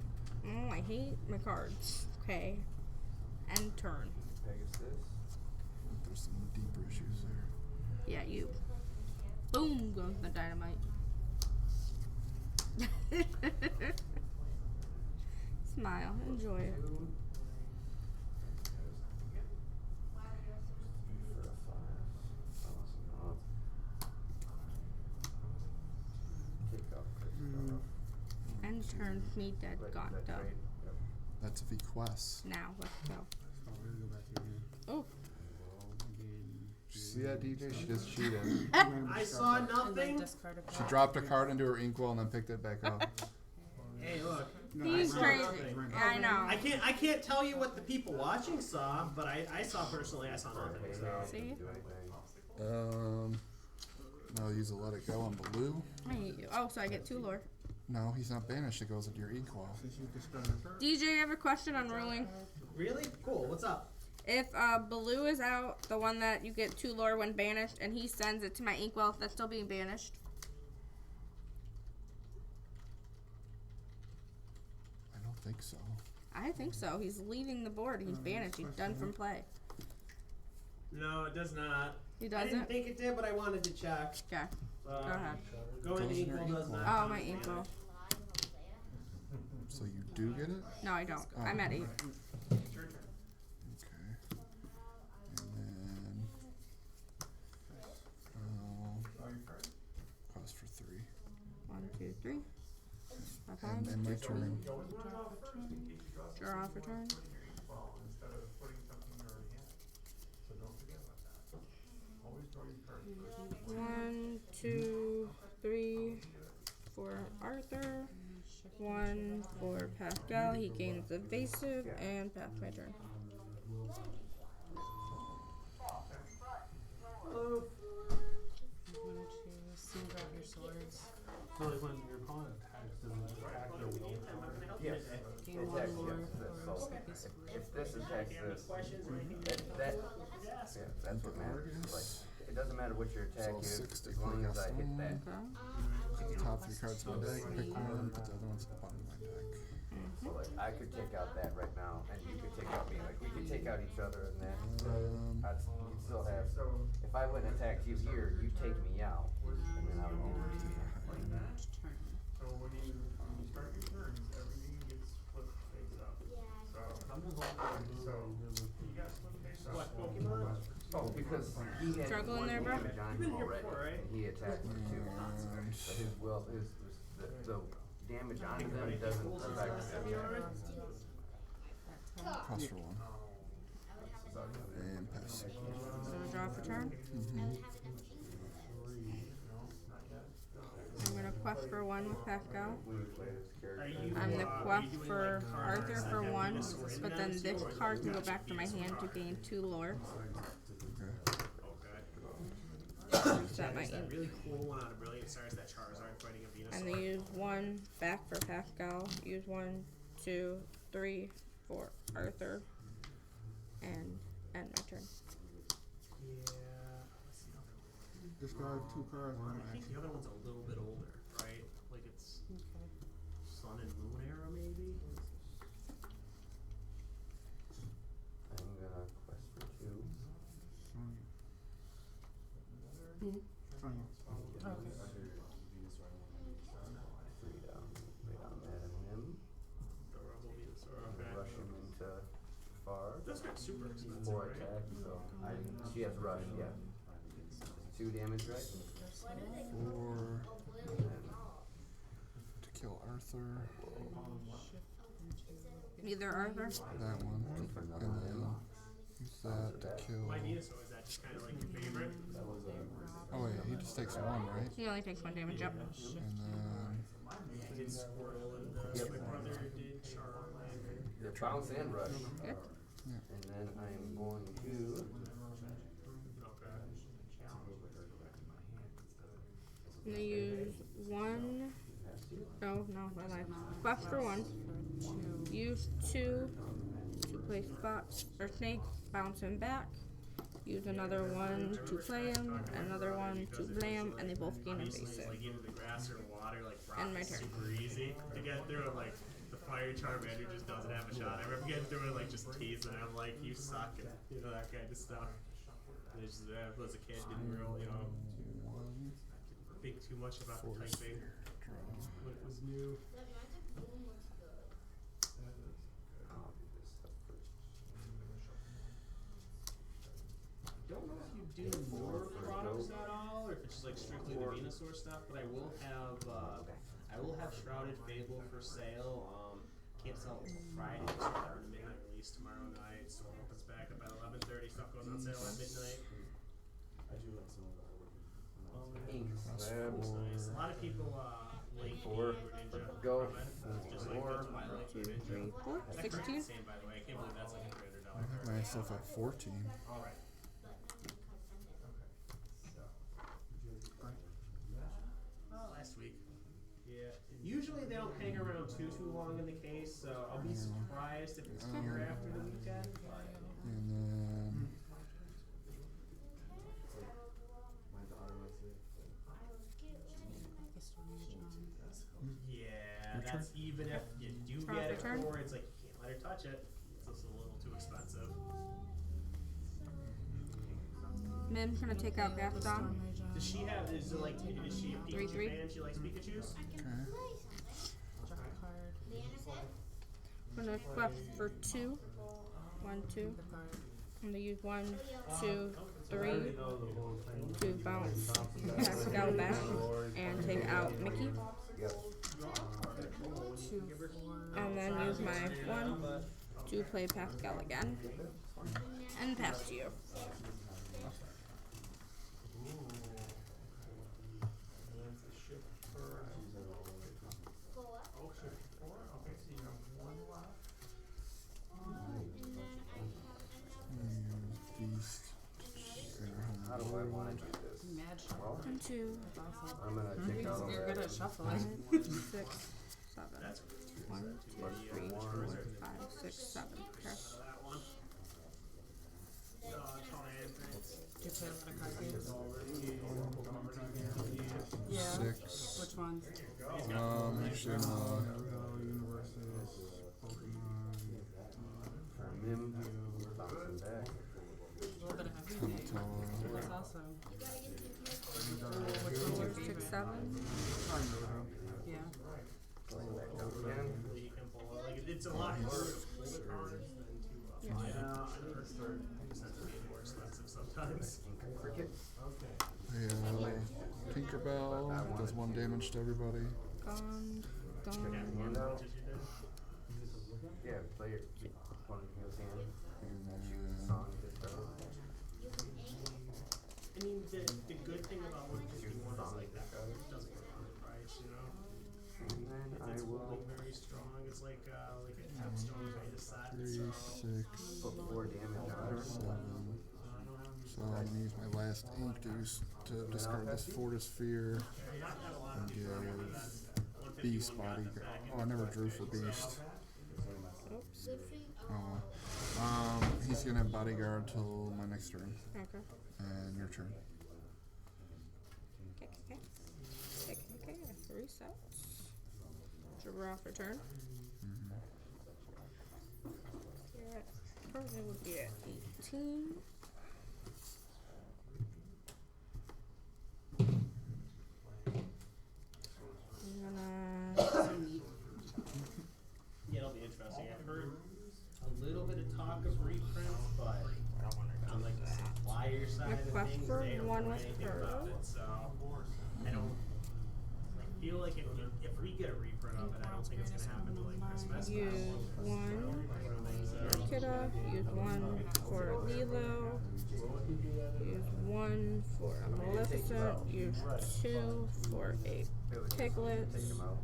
Oh, I hate my cards. Okay. End turn. Pegasus. There's some deeper issues there. Yeah, you. Boom goes the dynamite. Smile. Enjoy it. End turn. Me dead. Gone. Done. That's if he quests. Now, let's go. Oh. Did you see that, DJ? She just cheated. I saw And then nothing. discard a She card. dropped a card into her inkwell and then picked it back up. Hey, look. He's I saw crazy. nothing. I know. I can't tell you what the people watching saw, but I saw personally. I saw nothing. So. See? No, use a let it go on Baloo. I hate you. Oh, so I get 2 lore. No, he's not banished. It goes into your inkwell. DJ, I have a question on ruling. Really? Cool. What's up? If Baloo is out, the one that you get 2 lore when banished, and he sends it to my inkwell, that's still being banished. I don't think so. I think so. He's leaving the board. He's banished. He's done from play. No, it does not. He I doesn't? didn't think it did, but I wanted to check. Okay. Go ahead. Going Goes to in your equal does equal. not. Oh, my inkwell. So you do get it? No, I don't. Oh. I'm at 8. Okay. And then cost for 3. 1, 2, 3. And then my turn. Draw for turn. Instead of putting something in your hand. So don't forget about that. Always draw your card first. 1, 2, 3 for Arthur. 1 for Pascal. He gains evasive and pass my turn. Why don't you sing grab your swords? So like when your opponent attacks, does it attack your will? Yes. Gain 1 lore for So if this attacks this, that yeah, that's what matters. Like it doesn't matter what your attack So is 60 as long as I hit that. Okay. Top 3 cards of my deck, pick one, put the other ones at the bottom of my deck. So like I could take out that right now, and you could take out me. Like we could take out each other, and then you'd still have. If I went and attacked you here, you take me out, and then I would be. Turn. So when you start your turns, everything gets flipped face up. So you got flipped face up. What Pokemon? Oh, because he had Struggle in one there, bro? damage on You've been him here already, before, right? and he attacked me too. But his will, the damage on them doesn't affect his attack. Cost for 1. And pass. So draw for turn. I'm gonna quest for 1 with Pascal. We would play this character. I'm gonna quest doing, for like, cards Arthur that for have 1, Venusaur in but them, then so this like, card can go gotcha, back to my hand to gain 2 lore. Set my There's that ink. really cool one out of Brilliant Stars, that Charizard fighting a Venusaur. And then use 1 back for Pascal. Use 1, 2, 3 for Arthur. And end my turn. Yeah. What's the other one? Discard 2 cards. I think the other one's a little bit older, right? Like it's Sun and Moon era, maybe? I'm gonna quest for 2. Three down, lay down that and him. The Rumble Venusaur, okay. Rush him into far. Those are super expensive, 4 right? attack, so she has rush, yeah. 2 damage, right? 4 And then to kill Arthur. Either Arthur. That one. And then use that to kill. My Venusaur, is that just kind of like your favorite? Oh, wait, he just takes 1, right? He only takes 1 damage, yep. And then. I did Squirtle and my brother did Charmander. the bounce and rush. Good. And then I'm going to I'm gonna use 1. Oh, no, my life. Quest for 1. Use 2 to play spots or snake, bounce him back. Use another 1 to play him, another 1 to play him, and they both gain invasive. Like into the grass or water, like And my rock is turn. super easy to get through. And like the fire Charmander just doesn't have a shot. I remember getting through it like just teasing him like you suck, and you know that kind of stuff. And it's just, as a kid, didn't really, think too much about the typing when it was new. Don't know if you do more products at all, or if it's just like strictly the Venusaur stuff. But I will have Shrouded Fable for sale. Can't sell it until Friday, so we're having a midnight release tomorrow night. Store opens back up at 11:30. Stuff goes on sale at midnight. ink It's slab. nice. A lot of people link Four. Ninja Go. from it. It's just like Four. the Twilight 2, Ninja. 3, 4. That's 16. insane, by the way. I can't believe that's like a $300 I have myself at 14. Alright. Last week. Yeah. Usually they don't hang around too long in the case, so I'll be surprised if it's here after the weekend. But And then. yeah, that's even if you do Draw get for it turn. for, it's like you can't let her touch it. It's just a little too expensive. Mim's gonna take out Gaston. Does she have? Is she a Pikachu 3/3? fan? She likes Pikachu's. Okay. Draw a card. I'm gonna quest for 2. 1, 2. The card. I'm gonna use 1, 2, 3 to bounce Pascal back and take out Mickey. Yep. 2, 4. And then use my 1 to play Pascal again. And pass to you. Beast. How do I want to do this? Mad Well, 1, 2, I'm gonna take out all You're that. good at shuffling. 6, 7, That's 1, 2, 3, 4, 5, 6, 7. Okay. That one. Do you play a lot of card games? Yeah. 6. Which ones? Actually, Mim, bouncing back. A little bit of everything. Tamatella. That's awesome. Which one's your 4, 6, favorite? 7. Yeah. Going back down again. You can pull it. Like, it's a lot harder to pull the cards than to Yeah. buy them. Just ends up being more expensive sometimes. Cricket. Tinkerbell does 1 damage to everybody. Gone. Check your Gone. hand out. Yeah, play your one of your hand. And Choose a then song to start. I mean, the good thing about what you want is like that it doesn't go down in price, you know? And then I It's will holding very strong. It's like a capstone kind of set. 3, So, 6, put 4 damage on her. 7. So I'm gonna use my last ink to discard this Fortis Sphere and give Beast Bodyguard. Oh, I never drew for Beast. Oops. Oh. He's gonna have Bodyguard till my next turn. Okay. And your turn. Okay. Reset. Draw for turn. Yeah. Currently would be at 18. So neat. yeah, it'll be interesting. I've heard a little bit of talk of reprints, but on like the supplier side of Request things, for they don't one know with anything her. about it. So I don't feel like if we get a reprint of it, I don't think it's gonna happen until like Christmas. Use 1 for Kidda. Use 1 for Lilo. Use 1 for a Maleficent. Use 2 for a Piglet. Take them out.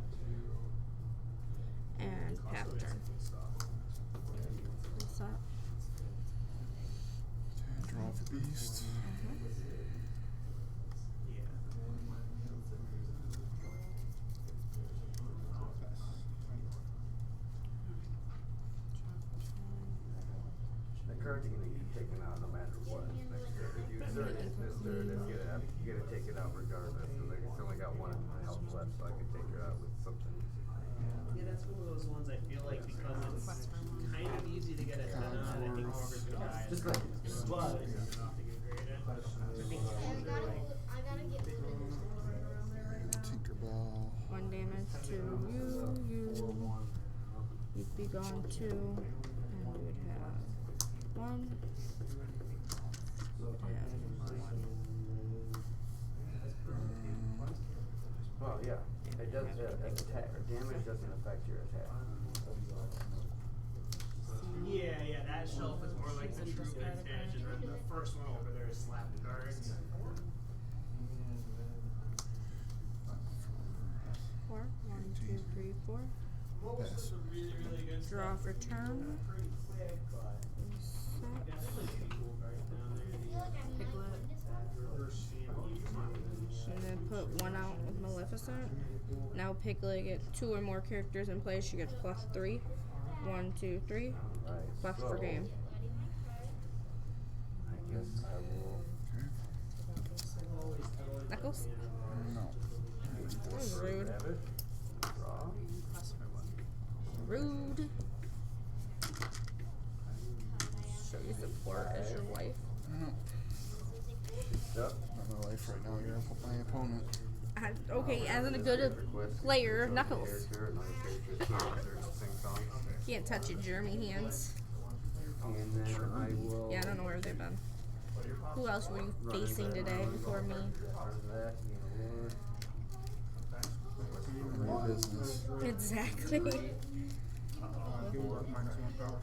And pass turn. Reset. Draw for Beast. The card's gonna get taken out no matter what. Next turn, if you insert it this turn, you gotta take it out regardless. So like, it's only got 1 health left, so I could take her out with something. Yeah, that's one of those ones I feel like because it's kind of easy to get a 10 on, I think whoever's gonna die is but it's enough to get graded. I think it's one that like I gotta get Tinkerbell. 1 damage to you. You'd be gone 2. And you would have 1. Well, yeah, it does. Attack or damage doesn't affect your attack. yeah, that shelf is more like the true vintage, and then the first one over there is slap cards. 4. 1, 2, 3, 4. Most are really, really good Draw stuff. for turn. Pretty quick, but Reset. yeah, that's like pretty cool right down there. Piglet. Reverse And then put 1 out with Maleficent. Now Piglet gets 2 or more characters in play. She gets +3. 1, 2, 3. Right. Plus so, for game. I guess I will. Knuckles? No. That was rude. Grab it. Draw. Rude. Show you support as your wife. No. Stuff. Not my life right now. You're gonna put my opponent. Okay, as a good player, Knuckles. Character, another character can't insert sing song. Can't touch it, Jeremy hands. And then I will. Yeah, I don't know where they've been. Who else were you facing today before me? That, Your business. Exactly. Give me -1 power.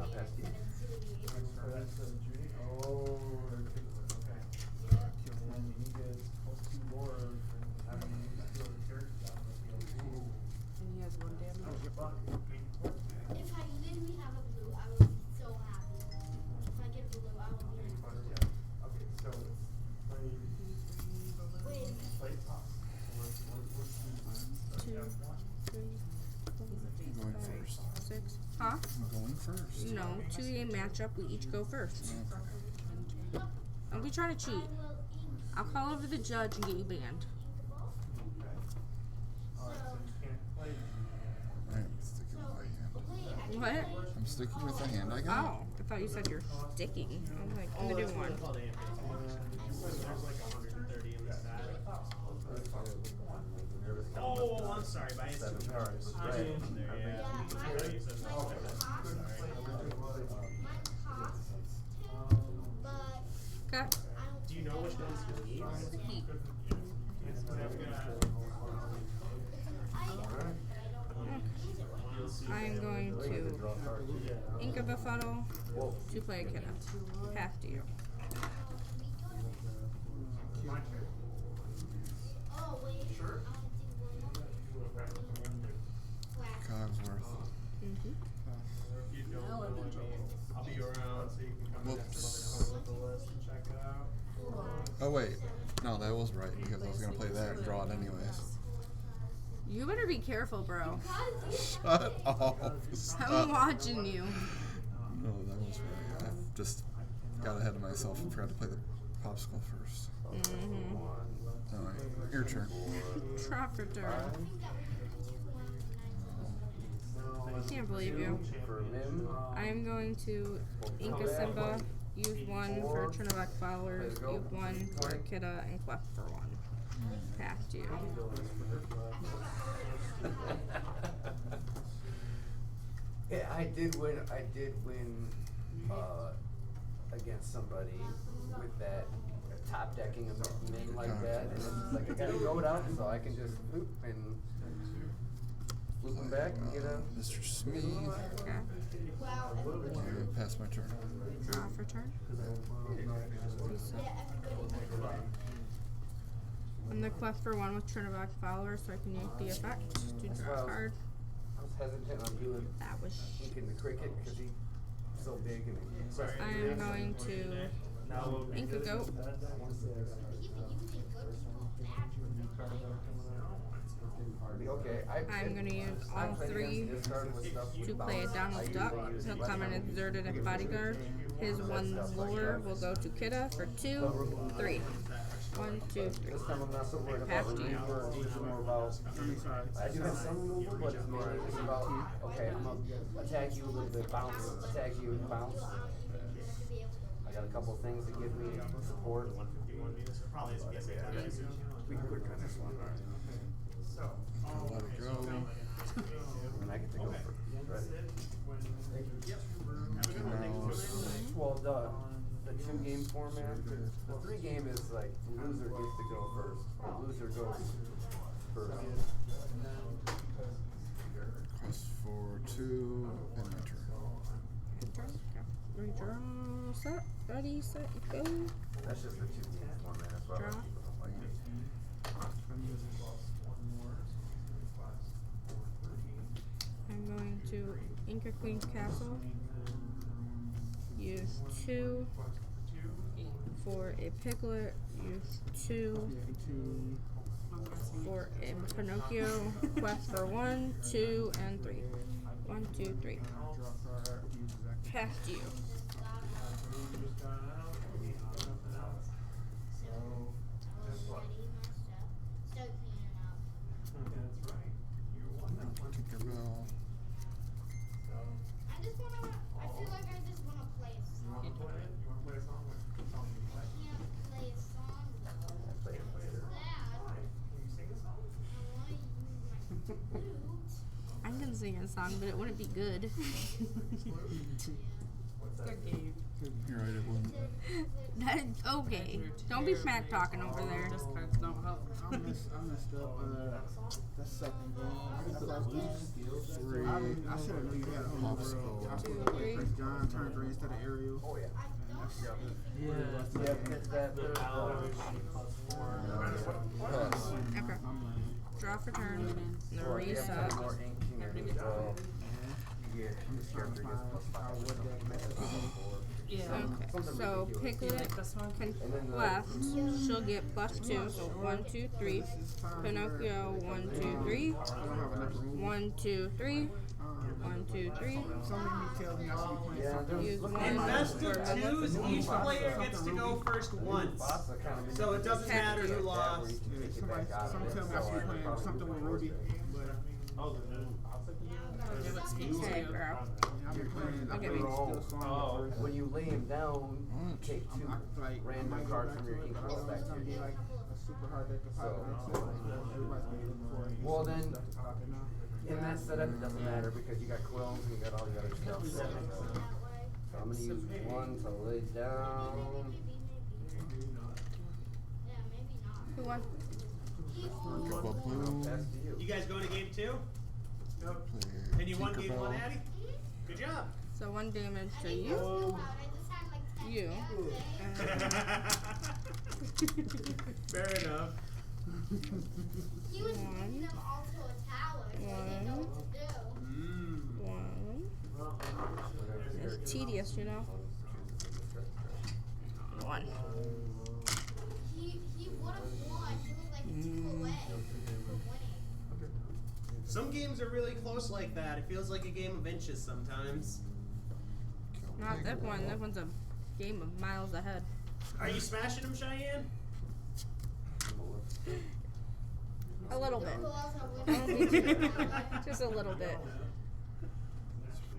I'll pass you. And he has 1 damage. If I literally have a blue, I will be so happy. If I get blue, I will be happy. Okay, so Wait a minute. play top. Two. no 2-game matchup. We each go first. Don't be trying to cheat. I'll call over the judge and get you banned. I'm sticking with my hand. What? I'm sticking with the hand I got. Oh, I thought you said you're sticking. I was like, I'm gonna do one. There's like 130 in the stack. Oh, I'm sorry, by 7 cards. Right. Okay. Do you know which ones you need? Heat. I'm going to ink a befuddle to play a kiddo. Have to. Cogsworth. I'll be around so you can come Whoops. with the list and check it out. Oh wait, no, that was right because I was gonna play that and draw it anyways. You better be careful, bro. Shut up. Stop. I'm watching you. No, that was right. I just got ahead of myself and forgot to play the popsicle first. Alright, your turn. Draw for turn. I can't believe you. I am going to ink a Simba, use 1 for Trinidad followers, use 1 for Kidda, and Clef for 1. Have to. Yeah, I did win against somebody with that top decking a min like that, and it's just like I gotta go it out so I can just loop and loop them back and get a Mr. Smee. Okay. Pass my turn. Draw for turn. I'm the Clef for 1 with Trinidad followers, so I can use the effect to draw a card. I was hesitant on doing That was. inking the cricket because he's so big and I am going to ink a goat. okay. I'm going to use all 3 to play a Donald Duck. He'll come in as Zerded and Bodyguard. His 1 lure will go to Kidda for 2, 3. 1, 2, 3. This time I'm not so worried about Have to. removal. It's more about I do have some removal, but it's mainly just about okay, I'm gonna attack you a little bit, bounce, attack you, bounce. I got a couple things that give me support. We can quick on this one. Let it go. And I get to go first. Mouse. Well, the 2-game format, the 3-game is like the loser gets to go first. The loser goes first. Quest for 2 and my turn. Redraw, set, ready, set, go. That's just the 2-game format. That's why I Draw. don't like it. I'm going to ink a Queen's Castle. Use 2 for a Piglet. Use 2 for a Pinocchio. Quest for 1, 2, and 3. 1, 2, 3. Past you. Tinkerbell. I feel like I just wanna play a song. I can't play a song though. Play it later. I wanna use my flute. I can sing a song, but it wouldn't be good. You're right, it wouldn't. That is okay. Don't be smack talking over there. Just cards don't help. I messed up the second game. The first game. 3. I should have knew you had a home world. I supposed to play Prince John, turn 3 instead of Ariel. Oh yeah. And that's Yeah, because that Pass. Okay. Draw for turn. And a reset. more inking as well. You get this character gets +5 or something. Yeah. Okay, so Piglet This one? can left. She'll get +2. So 1, 2, 3. Pinocchio 1, 2, 3. 1, 2, 3. 1, 2, 3. Something tells me I should be playing something. Use In 1 best for of twos, each player gets to go first once. So it doesn't matter who lost. Somebody tell me I should be playing something with Ruby. But Okay, girl. I've been playing. Okay, I've been still strong. When you lay him down, you take 2 random cards from your ink and go back to your deck. Like a super hard deck of power. Everybody's been looking for it. Well then, in that setup it doesn't matter because you got quills and you got all the other stuff. So I'm gonna use 1 to lay down. Who won? Couple of blue. Pass to you. You guys going to game 2? Play And you won game 1, Tinkerbell. Addie? Good job. So 1 damage to you. You. Fair enough. He was moving them all to a tower, so I didn't know what to do. 1. It's tedious, you know. 1. He would have won. He was like 2 away from winning. Some games are really close like that. It feels like a game of inches sometimes. Not that one. That one's a game of miles ahead. Are you smashing them, Cheyenne? A little bit. Who else are I don't winning? need to. Just a little bit.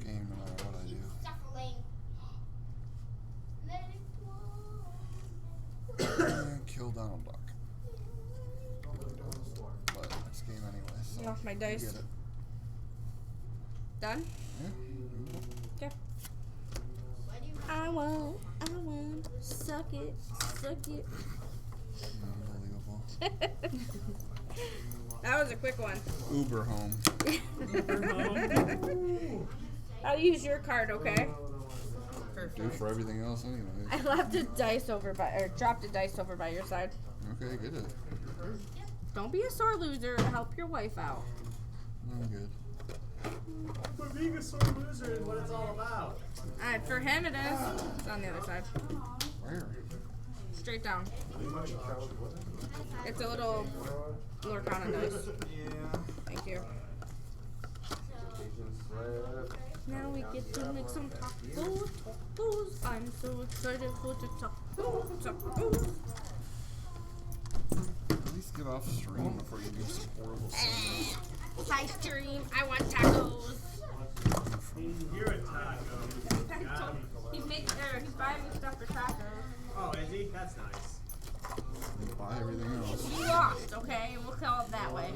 Game no matter what I do. Shuffling. Let it go. And kill Donald Duck. But it's game anyway. So Get off my you dice. get it. Done? Yeah. Okay. Why do you I won. Suck it. Suck it. Unbelievable. That was a quick one. Uber home. I'll use your card, okay? Do for everything else anyways. I left a dice over by, or dropped a dice over by your side. Okay, get it. Don't be a sore loser. Help your wife out. I'm good. But being a sore loser is what it's all about. Alright, for him it is. It's on the other side. Where? Straight down. It's a little Lorcana dice. Yeah. Thank you. Now we get to make some tacos. Tacos. I'm so excited for the tacos. Tacos. At least get off stream before you do some horrible stuff. Hi, stream. I want tacos. You're a taco. He's buying me stuff for tacos. Oh, is he? That's nice. Buy everything else. He lost, okay? We'll call it that way.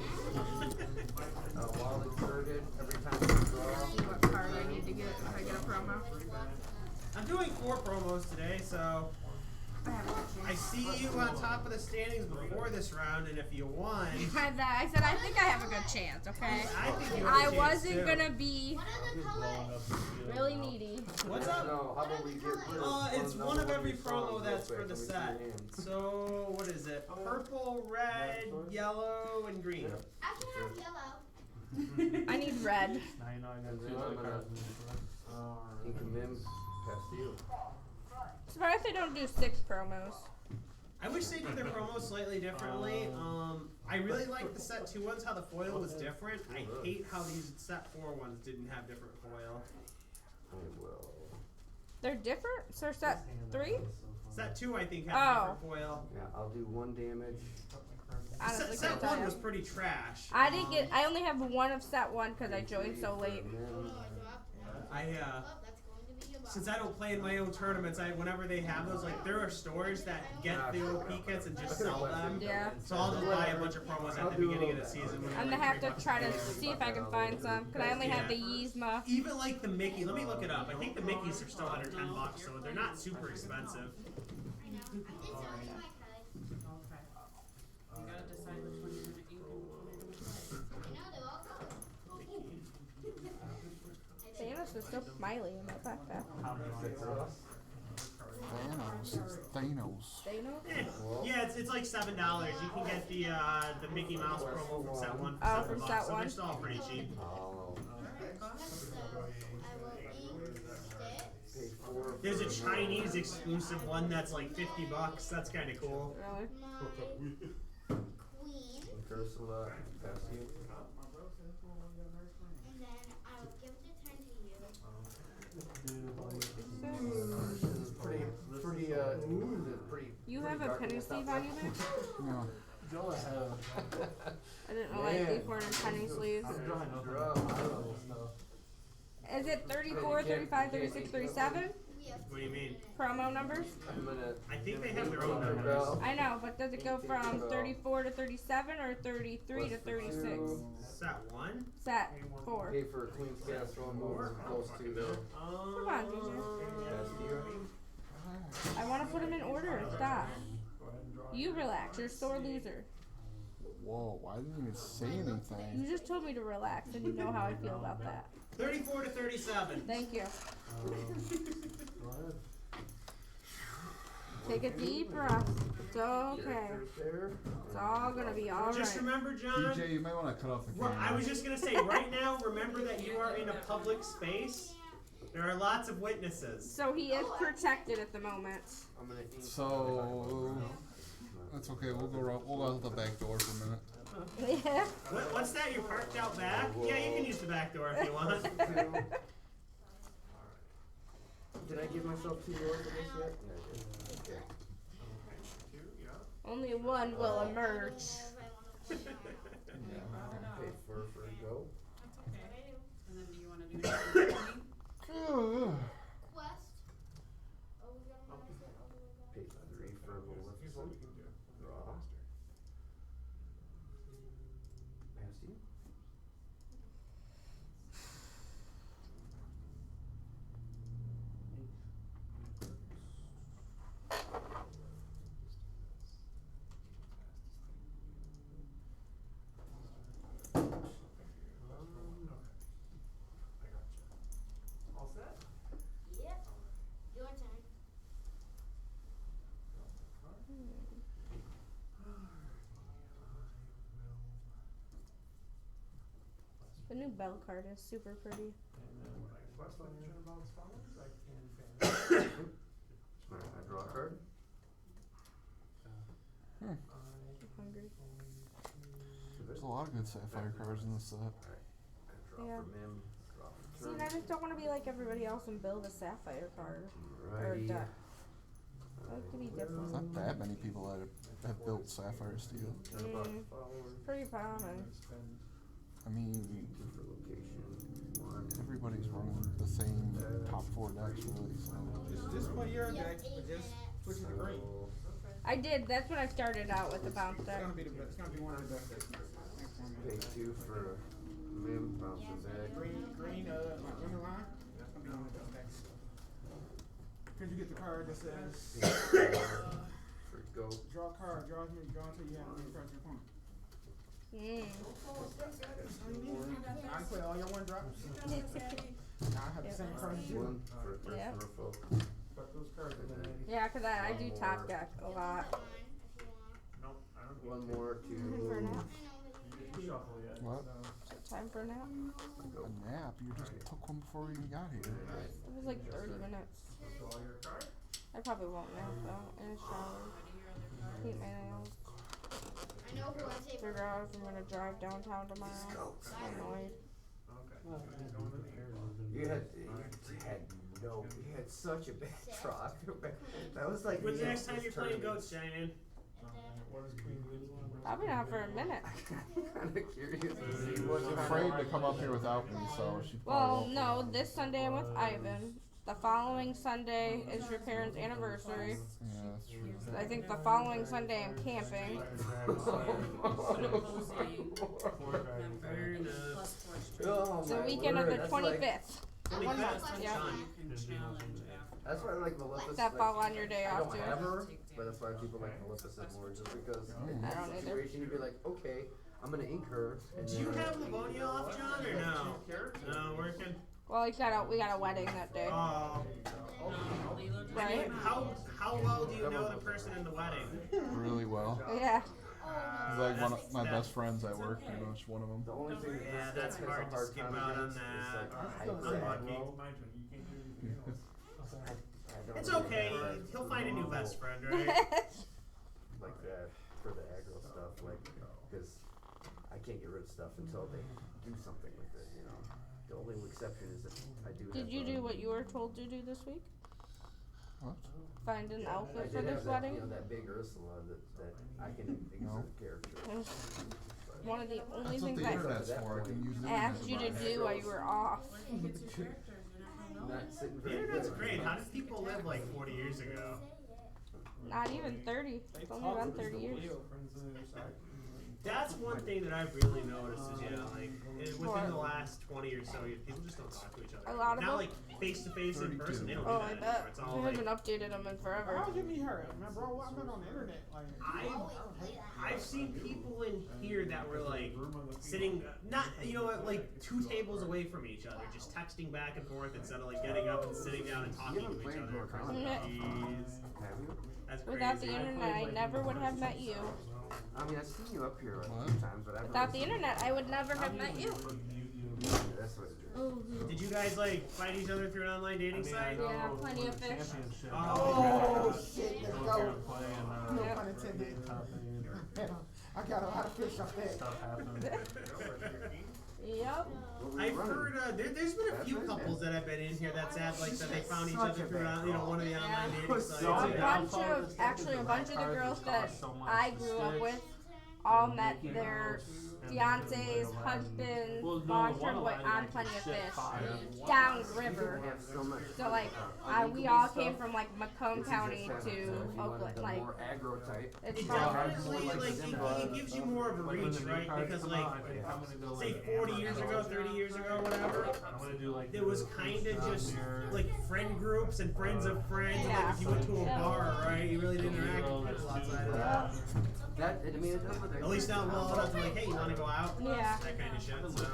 While inserted, every time you draw. See what card I need to get if I get a promo. I'm doing 4 promos today, so I see you on top of the standings before this round, and if you won, I said I think I have a good chance, okay? I think you I have a chance wasn't too. gonna be What are the colors? really needy. What's up? No, how about we get rid of It's one of every promo that's real for the quick. set. So, what is it? Purple, red, yellow, and green. I can have yellow. I need red. And then I'm gonna ink them in, pass to you. Surprised they don't do 6 promos. I wish they did their promos slightly differently. I really like the set 2 ones, how the foil was different. I hate how these set 4 ones didn't have different foil. I will. They're different? So set 3? Set 2, I think, had a different foil. Yeah, I'll do 1 damage. Honestly, Set can't tell 1 you. was pretty trash. I only have 1 of set 1 because I joined so late. And then I Oh, that's going to be a box. since I don't play in my own tournaments, whenever they have those, like, there are stores that get the OP kits and just sell them. Yeah. So I'll just buy a bunch of promos at the beginning of the season. When I'm gonna have to try to see if I can find some. Because I only have the Yzma. Even like the Mickey, let me look it up. I think the Mickeys are still under $10, so they're not super expensive. I know. I'm just telling you my card. You gotta decide which one you're gonna eat. I know, they're all colors. Thanos is so smiley in that backpack. Thanos. Thanos? Yeah, it's like $7. You can get the Mickey Mouse promo from set 1 for Oh, $7, from so set they're 1? still pretty cheap. I'll So, I will ink pay stick. 4 There's a Chinese exclusive one that's like $50. That's kind of cool. Really? My queen. Ursula, pass you. And then I will give the 10 to you. Pretty. You have a penny sleeve on you there? No. Go ahead. I didn't know like before in penny sleeves. Is it 34, 35, 36, 37? What do you mean? Promo numbers? I think they have their own numbers. I know, but does it go from 34 to 37 or 33 to 36? Set 1? Set 4. Pay for Queen's Castle and move close to the. Come on, DJ. Pass you. I want to put them in order. Stop. You relax. You're a sore loser. Whoa, why didn't you even say anything? You just told me to relax, and you know how I feel about that. 34 to 37. Thank you. Take a deep breath. It's okay. It's all gonna be alright. Just remember, John. DJ, you might want to cut off the camera. I was just gonna say, right now, remember that you are in a public space. There are lots of witnesses. So he is protected at the moment. So that's okay. We'll go out the back door for a minute. Yeah. What's that? You're parked out back? Yeah, you can use the back door if you want. Did I give myself 2 more for this yet? Okay. Only one will emerge. Pay for a go. That's okay. And then do you want to do anything? Quest. Oh, we got one. Pay 3 for a little. Draw. Pass you. All set? Yep. Your turn. The new bell card is super pretty. Quest on the turn about as follows. I can Alright, I draw a card. I'm hungry. There's a lot of good sapphire cards in this set. Alright. I draw Yeah. for Mim. Draw See, for and turn. I just don't want to be like everybody else and build a sapphire card or Alrighty. deck. I like to be There's different. not that many people that have built sapphire steel. Pretty common. I mean, For location. 1. everybody's running the same top 4 decks really. So. Just play your deck, but just switch it to green. I did. That's when I started out with the bounce It's deck. gonna be the best. It's gonna be one of the best decks. Pay 2 for Mim. Bounce it back. Green, like underline. That's gonna be one of the best decks. Cause you get the card that says For go. draw a card, draw until you have any cards in your opponent. I can play all your 1-drops. I have the same cards as you. 1 for a Yeah. turn for a foe. But those cards are then Yeah, because I do top deck a lot. Nope, I don't get 1 more For to. now. to shuffle yet. What? So. Time for a nap? A nap? You just took one before we even got here. It was like 30 minutes. Draw your card. I probably won't nap though. In a shower. Paint my nails. I know who I say for. Figure out if I'm gonna drive downtown tomorrow. I'm annoyed. Okay. You had such a bad draw. That was like. When's the me next at time this you're playing tournament. Goats, Shannon? What is Queen Blues on? Probably not for a minute. I'm kinda curious to see what. She's afraid to come up here without me, so she Well, probably won't. no, this Sunday I'm with Ivan. The following Sunday is your parents' anniversary. Yeah, that's true. I think the following Sunday I'm camping. Oh The my weekend of word, the that's like- 25th. 25th. Yeah. That's why I like Maleficent. That like, fall on your day I off don't too. have her, but that's why people like Maleficent more, just because in I that don't either. situation you'd be like, okay, I'm gonna ink her. And Do you then- have Livonia off, John, or no? No, working. Well, we got a wedding that day. Oh. Right? How well do you know the person in the wedding? Really well. Yeah. He's like one of my best friends at work, pretty much one of them. The only thing that Yeah, this that's deck has hard a to hard skip time out on against is that. like Unlucky. height. My turn. You can't do anything else. It's okay. He'll find a new best friend, right? Like that for the aggro stuff, like, because I can't get rid of stuff until they do something with it, you know. The only exception is if I do. Did you do what you were told to do this week? What? Find an I outfit did for this have that, wedding? you know, that big Ursula that I can exert character. One of the only That's what things the I internet's for. I can use the asked you to internet. do while you were off. Not sitting The very internet's good. great. How did people live like 40 years ago? Not even 30. It's only been 30 years. That's one thing that I've really noticed is, yeah, like within the last 20 or so years, people just don't talk to each other. A lot of Not them- like face to face in person. They don't Oh, do I that bet. anymore. It's all I like haven't updated them in forever. How you meet her? Man, bro, I've been on the internet. Like, I've seen people in here that were like sitting, not, you know what, like 2 tables away from each other, just texting back and forth instead of like getting up and sitting down and talking to each other. Yeah. Jeez. Have you? That's crazy. Without the internet, I never would have met you. I mean, I've seen you up here a What? few times, but I've Without the internet, I would never have met you. That's what it is. Did you guys like find each other through an online dating site? Yeah, plenty of fish. oh shit, let's go. Playing, No pun intended. I got a lot of fish up there. stuff happened. Yep. What were you I've running? heard there's been a few couples that have been in here that's had like that they found each other through one of the online dating sites. A bunch of the girls that I grew up with all met their fiancés, husbands, long-term boy on Plenty of Fish, downriver. Have so much. So like, we all came from like Macomb County to Oakland. The Like, more aggro type. it's It fun. definitely like it gives you more of a reach, right? Because like, say 40 years ago, 30 years ago, whatever, it was kind of just like friend groups and friends of friends. And, like if you went to a bar, right, you really didn't interact with people outside of that. That, I mean, it does look like. At least now well enough to like, hey, you want to go out? Yeah. That kind of shit. So.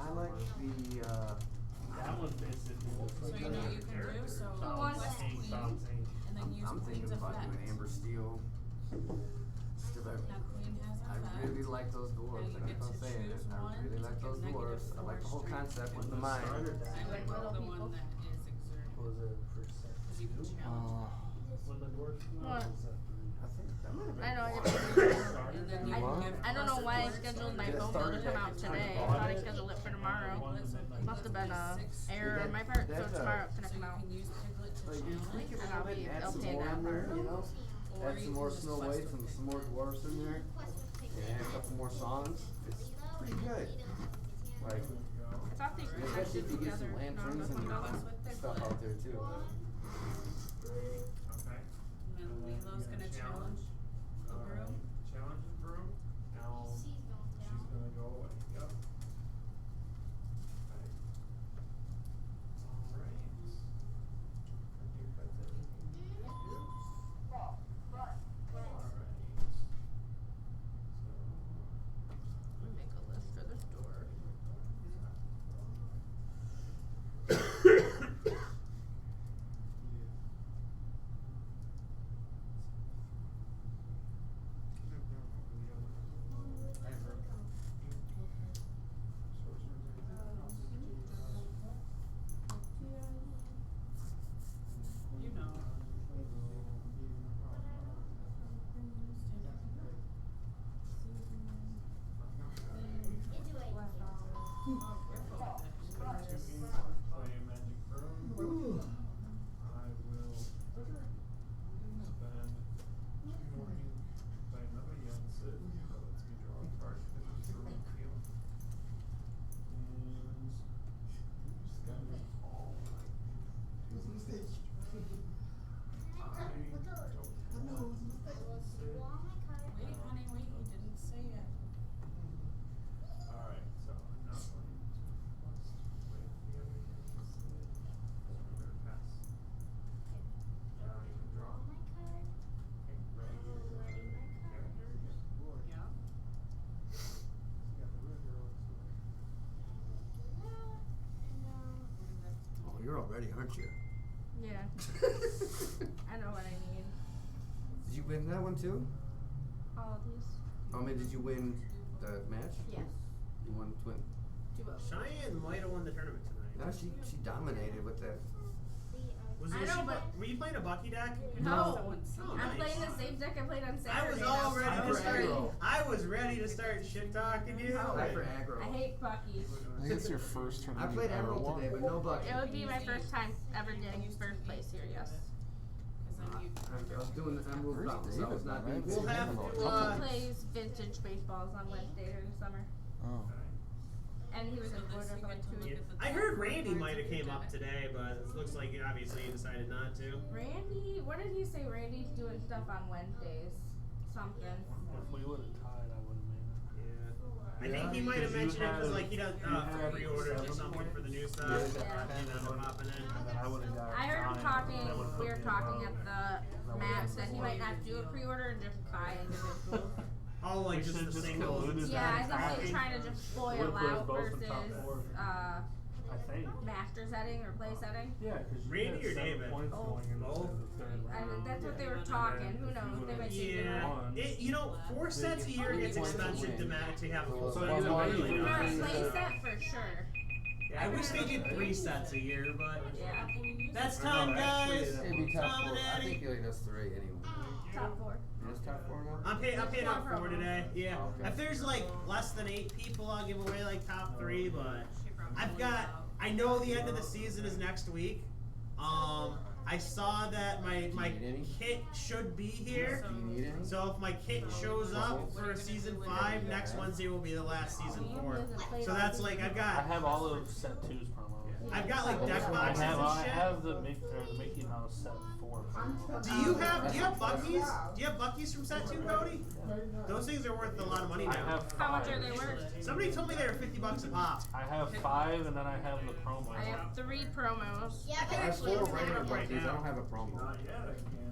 I like the, That one basically looks So like you know what you can do? So Who wants West Queen, and then use I'm Queen's thinking about effect. doing Amber Steel. Cause Now Queen has I effect. really like those dwarves, Now and you I'm get not to saying it. choose I one really like to those get dwarves. I like the whole concept with the mind. I would go the one that is exerted. Was it for Because you can challenge. when the dwarves What? I think that might have been. I know. And then you I, can give I don't know why I scheduled my phone bill to come out today. I thought I scheduled it for tomorrow. Must have been a error on my part. So tomorrow it's gonna So come you out. can use Piglet to Like, you tweak it challenge. a little bit and add I'll some pay more that in there, part. you know? Or Add you some more can just Snow quest Whites with and some more dwarfs in there. And add a couple more songs. It's pretty good. Like, I thought they especially connected if you get together. some lanterns No, and stuff out there too. Okay. And then Lilo's gonna challenge the groom. Challenge the broom. Now she's gonna go away. Yep. Okay. Alright. Make a list for this door. You know. Play a magic broom. I will spend 2 morning play another Yensid. That lets me draw a card for the broom field. And spend all my I don't Wait, honey, wait, you didn't say it. Alright, so I'm not going to quest with the other Yensid. So I'm gonna pass. Now you can draw a regular character. Yeah. You got the red girl. Oh, you're all ready, aren't you? Yeah. I know what I need. Did you win that one too? All of these. I mean, did you win the match? Yes. You won twin. Do both. Cheyenne might have won the tournament tonight. No, she dominated with that. Were you playing a Bucky deck? No. Oh, I'm nice. playing the same deck I played on Saturday. I was ready to start shit talking you. I for aggro. I hate Bucky. I think it's your first turn. I played Emerald today, but no Bucky. It would be my first time ever getting first place here, yes. I was doing the Emerald problem, so I was not being We'll have to, He plays vintage baseballs on Wednesday during the summer. Oh. And he was in Florida for like 2 weeks. I heard Randy might have came up today, but it looks like obviously he decided not to. Randy, what did he say? Randy's doing stuff on Wednesdays. Something. If we would have tied, I would have made it. Yeah. I think he might have mentioned it because like he does for pre-orders or something for the new stuff. Yeah. And then popping in. And then I would have got. I heard him talking, we were talking at the match that he might not do a pre-order and just buy individuals. Oh, like just the singles. Yeah, I think he's trying to just spoil out versus I think. master setting or play setting. Yeah, because Randy or David? Points going into Both. the third round. And that's what they were talking. Who knows? They might change it. Yeah. You know, 4 sets a year gets expensive to have a full set. So you For a play set, for sure. Yeah, I wish they did 3 sets a year, but Yeah. that's time, guys. It'd be top Tom 4. and I Eddie. think he only does 3 anyway. Top 4. It's top 4 now? I'm paying out 4 today. Yeah. Okay. If there's like less than 8 people, I'll give away like top 3. But I know the end of the season is next week. I saw that my kit should be here. Do you need any? So if my kit shows up for season 5, next Wednesday will be the last season 4. So that's like I have all of set 2's promos. I've got like deck I boxes have, and I shit. have the Mickey Mouse set 4 promo. Do you have Bucky's? Do you have Bucky's from set 2, Cody? Those things are worth a lot of money I now. have 5. How much are they worth? Somebody told me they were $50 a pop. I have 5, and then I have the promo. I have 3 promos. Yeah, I but have actually, 4 it's regular not. Buckies. I don't have a promo.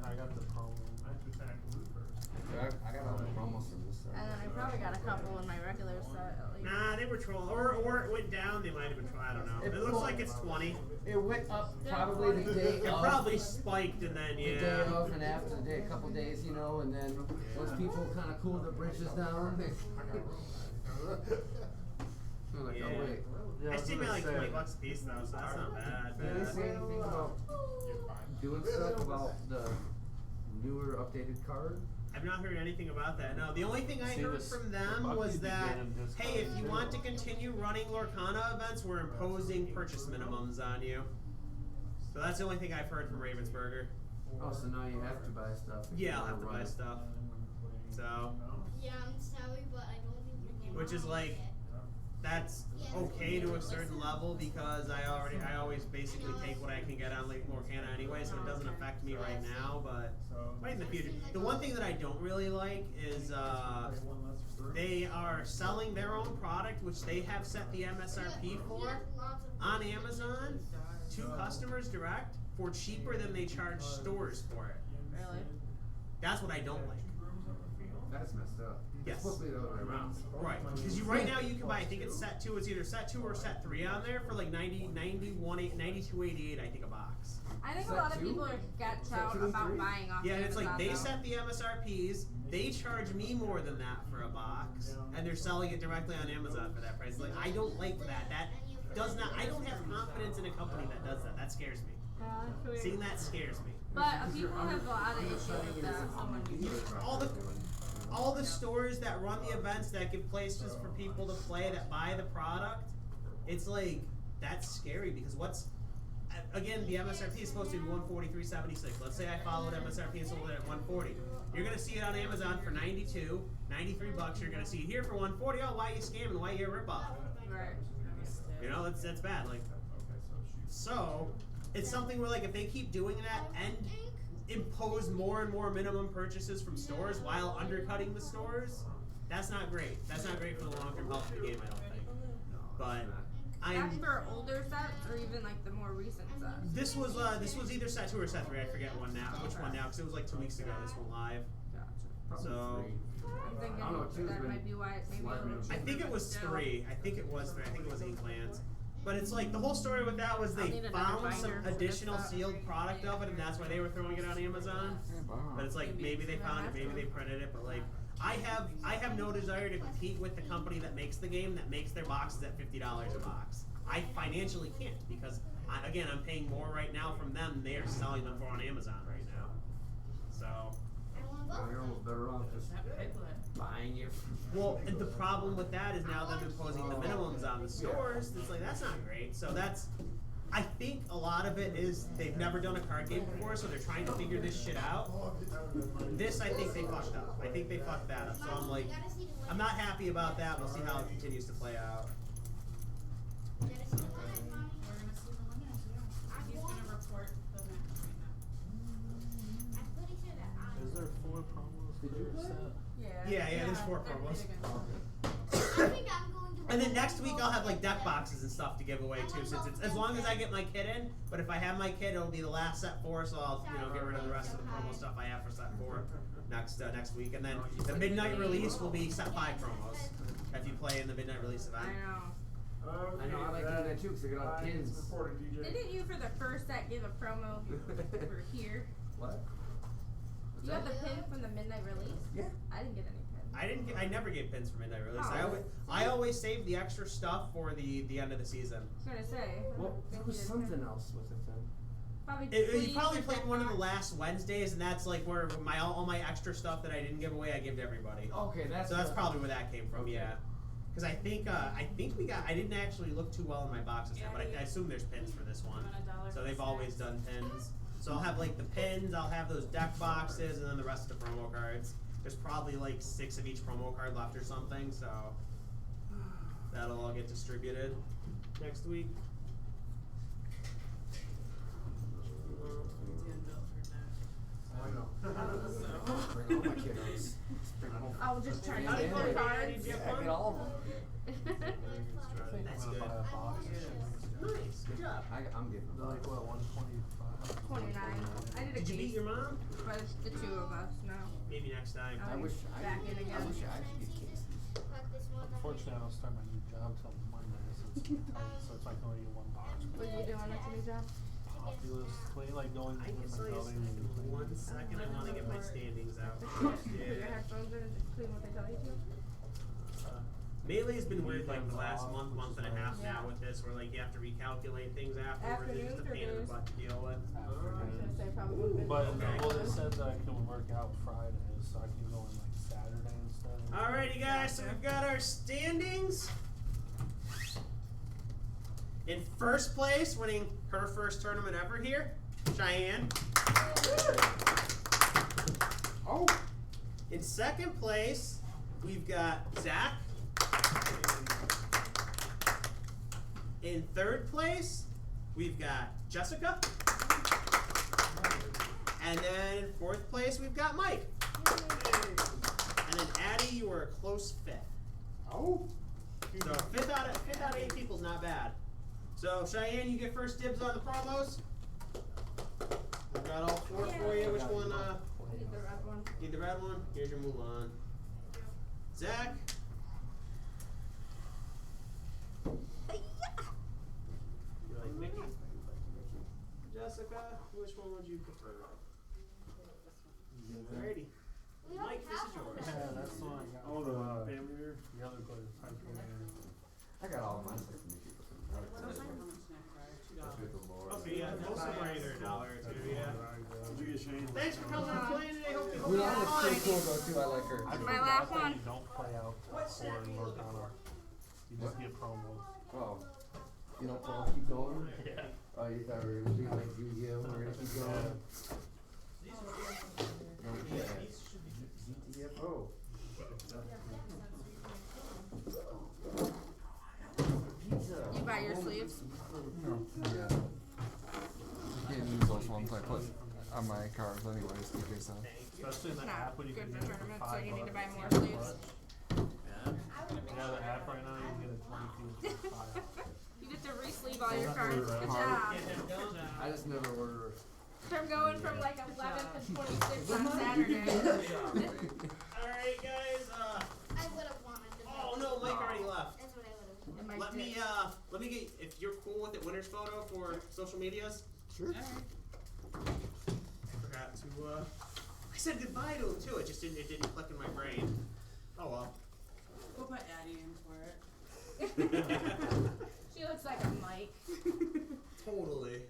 I got the promo. I got all the promos from this And set. then I probably got a couple in my regular set at least. Nah, they were trolling. Or it went down, they might have been trolling. I don't know. It looks like it's 20. It went up probably the day It of. probably spiked and then, The day yeah. of and after the day, a couple days, you know, and then once people kind of cool their britches down, they they're like, Yeah. oh wait. Yeah, I was still made gonna like say. 20 bucks a piece though, so that's not bad. Did they say anything about doing stuff about the newer updated card? I've not heard anything about that. No, the only thing I See, heard this- from the them Bucky's was that, began this hey, if card you too. want to continue running Lorcana events, we're imposing purchase minimums on you. So that's the only thing I've heard from Ravensburger. Oh, so now you have to buy stuff. if you Yeah, I'll wanna have to run buy it. stuff. So, Yeah, I'm sorry, but I don't think we can which is run like, it. that's okay to a certain level because I always basically take what I can get on like Lorcana anyway, so it doesn't affect me right now, but right in the future. The one thing that I don't really like is they are selling their own product, which they have set the MSRP for on Amazon to customers direct for cheaper than they charge stores for it. Really? That's what I don't like. That's messed up. Yes. It's supposed to be the other way around. Right, because right now you can buy, I think it's set 2, it's either set 2 or set 3 on there for like 92.88 I think a box. I think a Set lot of 2? people are got Set out 2 and about 3? buying off Yeah, and it's like Amazon they now. set the MSRPs, they charge me more than that for a box, and they're selling it directly on Amazon for that price. Like, I don't like that. That does not, I don't have confidence in a company that does that. That scares me. Seeing that scares me. But people have a lot of issues with that. All the stores that run the events that give places for people to play that buy the product, it's like, that's scary because again, the MSRP is supposed to be $143.76. Let's say I followed MSRP and sold it at $140. You're gonna see it on Amazon for $92, $93. You're gonna see it here for $140. Oh, why are you scamming? Why are you a ripoff? Right. You know, that's bad. Like, so it's something where like if they keep doing that and impose more and more minimum purchases from stores while undercutting the stores, that's not great. That's not great for the long-term health of the game, I don't think. But That's for older sets or even like the more recent sets. this was either set 2 or set 3. I forget which one now, because it was like 2 weeks ago. This went live. Gotcha. So I'm thinking I don't know, two's that been might be why it maybe a sliding little in. I think it was still. 3. I think it was 3. I think it was Inklands. But it's like the whole story with that was I'll they need another found some binder for additional this set. sealed product of it, and that's why they were throwing it on Amazon. But it's like maybe they found it, maybe they printed it, but like I have no desire to compete with the company that makes the game that makes their boxes at $50 a box. I financially can't because again, I'm paying more right now from them than they are selling them for on Amazon right now. So. You're almost better off just buying it. Well, and the problem with that is now them imposing the minimums on the stores. It's like, that's not great. So that's, I think a lot of it is they've never done a card game before, so they're trying to figure this shit out. This, I think they fucked up. I think they fucked that up. So I'm like, I'm not happy about that. We'll see how it continues to play out. We're gonna see the winners, yeah. He's gonna report the match right now. I'm pretty sure that I. Is there 4 promos per set? Yeah, there's 4 promos. I think I'm going to. And then next week I'll have like deck boxes and stuff to give away too, since it's as long as I get my kit in. But if I have my kit, it'll be the last set 4, so I'll get rid of the rest of the promo stuff I have for set 4 next week. And then the midnight release will be set 5 promos if you play in the midnight release event. I know. I know, I like doing that too, because I get all the pins. Didn't you for the first set give a promo for here? What? You got the pin from the midnight release? Yeah. I didn't get any pins. I never get pins for midnight release. Oh. I always save the extra stuff for the end of the season. I was gonna say. Well, there was something else with it then. Probably You probably played one of the last Wednesdays, and that's like where all my extra stuff that I didn't give away, I give to everybody. Okay, that's Probably where that came from. Yeah. Because I think I didn't actually look too well in my boxes yet, but I assume there's pins for this one. So they've always done pins. So I'll have like the pins, I'll have those deck boxes, and then the rest of the promo cards. There's probably like 6 of each promo card left or something, so that'll all get distributed next week. Bring all my kiddos. I'll just try to How get did more you cards. have I fun? get all of them. That's good. Nice, good job. I'm getting They're like, what, 125? 29. I did a Did you case, beat your mom? but it's the 2 of us now. Maybe next time. I wish I Back in could again. get cases. Unfortunately, I don't start my new job till Monday, so it's tight. So it's like only 1 box. What are you doing at the new job? Populous, like going I with guess my building and like 1 second. I want to get my standings out. Put your headphones in and just clean what they tell you to. Melee's been weird like the last month and a half now with this, where like you have to recalculate things afterwards. It's just a pain in the butt to deal with. I was gonna say probably would've been. But Okay. well, they said that I can work out Fridays, so I can go on like Saturday instead. Alrighty guys, so we've got our standings. In first place, winning her first tournament ever here, Cheyenne. Oh! In second place, we've got Zach. In third place, we've got Jessica. And then in fourth place, we've got Mike. And then Addie, you were a close 5th. Oh! So fifth out of 8 people's not bad. So Cheyenne, you get first dibs on the promos. We've got all 4 for you. Which one? Get the red one. Need the red one? Here's your Mulan. Zach. You like Mickey? Jessica, which one would you prefer? Alrighty. Mike, this is yours. Yeah, that's the one I got. Oh, the family beer? The other place, I got all mine for me. Okay, yeah, most of them are either $1 or $2, yeah. Did you get Shane? Thanks for coming and playing today. Hope you We have all fun. look so cool though too, I like her. My last one. You don't play out for Lorcana. You just get promos. Oh. You don't want to keep going? Yeah. Oh, you thought we were gonna be like Yu-Gi-Oh! We're gonna keep going? Okay. GTFO. Pizza. You buy your sleeves? No. Yeah. I can't use those ones I put on my cards anyways in case I. Especially in the Not app when you good can for get it for tournaments, so you need to buy $5 more for sleeves. Yeah, the app right now you can get a 20 piece for $5. You get to re-sleeve all your cards. Good job. I just never order. I'm going from like 11th to 26th on Saturday. Alright, guys. I would have wanted to. Oh no, Mike already left. That's what I would have. And my Let me get, if you're cool with it, winner's photo for social medias. Sure. I forgot to, I said goodbye to him too, it didn't click in my brain. Oh well. We'll put Addie in for it. She looks like a Mike. Totally.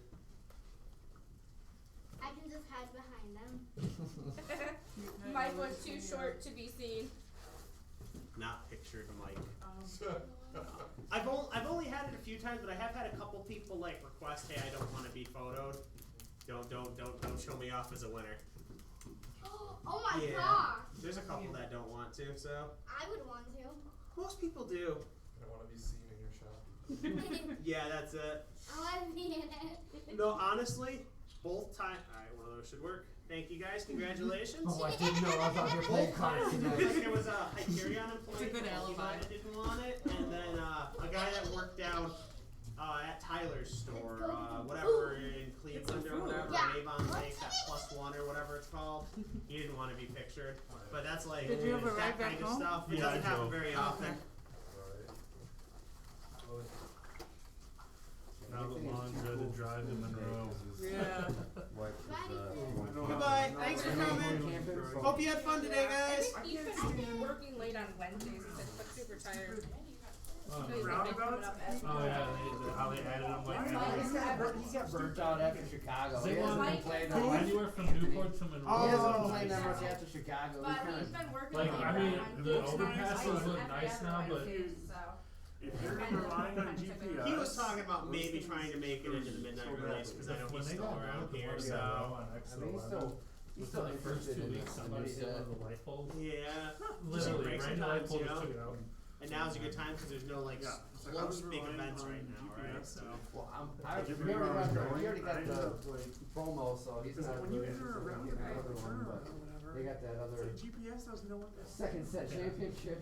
I can just hide behind them. Mike was too short to be seen. Not pictured, Mike. Oh. I've only had it a few times, but I have had a couple people like request, hey, I don't want to be photoed. Don't show me off as a winner. Oh my Yeah. gosh. There's a couple that don't want to, so I would want to. most people do. I don't want to be seen in your shop. Yeah, that's it. I want to be in it. No, honestly, both times. All right, one of those should work. Thank you guys. Congratulations. Oh, I didn't know. I thought you were playing cards tonight. There was a Hyperion employee It's a good who alibi. didn't want it, and then a guy that worked down at Tyler's store, whatever in Cleveland or whatever, Yeah. Avon Lake, that +1 or whatever it's called. He didn't want to be pictured, but that's like Did you ever that ride back kind of home? stuff. It Yeah, doesn't I happen drove. very often. Now the lawn's ready to drive to Monroe. Yeah. Goodbye. Thanks for coming. Hope you had fun today, I guys. think he's been working late on Wednesdays. He said he's like super tired. So he's been coming up as Oh yeah, how they added them like He got burnt out after Chicago. They He hasn't wanted been playing that much. anywhere from Newport to Monroe. He hasn't Oh, been playing that much after Chicago. But He's he's kinda, been working Like, late I mean, on the Wednesdays. overpasses look nice now, but If you're relying on GPS, He was talking about maybe trying to make it into the midnight release because I know when he's they still got around rid here. of the So on I Exo mean, he's still within the first interested 2 in weeks, the somebody new hit one set. of the light bulbs. yeah, Literally, breaks ran the light sometimes, bulb, you just know? took it out. And now's a good time because there's no like Yeah. So I close was big relying events on right now, right? GPS. So Well, Like, if we you already are got going, the I know, like, promo, so he's because not when you really enter a interested in round getting or another one, whatever, but they got that it's other like GPS doesn't know what that's second set championship.